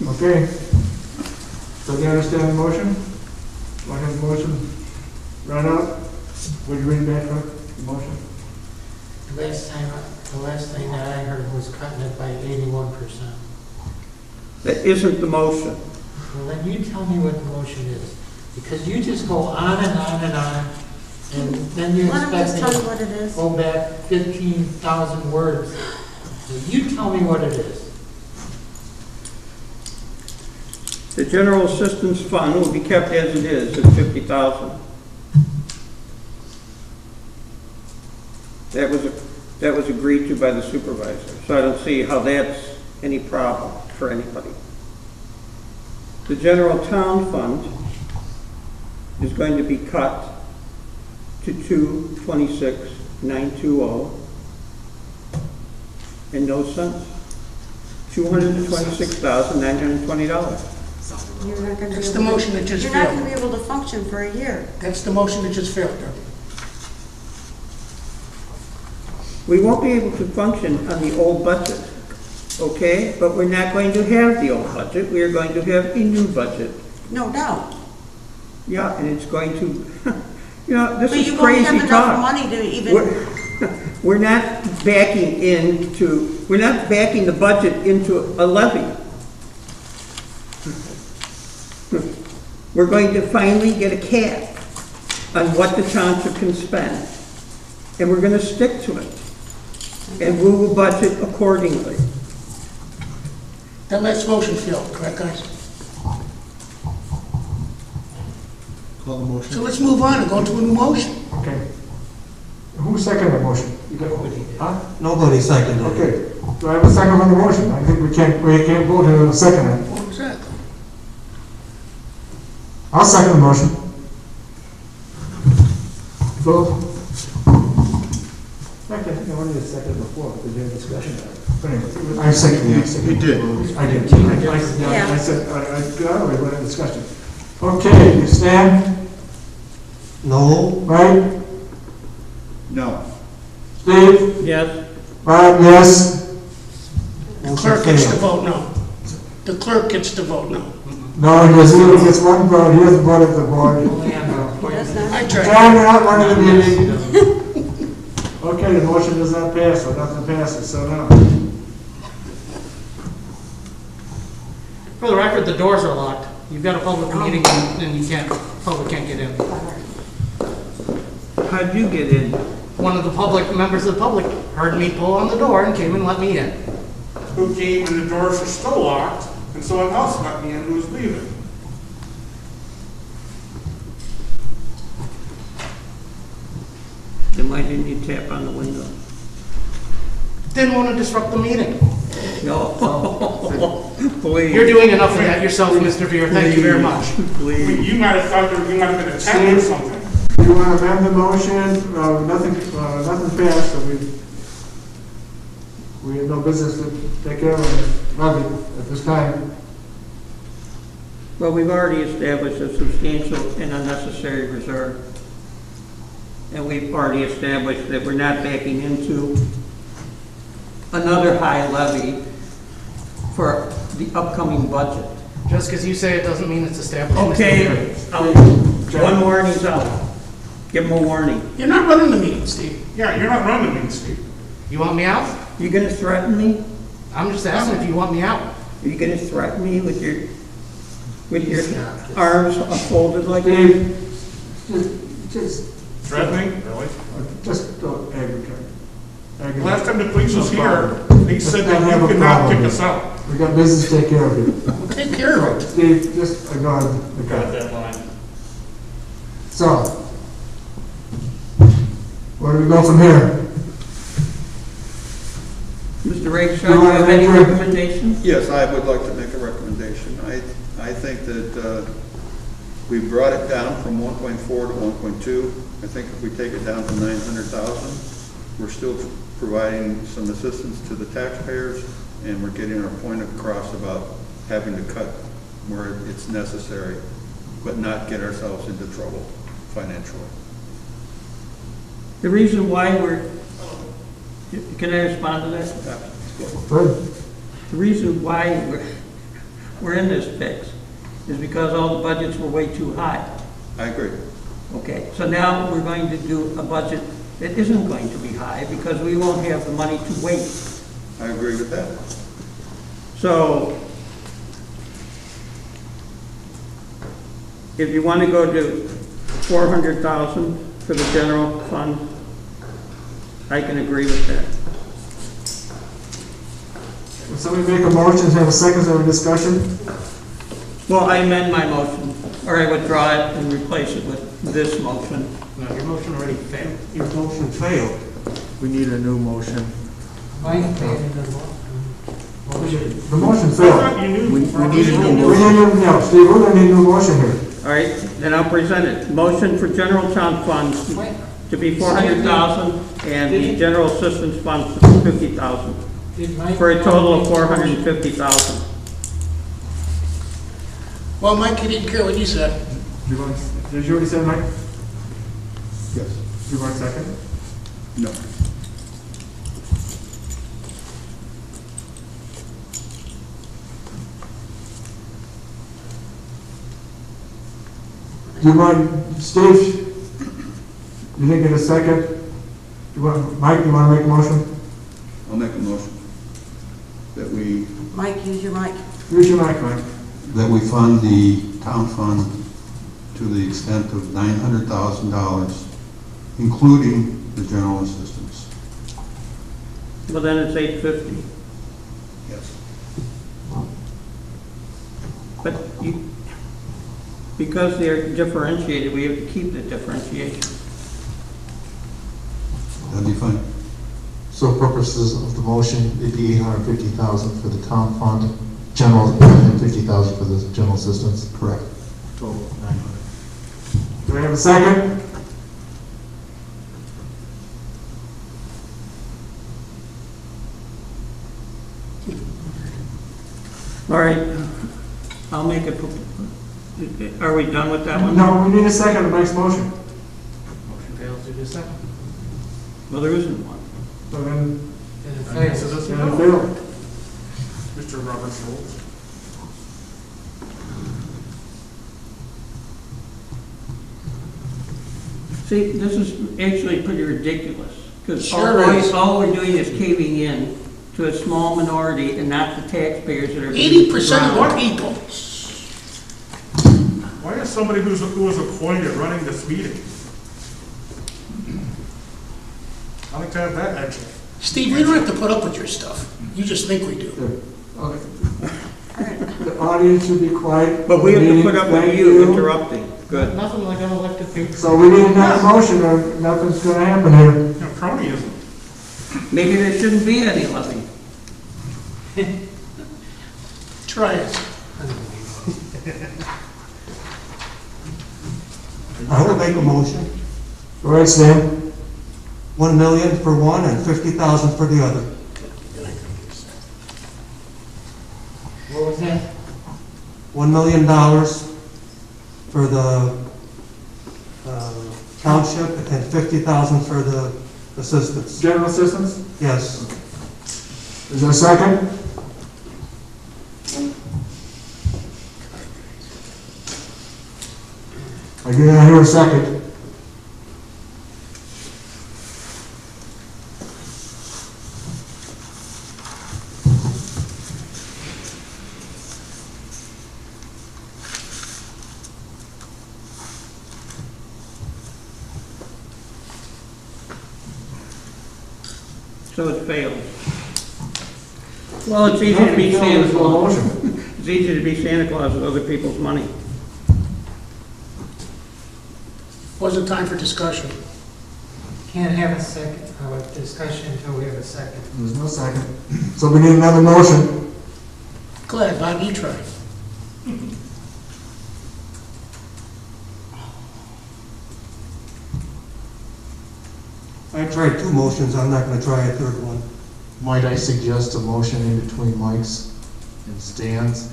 Okay. So do you understand the motion? Do I have the motion? Run out? Would you read back, Clerk, the motion?
The last thing that I heard was cutting it by 81%.
That isn't the motion.
Well, then you tell me what the motion is, because you just go on and on and on, and then you
Why don't we
expect
just
me
tell you what it is?
to go back 15,000 words. So you tell me what it is.
The general assistance fund will be kept as it is at 50,000. That was agreed to by the supervisor, so I don't see how that's any problem for anybody. The general town fund is going to be cut to 226,920 and no cents. $226,920.
You're not gonna be
That's
able
the motion that just
You're not
failed.
gonna be able to function for a year.
That's the motion that just failed, Debbie.
We won't be able to function on the old budget, okay? But we're not going to have the old budget. We are going to have a new budget.
No doubt.
Yeah, and it's going to, you know, this
But
is
you won't have
crazy
enough
talk.
money to even,
We're not backing the budget into a levy. We're going to finally get a cap on what the township can spend. And we're going to stick to it. And we will budget accordingly.
That last motion failed, correct, guys?
Call the motion.
So let's move on and go to a new motion.
Okay. Who seconded the motion? You got, huh?
Nobody seconded it.
Okay. Do I have a second on the motion? I think we can't vote on a second.
What was that?
I'll second the motion. Vote. I think I wanted to second before, because we had discussion about it. But anyway, I seconded it.
You did.
I did. I said, I got it, we had discussion. Okay, you stand?
No.
Right?
No.
Steve?
Yes?
Bob, yes?
The clerk gets to vote no. The clerk gets to vote no.
No, he gets one vote, he doesn't vote at the board.
I tried.
John, you're not running the meeting. Okay, the motion does not pass, so nothing passes, so no.
For the record, the doors are locked. You've got a public meeting and you can't, public can't get in.
How'd you get in?
One of the members of the public heard me pull on the door and came and let me in.
Who came and the doors were still locked, and someone else let me in who was leaving.
Then why didn't you tap on the window?
Didn't want to disrupt the meeting.
No. Please.
You're doing enough of that yourself, Mr. Veer. Thank you very much.
Please.
You might have thought you might have been attacked or something.
You want to amend the motion, nothing passed, so we have no business to take care of levy at this time.
Well, we've already established a substantial and unnecessary reserve. And we've already established that we're not backing into another high levy for the upcoming budget.
Just because you say it doesn't mean it's established.
Okay, one more and he's out. Give him a warning.
You're not running the meeting, Steve.
Yeah, you're not running the meeting, Steve.
You want me out?
You gonna threaten me?
I'm just asking if you want me out.
Are you gonna threaten me with your arms folded like that?
Just
Threatening, really?
Just agriculture.
Last time the police was here, they said that you could not kick us out.
We got business to take care of here.
Take care of it.
Steve, just ignore the
Got
cut.
that line.
So, where do we go from here?
Mr. Rakestraw, do you have any recommendations?
Yes, I would like to make a recommendation. I think that we brought it down from 1.4 to 1.2. I think if we take it down to 900,000, we're still providing some assistance to the taxpayers, and we're getting our point across about having to cut where it's necessary, but not get ourselves into trouble financially.
The reason why can I respond to that?
Good.
The reason why we're in this fix is because all the budgets were way too high.
I agree.
Okay, so now we're going to do a budget that isn't going to be high because we won't have the money to waste.
I agree with that.
So if you want to go to 400,000 for the general fund, I can agree with that.
Will somebody make a motion, have a second, have a discussion?
Well, I amend my motion, or I withdraw it and replace it with this motion.
No, your motion already failed.
Your motion failed.
We need a new motion.
Mike made it a
The motion failed.
We need a new
We
motion.
need, no, Steve, we're gonna need a new motion here.
All right, then I'll present it. Motion for general town funds to be 400,000 and the general assistance funds to 50,000, for a total of 450,000.
Well, Mike, he didn't care what you said.
Did you already say, Mike?
Yes.
Do you want a second?
No.
Do you want, Steve, you didn't get a second? Do you want, Mike, you want to make a motion?
I'll make a motion that we,
Mike, use your mic.
Use your mic, Mike.
that we fund the town fund to the extent of $900,000, including the general assistance.
Well, then it's 850.
Yes.
But because they're differentiated, we have to keep the differentiation.
That'd be fine.
So purposes of the motion, it'd be 850,000 for the town fund, general, and 50,000 for the general assistance.
Correct.
Total of 900.
Do we have a second?
All right, I'll make it. Are we done with that one?
No, we need a second to Mike's motion.
Motion fails to do second.
Well, there isn't one.
So then,
And it fails.
then it failed.
Mr. Robert Schultz.
See, this is actually pretty ridiculous, because
Sure is.
all we're doing is caving in to a small minority and not the taxpayers that are.
80% of the people.
Why is somebody who was appointed running this meeting? I like to have that action.
Steve, we don't have to put up with your stuff. You just think we do.
The audience should be quiet.
But we have to put up with
Thank
you interrupting. Good.
Nothing like unelected people.
So we need another motion or nothing's gonna happen here.
You know, cronyism.
Maybe there shouldn't be any levy.
Try it.
I will make a motion.
Go ahead, Stan.
1 million for one and 50,000 for the other.
What was that?
$1 million for the township and 50,000 for the assistance.
General assistance?
Yes.
Is there a second? I didn't hear a second.
So it fails. Well, it's easy to be Santa Claus. It's easy to be Santa Claus with other people's money.
Wasn't time for discussion.
Can't have a second, discussion until we have a second.
There's no second. So we need another motion.
Go ahead, Bob, you try.
I tried 2 motions, I'm not gonna try a third one.
Might I suggest a motion in between Mike's and Stan's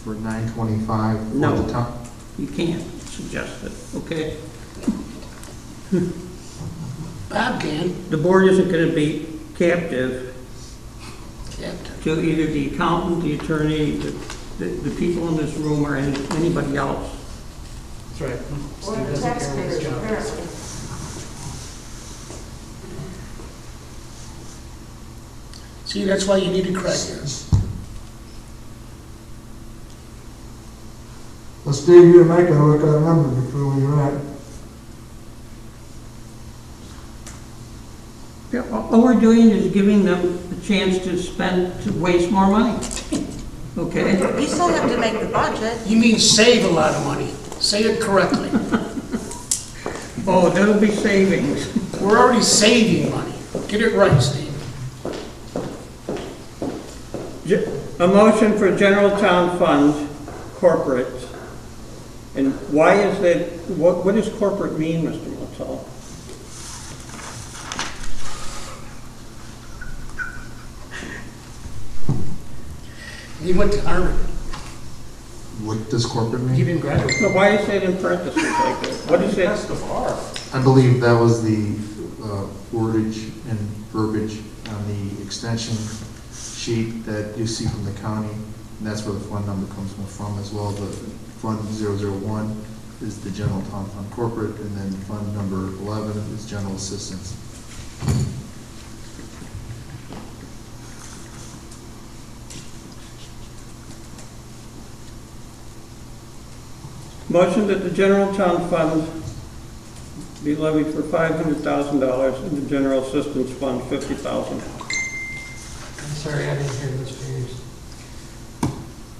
for 925?
No.
For the town?
You can't suggest it, okay?
Bob can.
The board isn't gonna be captive to either the accountant, the attorney, the people in this room, or anybody else.
That's right.
Or the taxpayers, apparently.
See, that's why you needed Craig here.
Well, Steve, you and Mike gotta work out a number before we wrap.
Yeah, all we're doing is giving them the chance to waste more money. Okay?
You still have to make the budget.
You mean save a lot of money. Say it correctly.
Oh, that'll be savings.
We're already saving money. Get it right, Steve.
A motion for general town fund, corporate. And why is that, what does corporate mean, Mr. Motel?
He went to Harvard.
What does corporate
He
mean?
didn't graduate.
No, why is that in parentheses like that? What is it?
I believe that was the wordage and verbiage on the extension sheet that you see from the county, and that's where the fund number comes from as well. The fund 001 is the general town fund corporate, and then fund number 11 is general assistance.
Motion that the general town fund be levied for $500,000 and the general assistance fund $50,000.
I'm sorry, I didn't hear Mr. Hughes.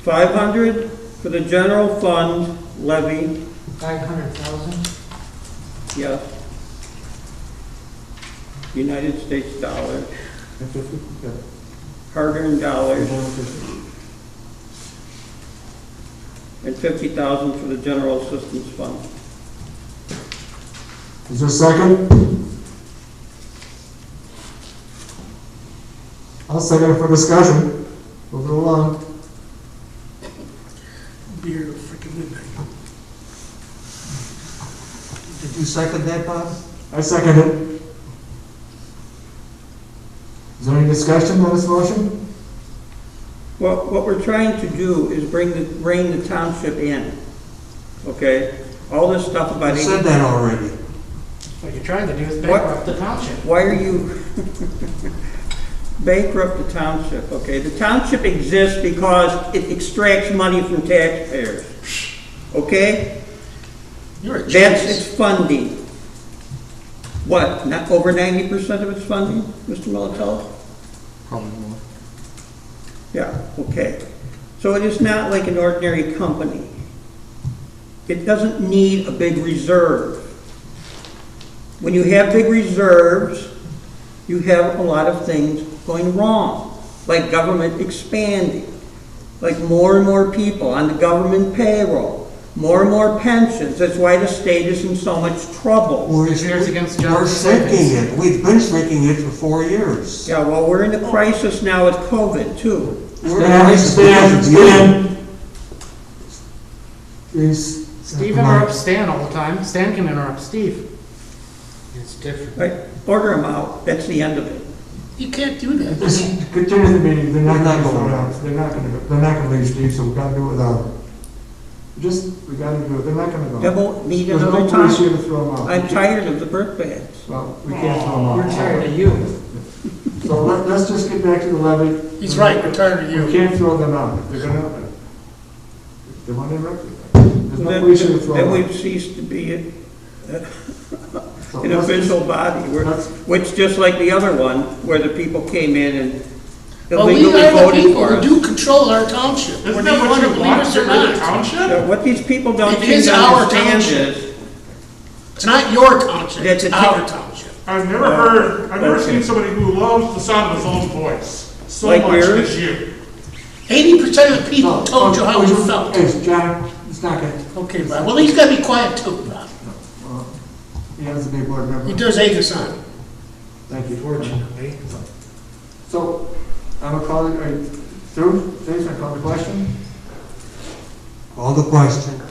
500 for the general fund levy,
500,000?
yes. United States dollars, hard-earned dollars, and 50,000 for the general assistance fund.
Is there a second? I'll second it for discussion. Move it along.
Be here till freaking midnight.
Did you second that, Bob?
I second it. Is there any discussion on this motion?
Well, what we're trying to do is rein the township in, okay? All this stuff about...
You said that already.
What you're trying to do is bankrupt the township.
Why are you bankrupt the township, okay? The township exists because it extracts money from taxpayers, okay? That's its funding. What, not over 90% of its funding, Mr. Militello?
Probably more.
Yeah, okay. So it is not like an ordinary company. It doesn't need a big reserve. When you have big reserves, you have a lot of things going wrong, like government expanding, like more and more people on the government payroll, more and more pensions. That's why the state is in so much trouble.
We're shrinking it. We've been shrinking it for 4 years.
Yeah, well, we're in a crisis now with COVID, too.
We're in a crisis because of you.
Steve interrupts Stan all the time. Stan can interrupt Steve. It's different.
Right, order them out. That's the end of it.
You can't do that.
Just continue the meeting. They're not going to vote on it. They're not going to leave, Steve, so we got to do it without them. We got to do it. They're not going to go.
They won't meet
There's
another
no
time.
police here to throw them out.
I'm tired of the brick bats.
Well, we can't throw them out.
We're tired of you.
So let's just get back to the levy.
He's right, we're tired of you.
We can't throw them out. If they're going to, they want to interrupt you. There's no police here to throw
Then
them out.
we've ceased to be an official body, which just like the other one, where the people came in and
Well, we
illegally
are the
voted
people
for
who
us.
do control our township.
Isn't
Whether
that
you
what
want to
you
believe
want,
us
to
or
rid of the
not.
township?
What these people don't
It
seem
is
to
our
understand
township.
is,
It's not your township,
That's
it's
a
our
town-
township.
I've never seen somebody who loves the sound of his own voice so
Like
much
yours?
as you.
80% of the people told you how you
Hey,
felt.
John, it's not good.
Okay, Bob, well, he's gotta be quiet too, Bob.
He has to be a board member.
He does egg us on.
Thank you.
Fortunately.
So, I'm gonna call it, are you through? Jason, I call the question?
Call the question.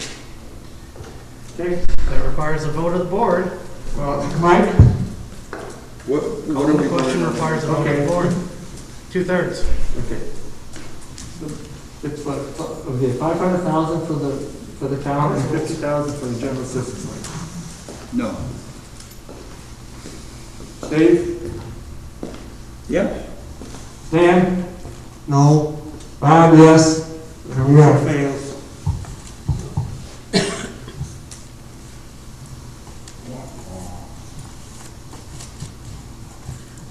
Okay,
That requires a vote of the board.
well, Mike?
What
Call
are
the
we
question
voting on?
requires a vote of
Okay.
the board. 2/3.
Okay. It's what, okay, 500,000 for the town and 50,000 for the general assistance line.
No.
Dave?
yes,
Dan?
No.
Bob, yes. Here we go.
Fails.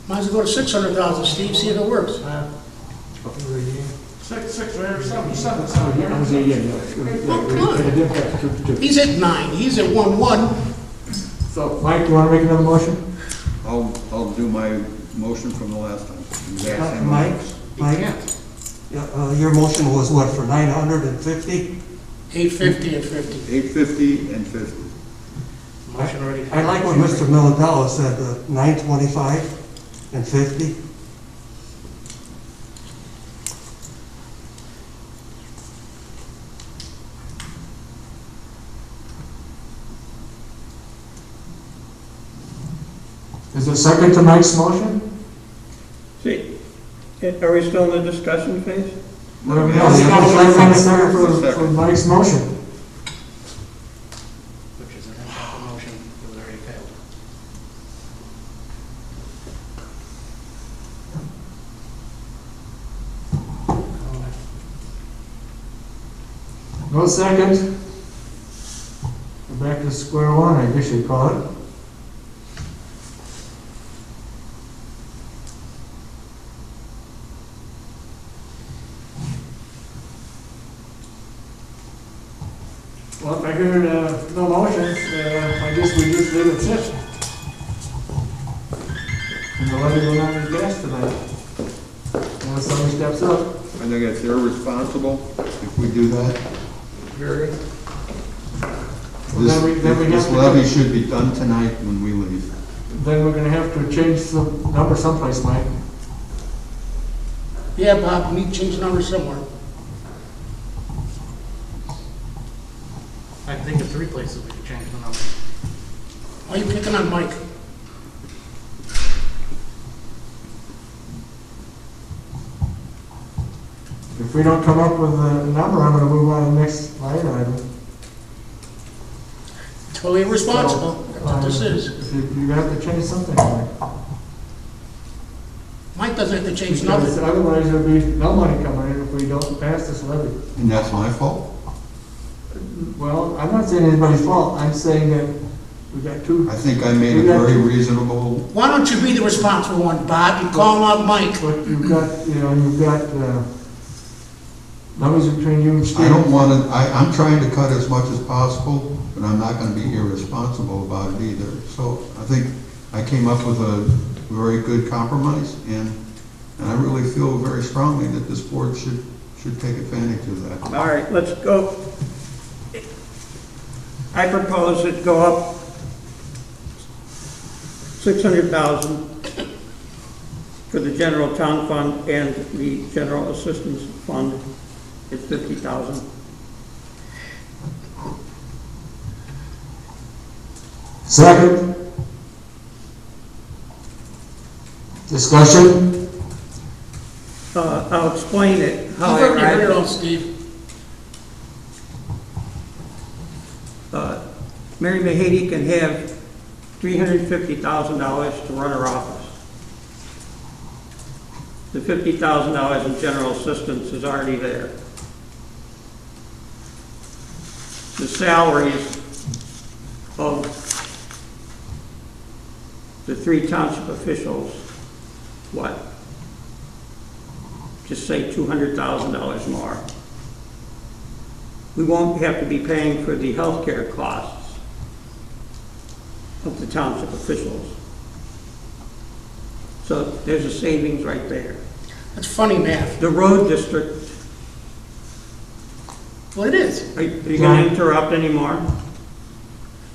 Might as well go to 600,000, Steve, see if it works.
Six, or seven.
I was, yeah. It did pass, two.
He's at 9, he's at 1-1.
So, Mike, you wanna make another motion?
I'll do my motion from the last time. Exact same
Mike?
motion.
Mike? Yeah, your motion was what, for 950?
850 and 50.
850 and 50.
Motion already.
I like what Mr. Militella said, 925 and 50.
Is there a second to Mike's motion?
see, are we still in the discussion phase?
No, we have a second for Mike's motion.
Which is an improper motion, it was already failed.
No second. We're back to square one, I guess you'd call it. Well, if I hear no motions, I guess we just let it sit. And the levy will not be passed tonight. Unless somebody steps up.
I think it's irresponsible if we do that.
Very.
This levy should be done tonight when we leave.
Then we're gonna have to change the number someplace, Mike.
Yeah, Bob, we need to change the number somewhere.
I can think of 3 places we could change the number.
Why are you picking on Mike?
If we don't come up with a number, I'm gonna move on to the next line item.
Totally irresponsible, that's what this is.
You have to change something, Mike.
Mike doesn't have to change
Because
nothing.
otherwise there'll be no money coming in if we don't pass this levy.
And that's my fault?
Well, I'm not saying anybody's fault, I'm saying that we got two.
I think I made a very reasonable,
Why don't you be the responsible one, Bob, and call out Mike?
But you've got, numbers between you and Steve.
I don't want to, I'm trying to cut as much as possible, but I'm not going to be irresponsible about it either. So I think I came up with a very good compromise, and I really feel very strongly that this board should take advantage of that.
All right, let's go. I propose it go up 600,000 for the general town fund, and the general assistance fund is 50,000.
Second. Discussion?
I'll explain it, how
You've already
I
heard it all,
arrived.
Steve.
Mary Mahady can have $350,000 to run her office. The $50,000 in general assistance is already there. The salaries of the 3 township officials, what? Just say $200,000 more. We won't have to be paying for the healthcare costs of the township officials. So there's a savings right there.
That's funny math.
The road district.
Well, it is.
Are you going to interrupt anymore?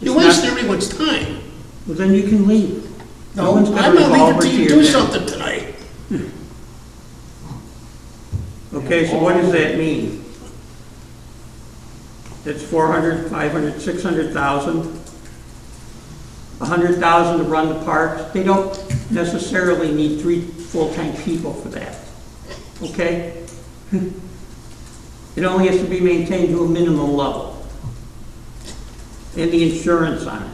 You waste everyone's time.
Well, then you can leave.
No,
one's gonna
I'm not
revolve
leaving till
to
you
your
do
desk.
something tonight.
Okay, so what does that mean? That's 400, 500, 600,000. 100,000 to run the parks. They don't necessarily need 3 full-time people for that. Okay? It only has to be maintained to a minimum level. And the insurance on it.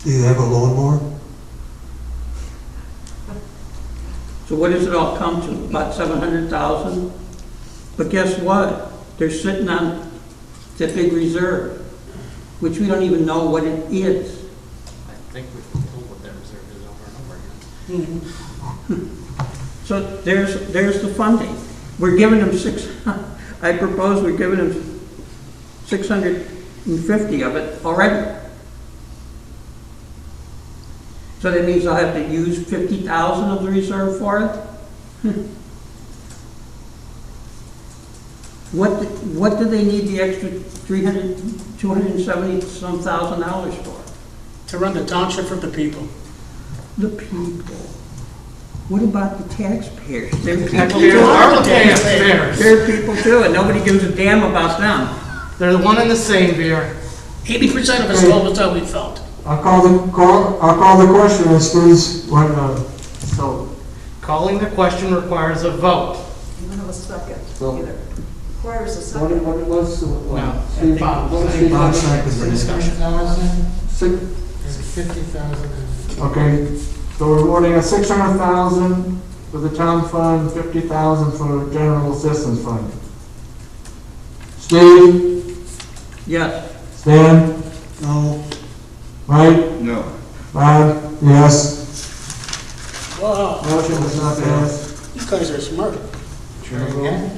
Do you have a lawnmower?
So what does it all come to? About 700,000? But guess what? They're sitting on that big reserve, which we don't even know what it is.
I think we've been told what that reserve is over and over again.
So there's the funding. We're giving them I propose we're giving them 650 of it already. So that means I'll have to use 50,000 of the reserve for it? What do they need the extra 270 some thousand dollars for?
To run the township for the people.
The people. What about the taxpayers? They're people
taxpayers
too.
are the taxpayers.
They're people too, and nobody gives a damn about them.
They're the one and the same, Beer. 80% of us felt that's how we felt.
I'll call the question, as soon as,
So, calling the question requires a vote.
You don't have a second
So-
either. Requires a
What
second.
was,
Well,
Steve,
Bob,
what was
say
Steve
Bob
saying?
second for discussion.
50,000.
Okay, so we're awarding a 600,000 for the town fund, 50,000 for general assistance fund. Steve?
Yes.
Stan?
No.
Mike?
No.
Bob? Yes.
Wow.
Motion does not pass.
You guys are smart.
Try again.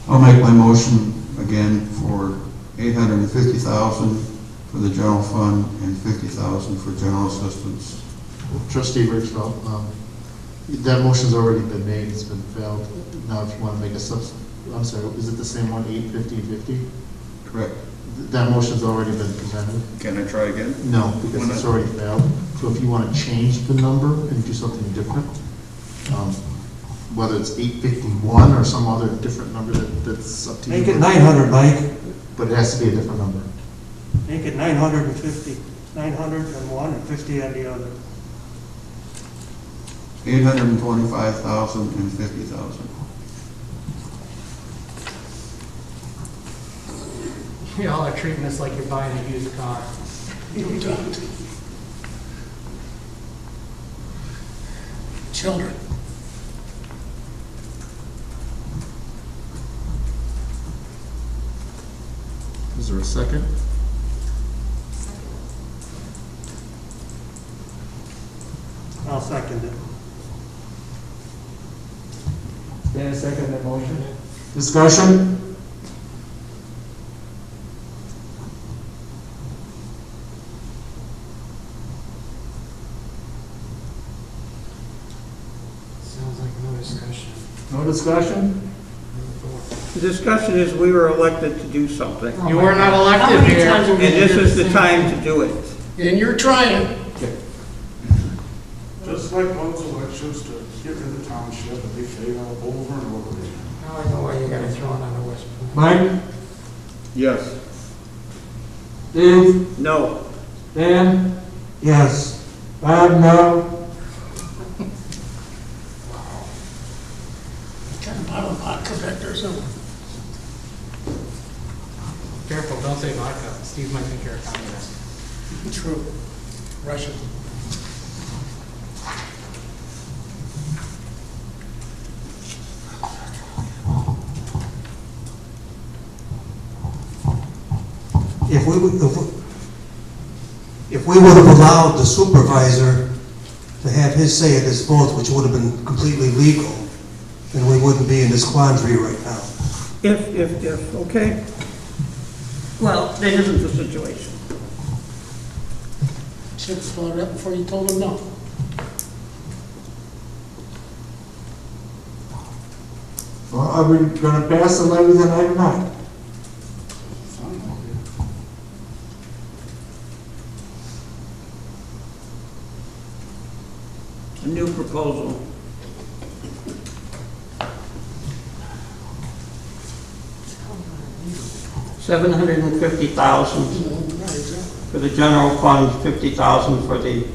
I'll make my motion again for 850,000 for the general fund and 50,000 for general assistance.
Trustee Ridgeville, that motion's already been made, it's been failed. Now, if you want to make a I'm sorry, is it the same one, 850?
Correct.
That motion's already been presented.
Can I try again?
No, because it's already failed. So if you want to change the number and do something different, whether it's 851 or some other different number, that's up to you.
Make it 900, Mike.
But it has to be a different number.
Make it 950, 901 and 50 on the other.
825,000 and 50,000.
Y'all are treating us like you're buying a used car.
You don't. Children.
Is there a second?
I'll second it.
Stan, second that motion. Discussion?
Sounds like no discussion.
No discussion?
The discussion is we were elected to do something.
You were not elected
How many
here.
times have
And
we
this
done
is
the
the
same
time
thing?
to do it.
And you're trying.
Just like most elections to get rid of the township, they fail over and over again.
Now I know why you got it thrown on the West Point.
Mike?
Yes.
Steve?
No.
Dan?
Yes.
Bob, no.
Kind of bottle vodka back there somewhere.
Careful, don't say vodka. Steve might think you're a communist.
True. Russian.
if we would have allowed the supervisor to have his say at this vote, which would have been completely legal, then we wouldn't be in this quandary right now.
If, okay? Well, that isn't the situation.
Should have followed up before you told him no.
Well, are we gonna pass the levy tonight or not?
A new proposal. $750,000 for the general fund, 50,000 for the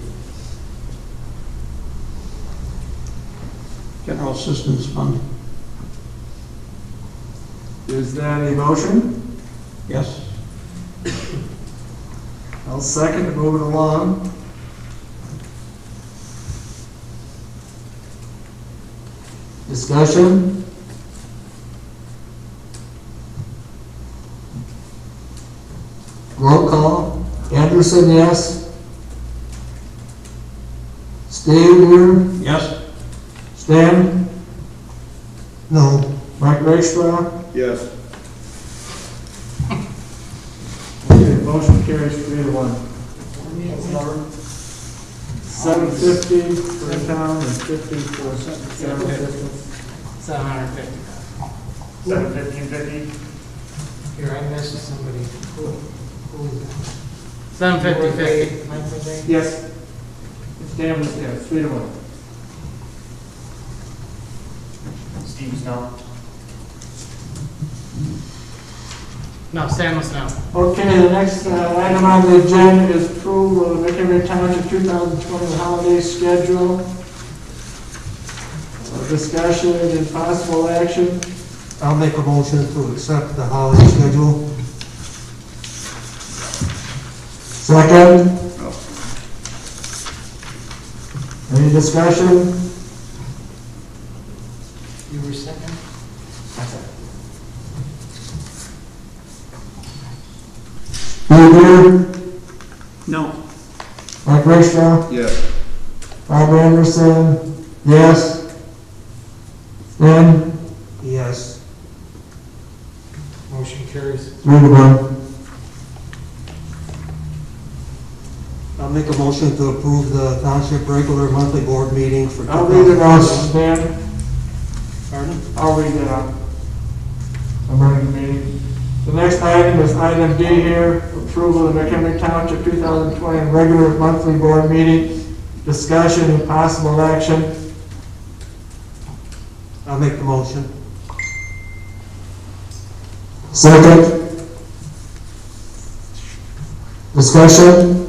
general assistance fund.
Is that a motion?
Yes.
I'll second to move it along. Discussion? Roll call. Anderson, yes. Steve here?
Yes.
Stan?
No.
Mike Rakestraw?
Yes.
Okay, motion carries 3-1. 750 for the town and 50 for general assistance.
750.
750 and 50.
Here, I missed somebody. Who is that? 750.
Yes. Stan was there, 3-1.
Steve's no.
No, Sam was no.
Okay, the next item on the agenda is approval of the Mchenry Township 2020 holiday schedule. Discussion and possible action.
I'll make a motion to accept the holiday schedule.
Second. Any discussion?
You were second?
Here.
No.
Mike Rakestraw?
Yes.
Bob Anderson? Yes. Stan?
Yes.
Motion carries.
3-1.
I'll make a motion to approve the township regular monthly board meeting for.
I'll read it out, Stan.
Pardon?
I'll read it out. I'm running the meeting. The next item is item D here, approval of the Mchenry Township 2020 regular monthly board meeting, discussion and possible action.
I'll make the motion.
Second. Discussion?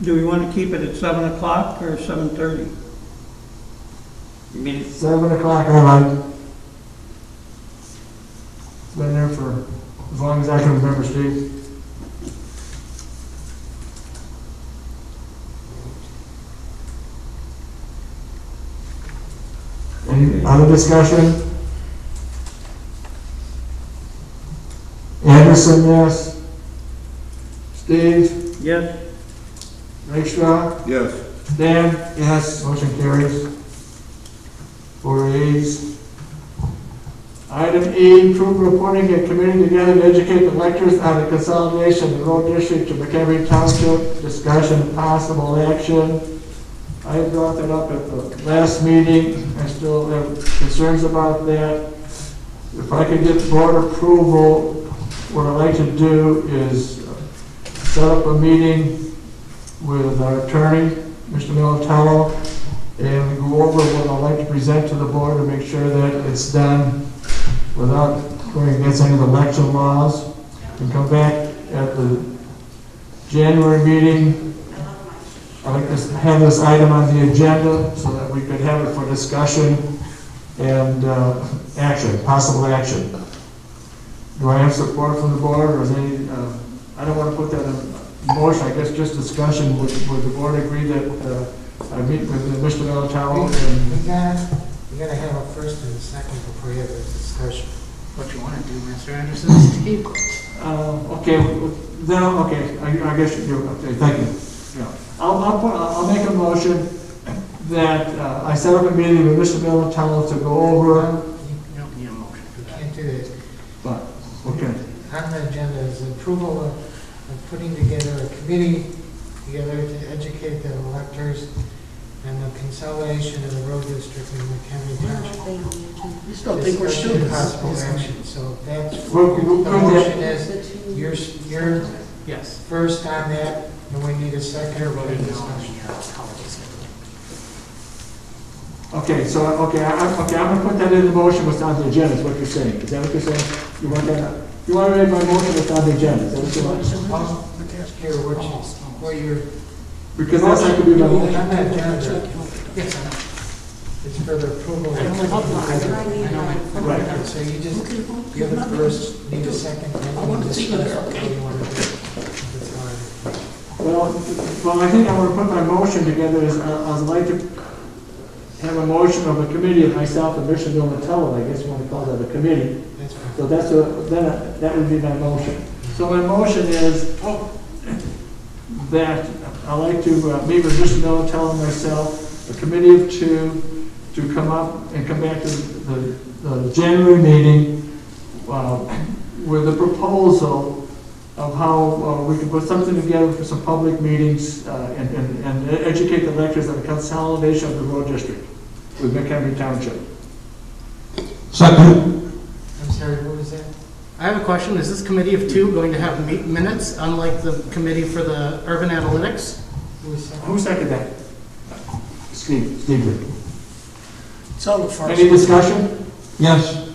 Do we want to keep it at 7 o'clock or 7:30? You mean,
7 o'clock, I like. Been there for as long as I can remember, Steve. Any other discussion? Anderson, yes. Steve?
yes?
Rakestraw?
Yes.
Dan?
Yes.
Motion carries. 4 ayes. Item E, approval of putting a committee together to educate the electors on the consolidation of the road district to Mchenry Township, discussion and possible action. I brought that up at the last meeting. I still have concerns about that. If I could get board approval, what I'd like to do is set up a meeting with our attorney, Mr. Militello, and go over what I'd like to present to the board to make sure that it's done without going against any of the election laws, and come back at the January meeting. I'd like to have this item on the agenda so that we could have it for discussion and action, possible action. Do I have support from the board, or is any, I don't want to put that in motion, I guess just discussion. Would the board agree that I meet with Mr. Militello and...
You gotta have a first and a second before you have a discussion.
what you want to do, Mr. Anderson, is table it.
Okay, then, okay, I guess you're, okay, thank you. Yeah. I'll make a motion that I set up a meeting with Mr. Militello to go over,
You don't need a motion for that.
Can't do that.
but, okay.
On the agenda is approval of putting together a committee together to educate the electors and the consolidation of the road district in Mchenry Township.
You still think we're
Discussion and
students?
possible action, so that's,
We'll-
the
we'll-
motion is, you're
Yes.
first on that, and we need a second
You're
for
voting no on
discussion.
the holiday schedule.
Okay, so, okay, I'm gonna put that in the motion, what's on the agenda, is what you're saying. Is that what you're saying? You want that, you want to read my motion what's on the agenda, is that what you want?
Here, what you're.
Because that's not gonna be my
On
motion.
that agenda,
Yes, I know.
it's for the approval.
I know my-
Right.
So you just, you're the first, need a second, and then you discuss what you want to do. That's all right.
Well, I think I want to put my motion together, is I'd like to have a motion of a committee of myself and Mr. Militello, I guess you want to call that a committee.
That's fine.
So that's that would be my motion. So my motion is that I'd like to meet with Mr. Militello and myself, a committee of two, to come up and come back to the January meeting with a proposal of how we can put something together for some public meetings and educate the electors on the consolidation of the road district with Mchenry Township.
Second.
I'm sorry, what was that?
I have a question. Is this committee of two going to have minutes, unlike the committee for the urban analytics?
Who seconded that? Steve did.
It's all the first.
Any discussion?
Yes.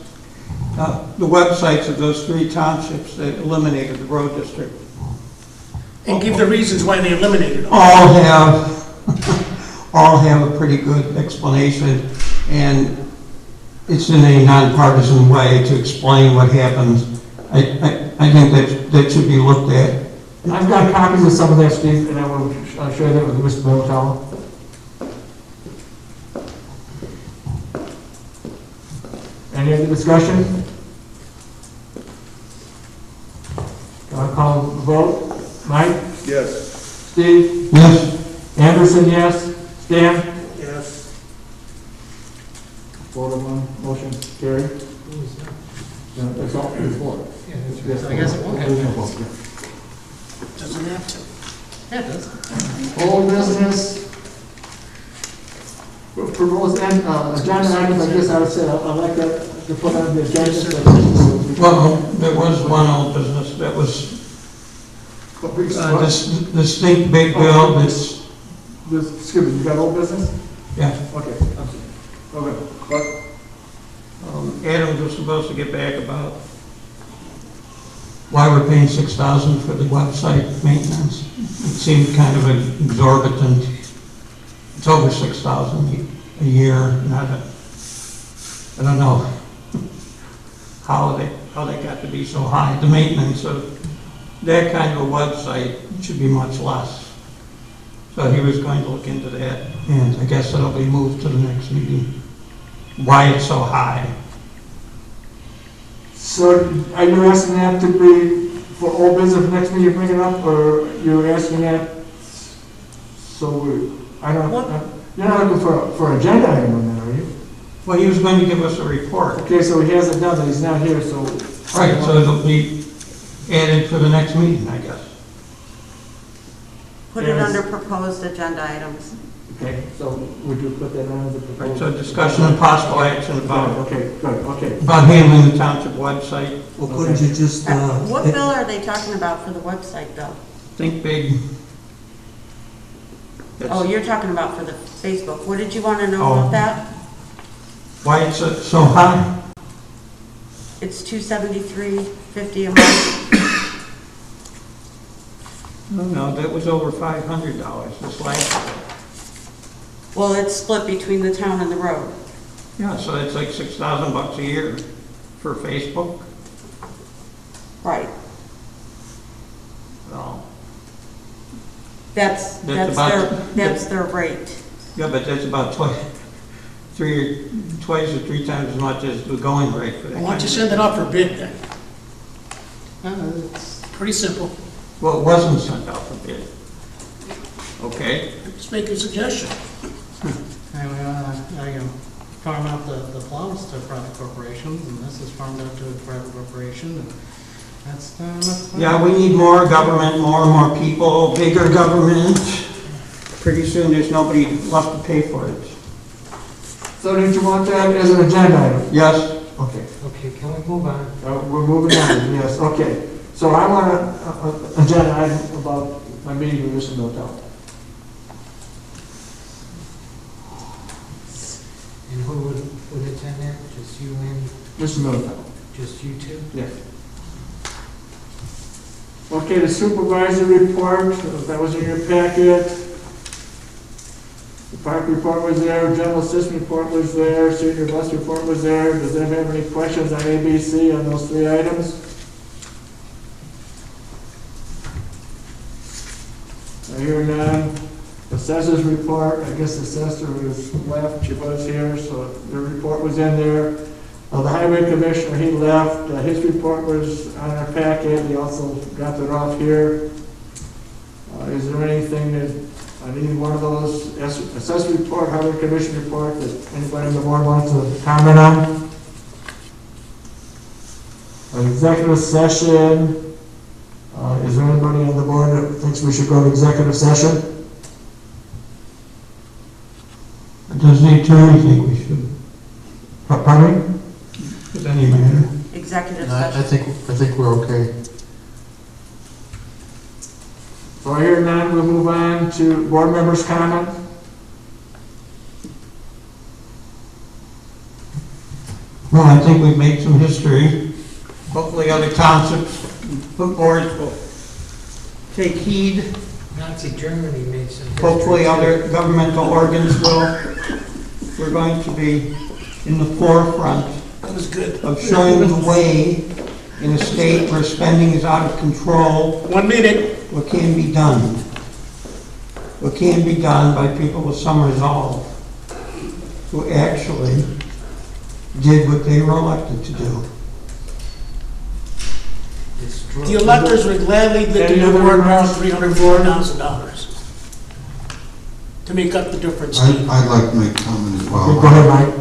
The websites of those three townships that eliminated the road district
And give the reasons why they eliminated them.
all have a pretty good explanation, and it's in a nonpartisan way to explain what happens. I think that should be looked at.
I've got copies of some of that, Steve, and I will share that with Mr. Militello. Any other discussion? I'll call the vote. Mike?
Yes.
Steve?
Yes.
Anderson, yes. Stan?
Yes.
4 to 1, motion carried. No, that's all, it's 4.
Yeah, that's right.
So I guess it won't have minutes.
Doesn't have to.
Yeah, it does.
Old business. Proposed agenda items, I guess I would say, I'd like to put on the agenda.
Well, there was one old business that was this think big bill that's,
Excuse me, you got old business?
yeah.
Okay. Okay. What?
Adams was supposed to get back about why we're paying $6,000 for the website maintenance. It seemed kind of exorbitant. It's over $6,000 a year, and I don't know how they got to be so high. The maintenance of that kind of a website should be much less. So he was going to look into that, and I guess it'll be moved to the next meeting. Why it's so high.
So are you asking that to be for old business, next meeting you bring it up, or you're asking that so you're not looking for an agenda item on that, are you?
Well, he was going to give us a report.
Okay, so he hasn't done that, he's not here, so.
Right, so it'll be added for the next meeting, I guess.
Put it under proposed agenda items.
Okay, so would you put that on as a proposal?
Right, so discussion and possible action about
Okay, good, okay.
handling the township website.
Well, couldn't you just,
What bill are they talking about for the website, though?
Think big.
Oh, you're talking about for the Facebook. What did you want to know
Oh.
about that?
Why it's so high?
It's $273.50 a month.
No, that was over $500 this last year.
Well, it's split between the town and the road.
Yeah, so it's like $6,000 a year for Facebook.
Right.
No.
That's
about-
their rate.
Yeah, but that's about twice or three times as much as the going rate for that.
Why don't you send it out for bid then? It's pretty simple.
Well, it wasn't sent out for bid. Okay.
Just make a suggestion.
Anyway, I farm out the plows to private corporations, and this is farmed out to a private corporation, and that's
Yeah, we need more government, more and more people, bigger government. Pretty soon, there's nobody left to pay for it.
So did you want that as an agenda item?
Yes.
Okay.
Okay, can we move on?
We're moving on, yes, okay. So I want an agenda item about my meeting with Mr. Miltel.
And who would attend that? Just you and?
Mr. Miltel.
Just you two?
Yes. Okay, the supervisory report, that was in your packet. The park report was there, general assistant report was there, senior bus report was there. Does anyone have any questions on ABC on those three items? I hear none. Assessor's report, I guess the assessor was left, she was here, so the report was in there. The highway commissioner, he left, his report was on our packet, he also dropped it off here. Is there anything that, on any one of those, assessor report, highway commission report, that anybody on the board wants to comment on? An executive session, is there anybody on the board that thinks we should go to executive session?
Does the attorney think we should?
Pardon me?
Does any matter?
Executive
I
session.
think we're okay.
So I hear none, we'll move on to board members' comment.
Well, I think we've made some history. Hopefully other townships, boards will take heed.
Nazi Germany made some.
Hopefully other governmental organs will. We're going to be in the forefront
That was good.
of showing the way in a state where spending is out of control.
1 minute.
What can be done? What can be done by people with some resolve who actually did what they were elected to do.
The electors would gladly give the board around $304,000 to make up the difference.
I'd like to make a comment as well.
Go ahead, Mike.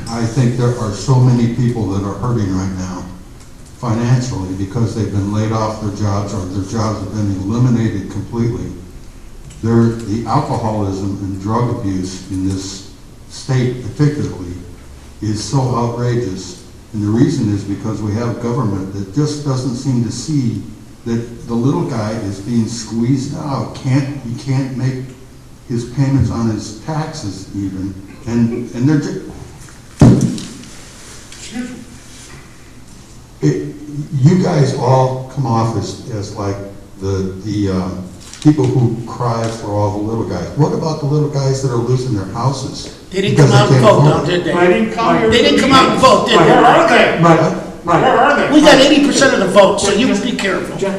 I think there are so many people that are hurting right now financially because they've been laid off their jobs or their jobs have been eliminated completely. The alcoholism and drug abuse in this state particularly is so outrageous. And the reason is because we have government that just doesn't seem to see that the little guy is being squeezed out. He can't make his payments on his taxes even. And they're just... You guys all come off as like the people who cry for all the little guys. What about the little guys that are losing their houses?
They didn't come out and vote, now, did they? They didn't come out and vote, did they?
Where are they?
Where are they? We got 80% of the vote, so you be careful.
John,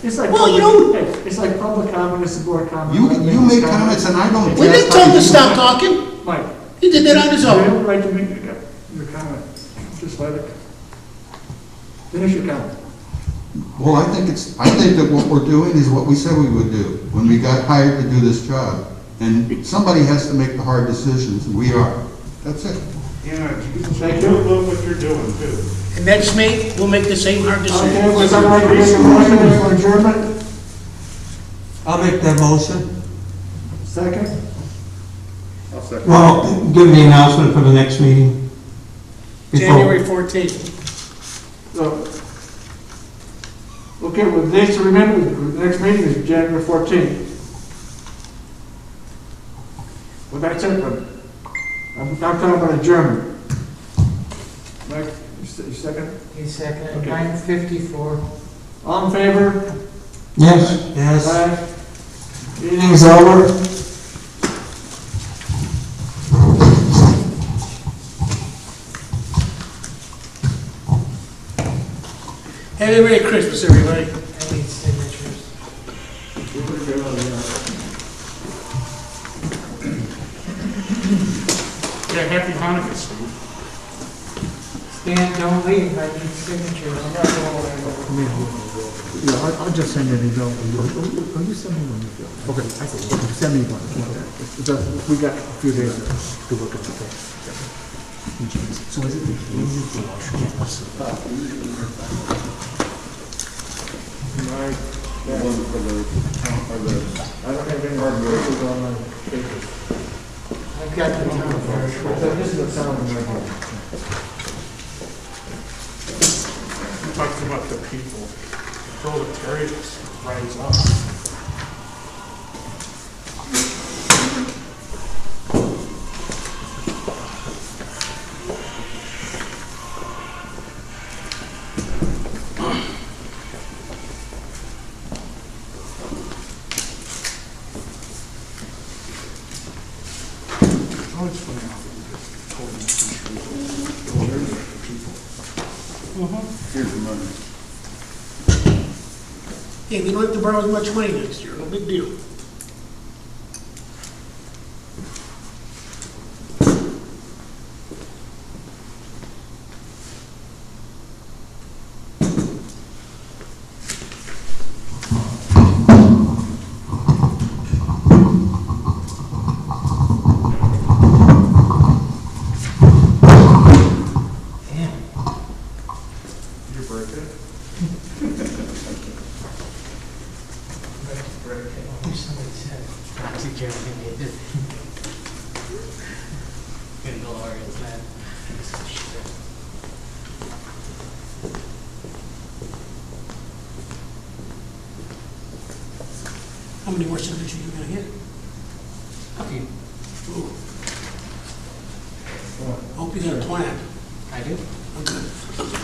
it's like,
Well, you know-
it's like public comment, it's a board comment.
You make comments and I don't...
We didn't tell him to stop talking.
Mike.
He did that on his
You have
own.
the right to make your comment. Just let it. Finish your comment.
Well, I think that what we're doing is what we said we would do when we got hired to do this job. And somebody has to make the hard decisions, and we are. That's it.
Yeah, you love what you're doing too.
And next May, we'll make the same hard decision.
Okay, would somebody make a motion for adjournment?
I'll make that motion.
Second?
I'll second.
Well, give the announcement for the next meeting.
January 14th.
So, okay, well, the dates to remember, the next meeting is January 14th. Well, that's it, but I'm talking about adjournment. Mike, you second?
He's second,
Okay.
9:54.
All in favor?
Yes.
Yes. Aye. Meeting's over.
Have a Merry Christmas, everybody.
I need signatures.
Okay, happy Hanukkah, Steve.
Dan, don't leave, I need signatures. I'm not going
Yeah, I'll just send you an email. Oh, you send me one. Okay, send me one. We got a few days to look at it. So is it the I don't have any papers on my papers.
I've got the town clerk.
This is the town of
Talks about the people. Proletariat rise up. Oh, it's funny how
Here's the money.
Hey, we don't have to borrow as much money next year, no big deal.
Your birthday?
Somebody said, Nazi Germany did. Gonna go Orioles, man.
How many more signatures you gonna get?
Okay.
Ooh. Hope you got a plan.
I do.
Okay.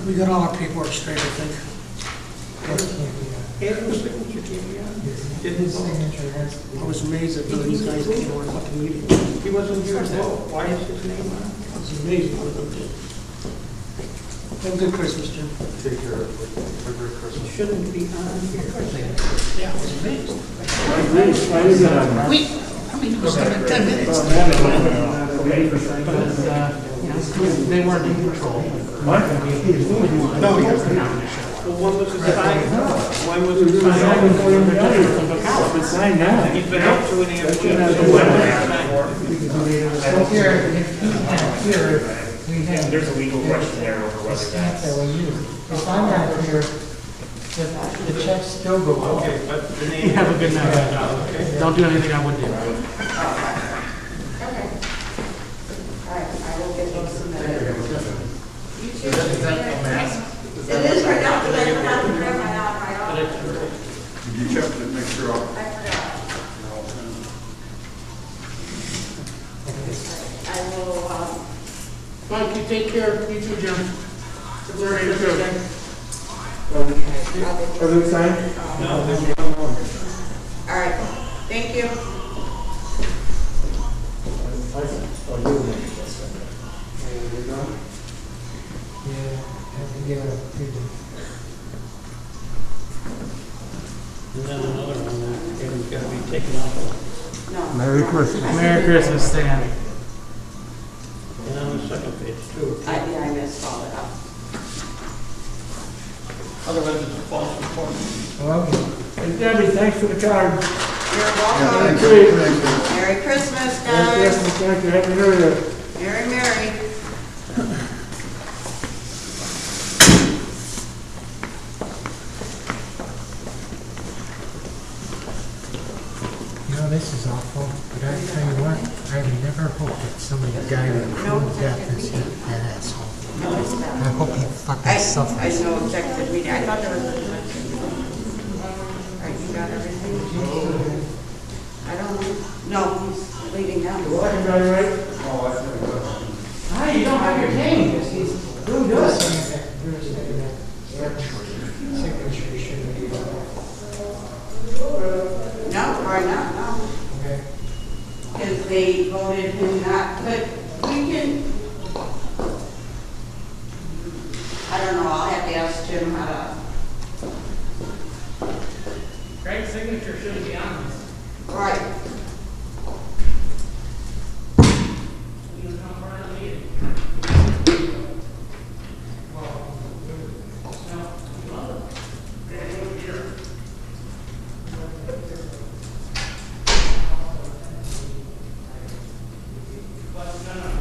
We got all our paperwork straight, I think.
His signature has to be.
I was amazed that these guys came to our fucking meeting.
He wasn't here, so why is his name on it?
I was amazed what them did. Have a good Christmas, Jim.
Take care of it. Have a great Christmas.
Shouldn't be on here.
Yeah, I was amazed.
Wait,
I mean, it was like 10 minutes.
They weren't in control.
No, he hasn't.
Well, when was it signed? When was it signed?
Sign now.
He's been up 2.5 years.
Here, if he had here, we have.
There's a legal question there over
The
whether
stamp
that's.
that we use. If I'm not here, the checks still go out.
Okay, but the name.
You have a good night.
Okay.
Don't do anything I wouldn't do.
Okay. All right, I will get those submitted. You too. It is right now, because I forgot to grab mine out right off.
Did you check to make sure?
I forgot. I will,
Mike, you take care. You too, Jim.
Everything signed?
No, there's one more.
all right, thank you.
Yeah, have to get a figure.
And then another one that is gonna be taken off.
No.
Merry Christmas.
Merry Christmas, Stan. And on the second page, too.
Yeah, I missed all that.
Otherwise, it's a false report.
Hey Debbie, thanks for the card.
You're welcome. Merry Christmas,
Merry
guys.
Christmas, thank you, Happy New Year.
Merry, merry.
You know, this is awful, but I tell you what, I would never hope that somebody died of cruel death as that asshole. I hope he fucking suffers.
I know executive meeting. I thought there was a. All right, you got everything? I don't know. No, he's leaving now.
You like it, Johnny, right?
Hi, you don't have your cane. Doing good.
Signature should be.
No, or not, no.
Okay.
Because they voted him not, but we can, I don't know, I'll have to ask Jim how to
shouldn't be on this.
Right.
You can come for a meeting. But, no,